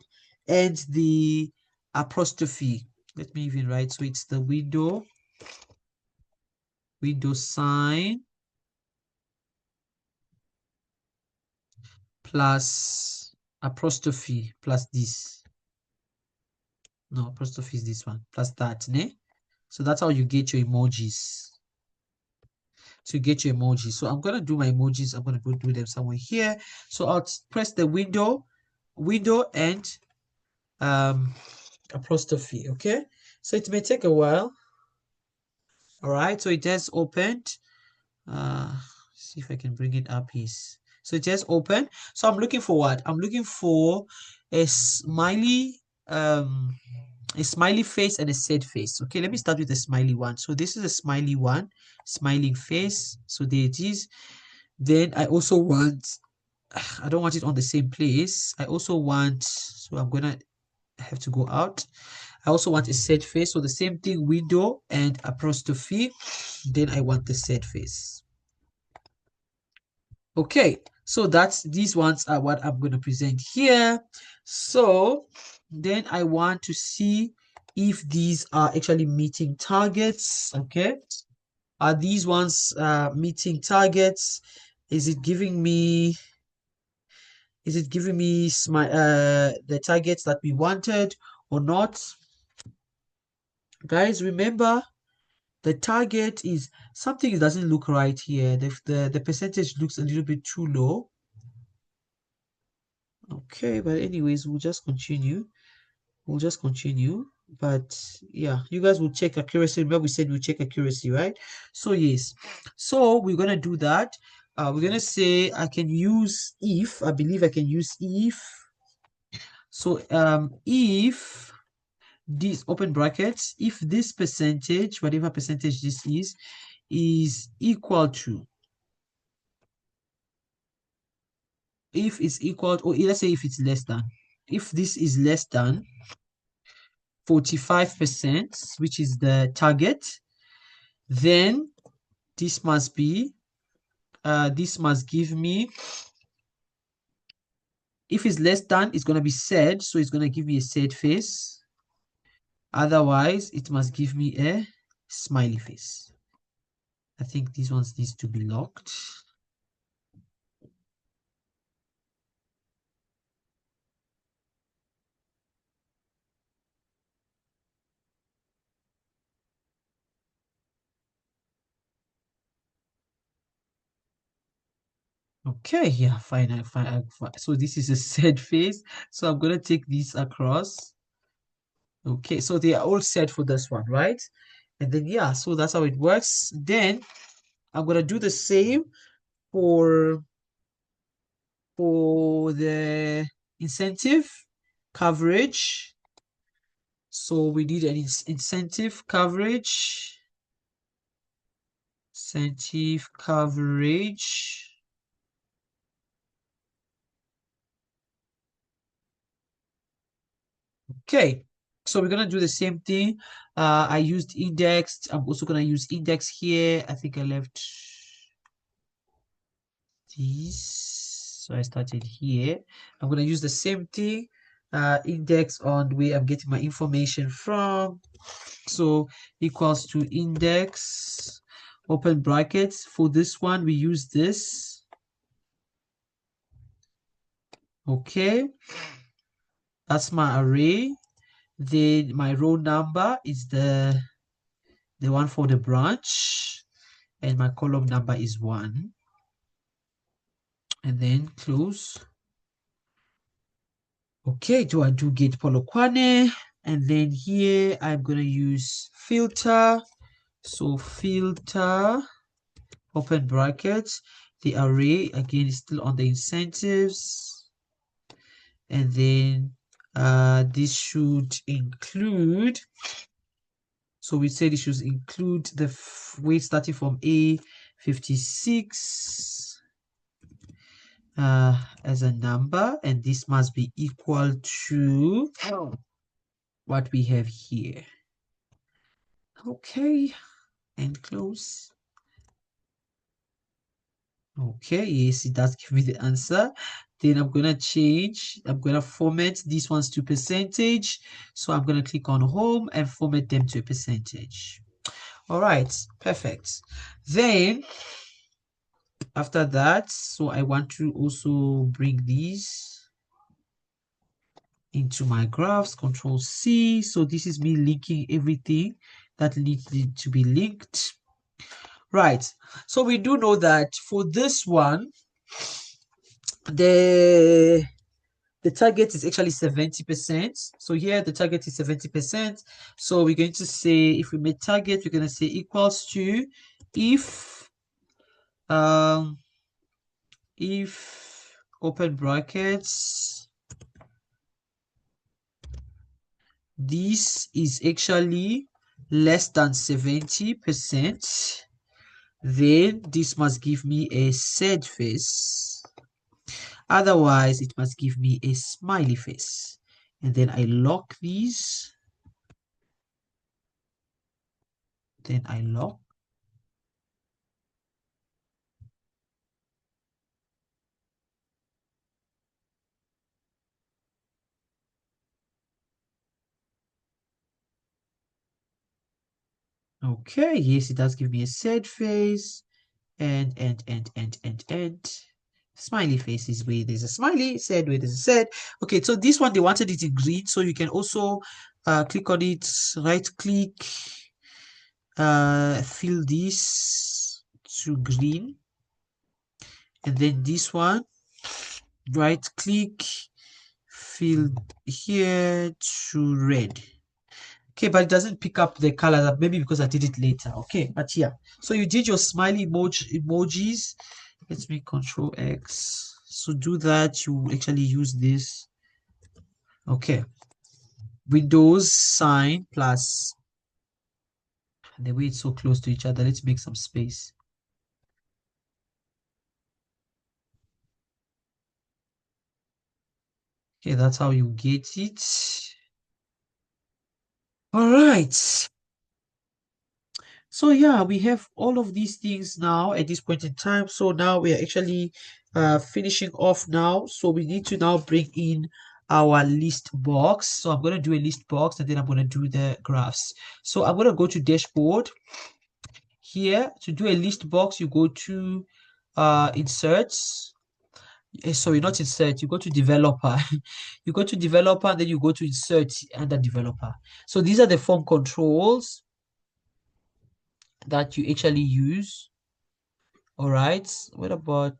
and the apostrophe. Let me even write, so it's the window sign plus apostrophe plus this. No, apostrophe is this one plus that, ne? So that's how you get your emojis. To get your emojis. So I'm gonna do my emojis. I'm gonna go do them somewhere here. So I'll press the window and apostrophe. Okay. So it may take a while. All right. So it has opened. See if I can bring it up. So it has opened. So I'm looking for what? I'm looking for a smiley face and a sad face. Okay, let me start with the smiley one. So this is a smiley one, smiling face. So there it is. Then I also want, I don't want it on the same place. I also want, so I'm gonna have to go out. I also want a sad face. So the same thing, window and apostrophe. Then I want the sad face. Okay, so these ones are what I'm going to present here. So then I want to see if these are actually meeting targets. Okay, are these ones meeting targets? Is it giving me the targets that we wanted or not? Guys, remember the target is something that doesn't look right here. The percentage looks a little bit too low. Okay, but anyways, we'll just continue. But yeah, you guys will check accuracy. Remember we said we'll check accuracy, right? So yes, so we're gonna do that. We're gonna say I can use if. I believe I can use if. So if this open brackets, if this percentage, whatever percentage this is equal to, if it's equal to, or let's say if it's less than, if this is less than 45%, which is the target, then this must be, this must give me, if it's less than, it's going to be sad, so it's going to give me a sad face. Otherwise, it must give me a smiley face. I think these ones needs to be locked. Okay, yeah, fine, fine. So this is a sad face. So I'm gonna take these across. Okay, so they are all set for this one, right? And then yeah, so that's how it works. Then I'm gonna do the same for the incentive coverage. So we need an incentive coverage. Incentive coverage. Okay, so we're gonna do the same thing. I used index. I'm also gonna use index here. I think I left this. So I started here. I'm gonna use the same thing. Index on where I'm getting my information from. So equals to index, open brackets. For this one, we use this. Okay, that's my array. Then my row number is the one for the branch, and my column number is 1. And then close. Okay, do I do get Polokwane? And then here I'm gonna use filter. So filter, open brackets. The array again is still on the incentives. And then this should include, so we said it should include the weight starting from A56 as a number, and this must be equal to what we have here. Okay, and close. Okay, yes, it does give me the answer. Then I'm gonna format these ones to percentage. So I'm gonna click on home and format them to a percentage. All right, perfect. Then after that, so I want to also bring these. into my graphs, Control C. So this is me linking everything that needs to be linked. Right. So we do know that for this one, the target is actually 70%. So here the target is 70%. So we're going to say, if we make target, we're going to say equals to um if open brackets, this is actually less than 70%, then this must give me a sad face. Otherwise, it must give me a smiley face. And then I lock these. Then I lock. Okay, yes, it does give me a sad face. And. Smiley face is where there's a smiley, sad where there's a sad. Okay, so this one, they wanted it in green. So you can also click on it, right click, fill this to green. And then this one, right click, fill here to red. Okay, but it doesn't pick up the colors, maybe because I did it later. Okay, but yeah. So you did your smiley emojis. Let me Control X. So do that. You actually use this. Okay. Windows sign plus. The way it's so close to each other, let's make some space. Okay, that's how you get it. All right. So yeah, we have all of these things now at this point in time. So now we are actually finishing off now. So we need to now bring in our list box. So I'm going to do a list box and then I'm going to do the graphs. So I'm going to go to dashboard. Here to do a list box, you go to inserts. Sorry, not insert. You go to developer. You go to developer and then you go to insert under developer. So these are the form controls that you actually use. All right. What about,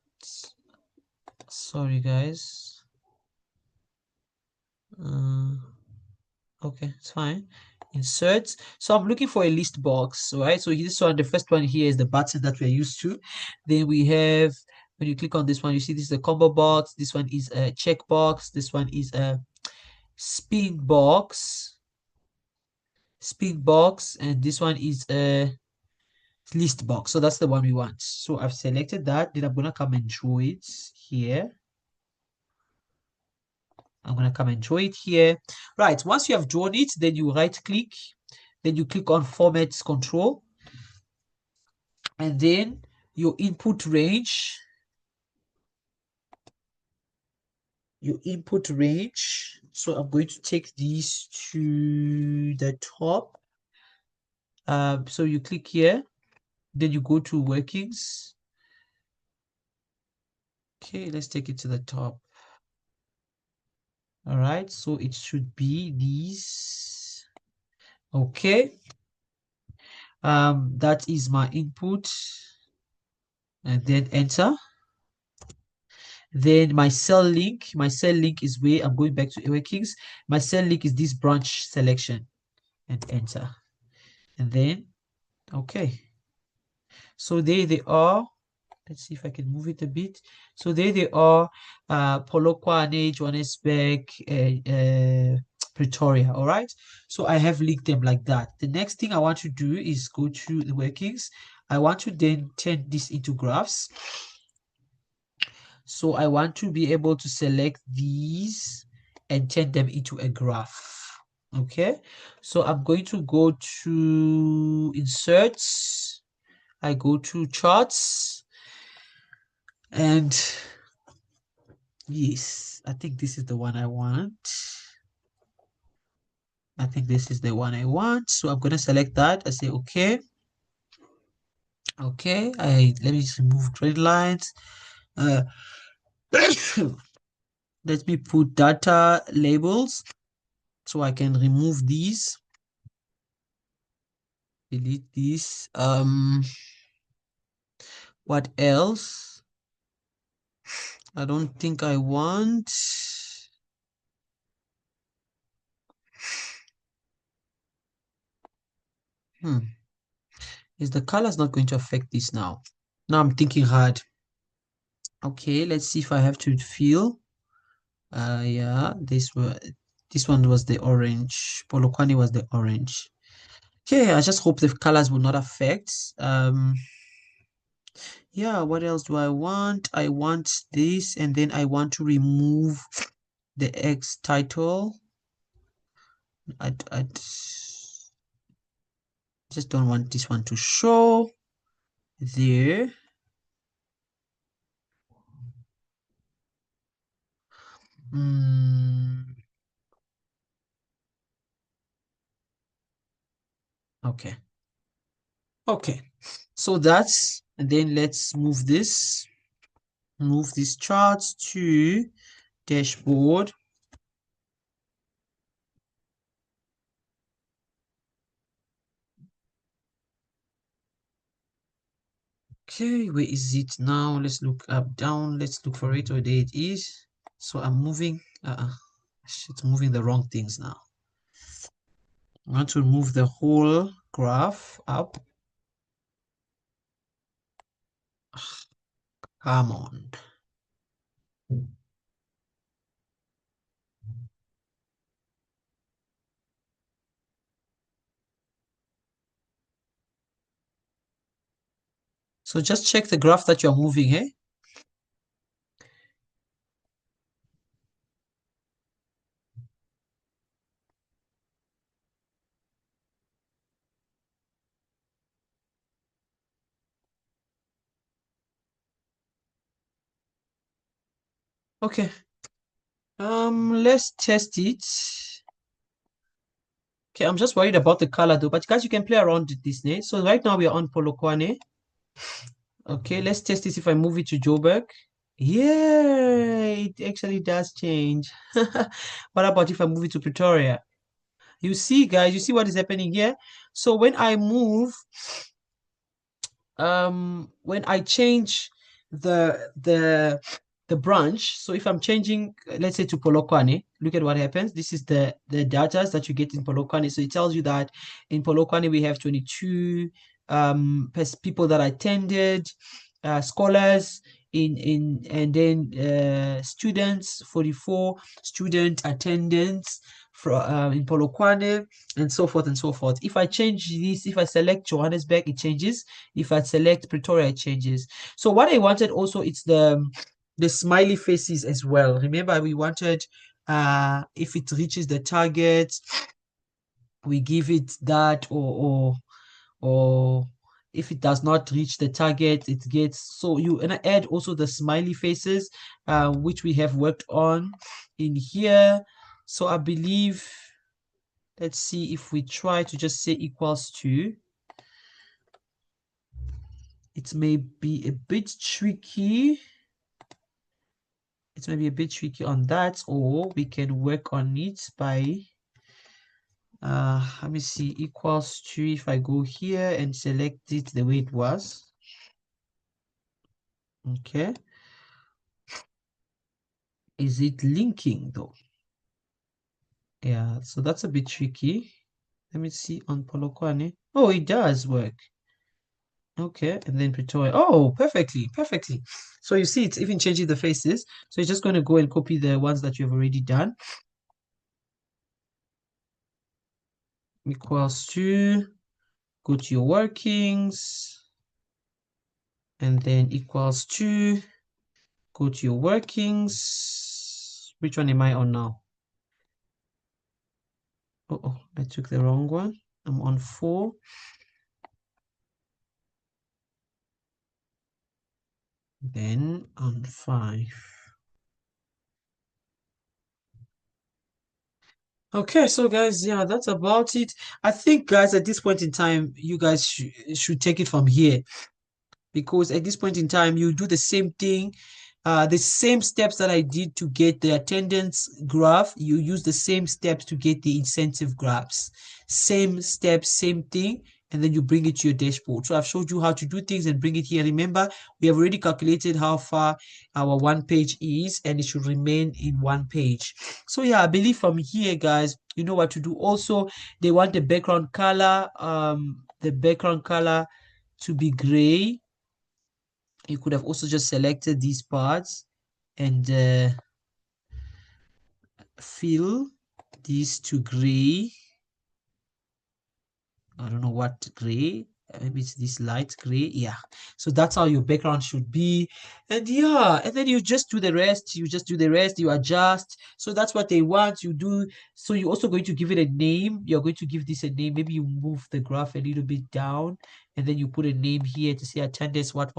sorry guys. Okay, it's fine. Insert. So I'm looking for a list box, right? So this one, the first one here is the button that we're used to. Then we have, when you click on this one, you see this is a combo box. This one is a checkbox. This one is a spin box. And this one is a list box. So that's the one we want. So I've selected that. Then I'm gonna come and draw it here. I'm going to come and draw it here. Right, once you have drawn it, then you right click, then you click on format control, and then your input range, So I'm going to take these to the top. So you click here, then you go to workings. Okay, let's take it to the top. All right, so it should be these. Okay. That is my input, and then enter. Then my cell link is where I'm going back to workings. My cell link is this branch selection, and enter. And then, okay. So there they are. Let's see if I can move it a bit. So there they are, Polokwane, Johannesburg, Pretoria. All right. So I have linked them like that. The next thing I want to do is go to the workings. I want to then turn this into graphs. So I want to be able to select these and turn them into a graph. Okay. So I'm going to go to inserts. I go to charts. And yes, I think this is the one I want. So I'm going to select that. I say, okay. Okay. Let me just remove trade lines. Let me put data labels so I can remove these. Delete these. What else? I don't think I want. Is the colors not going to affect this now? Now I'm thinking hard. Okay, let's see if I have to fill. Yeah, this one was the orange. Polokwane was the orange. Okay, I just hope the colors will not affect. Yeah, what else do I want? I want this, and then I want to remove the X title. I just don't want this one to show there. Okay. Okay. So that's, and then let's move this charts to dashboard. Okay, where is it now? Let's look up, down. Let's look for it. Oh, there it is. So I'm moving. It's moving the wrong things now. I want to move the whole graph up. Come on. So just check the graph that you're moving, eh? Okay. Let's test it. Okay, I'm just worried about the color though, but guys, you can play around with this, eh? So right now we are on Polokwane. Okay, let's test this if I move it to Joburg. Yeah, it actually does change. What about if I move it to Pretoria? You see, guys, you see what is happening here? So when I change the branch, so if I'm changing, let's say to Polokwane, look at what happens. This is the data that you get in Polokwane. So it tells you that in Polokwane we have 22 people that attended, scholars and then students, 44 student attendance from in Polokwane, and so forth and so forth. If I change this, if I select Johannesburg, it changes. If I select Pretoria, it changes. So what I wanted also, it's the smiley faces as well. Remember, we wanted if it reaches the target, we give it that, or if it does not reach the target, it gets. So you and I add also the smiley faces, which we have worked on in here. So I believe, let's see if we try to just say equals to. It may be a bit tricky. It may be a bit tricky on that, or we can work on it by let me see, equals to, if I go here and select it the way it was. Okay. Is it linking though? Yeah, so that's a bit tricky. Let me see on Polokwane. Oh, it does work. Okay, and then Pretoria. Oh, perfectly. So you see, it's even changing the faces. So you're just going to go and copy the ones that you have already done. Equals to, go to your workings, and then equals to, go to your workings. Which one am I on now? Oh, I took the wrong one. I'm on 4. Then on 5. Okay, so guys, yeah, that's about it. I think, guys, at this point in time, you guys should take it from here, because at this point in time, you do the same thing. the same steps that I did to get the attendance graph, you use the same steps to get the incentive graphs. Same steps, same thing, and then you bring it to your dashboard. So I've showed you how to do things and bring it here. Remember, we have already calculated how far our one page is, and it should remain in one page. So yeah, I believe from here, guys, you know what to do. Also, they want the background color, to be gray. You could have also just selected these parts and fill these to gray. I don't know what gray. Maybe it's this light gray. Yeah. So that's how your background should be. And yeah, and then you just do the rest. You just do the rest. You adjust. So that's what they want. You do. So you're also going to give it a name. You're going to give this a name. Maybe you move the graph a little bit down, and then you put a name here to say attendance, what.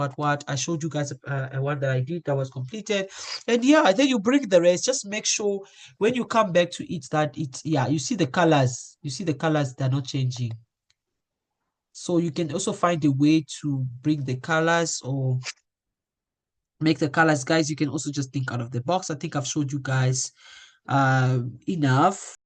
I showed you guys a one that I did that was completed. And yeah, and then you bring the rest. Just make sure when you come back to it that it's, yeah, you see the colors. You see the colors, they're not changing. So you can also find a way to bring the colors or make the colors, guys. You can also just think out of the box. I think I've showed you guys enough.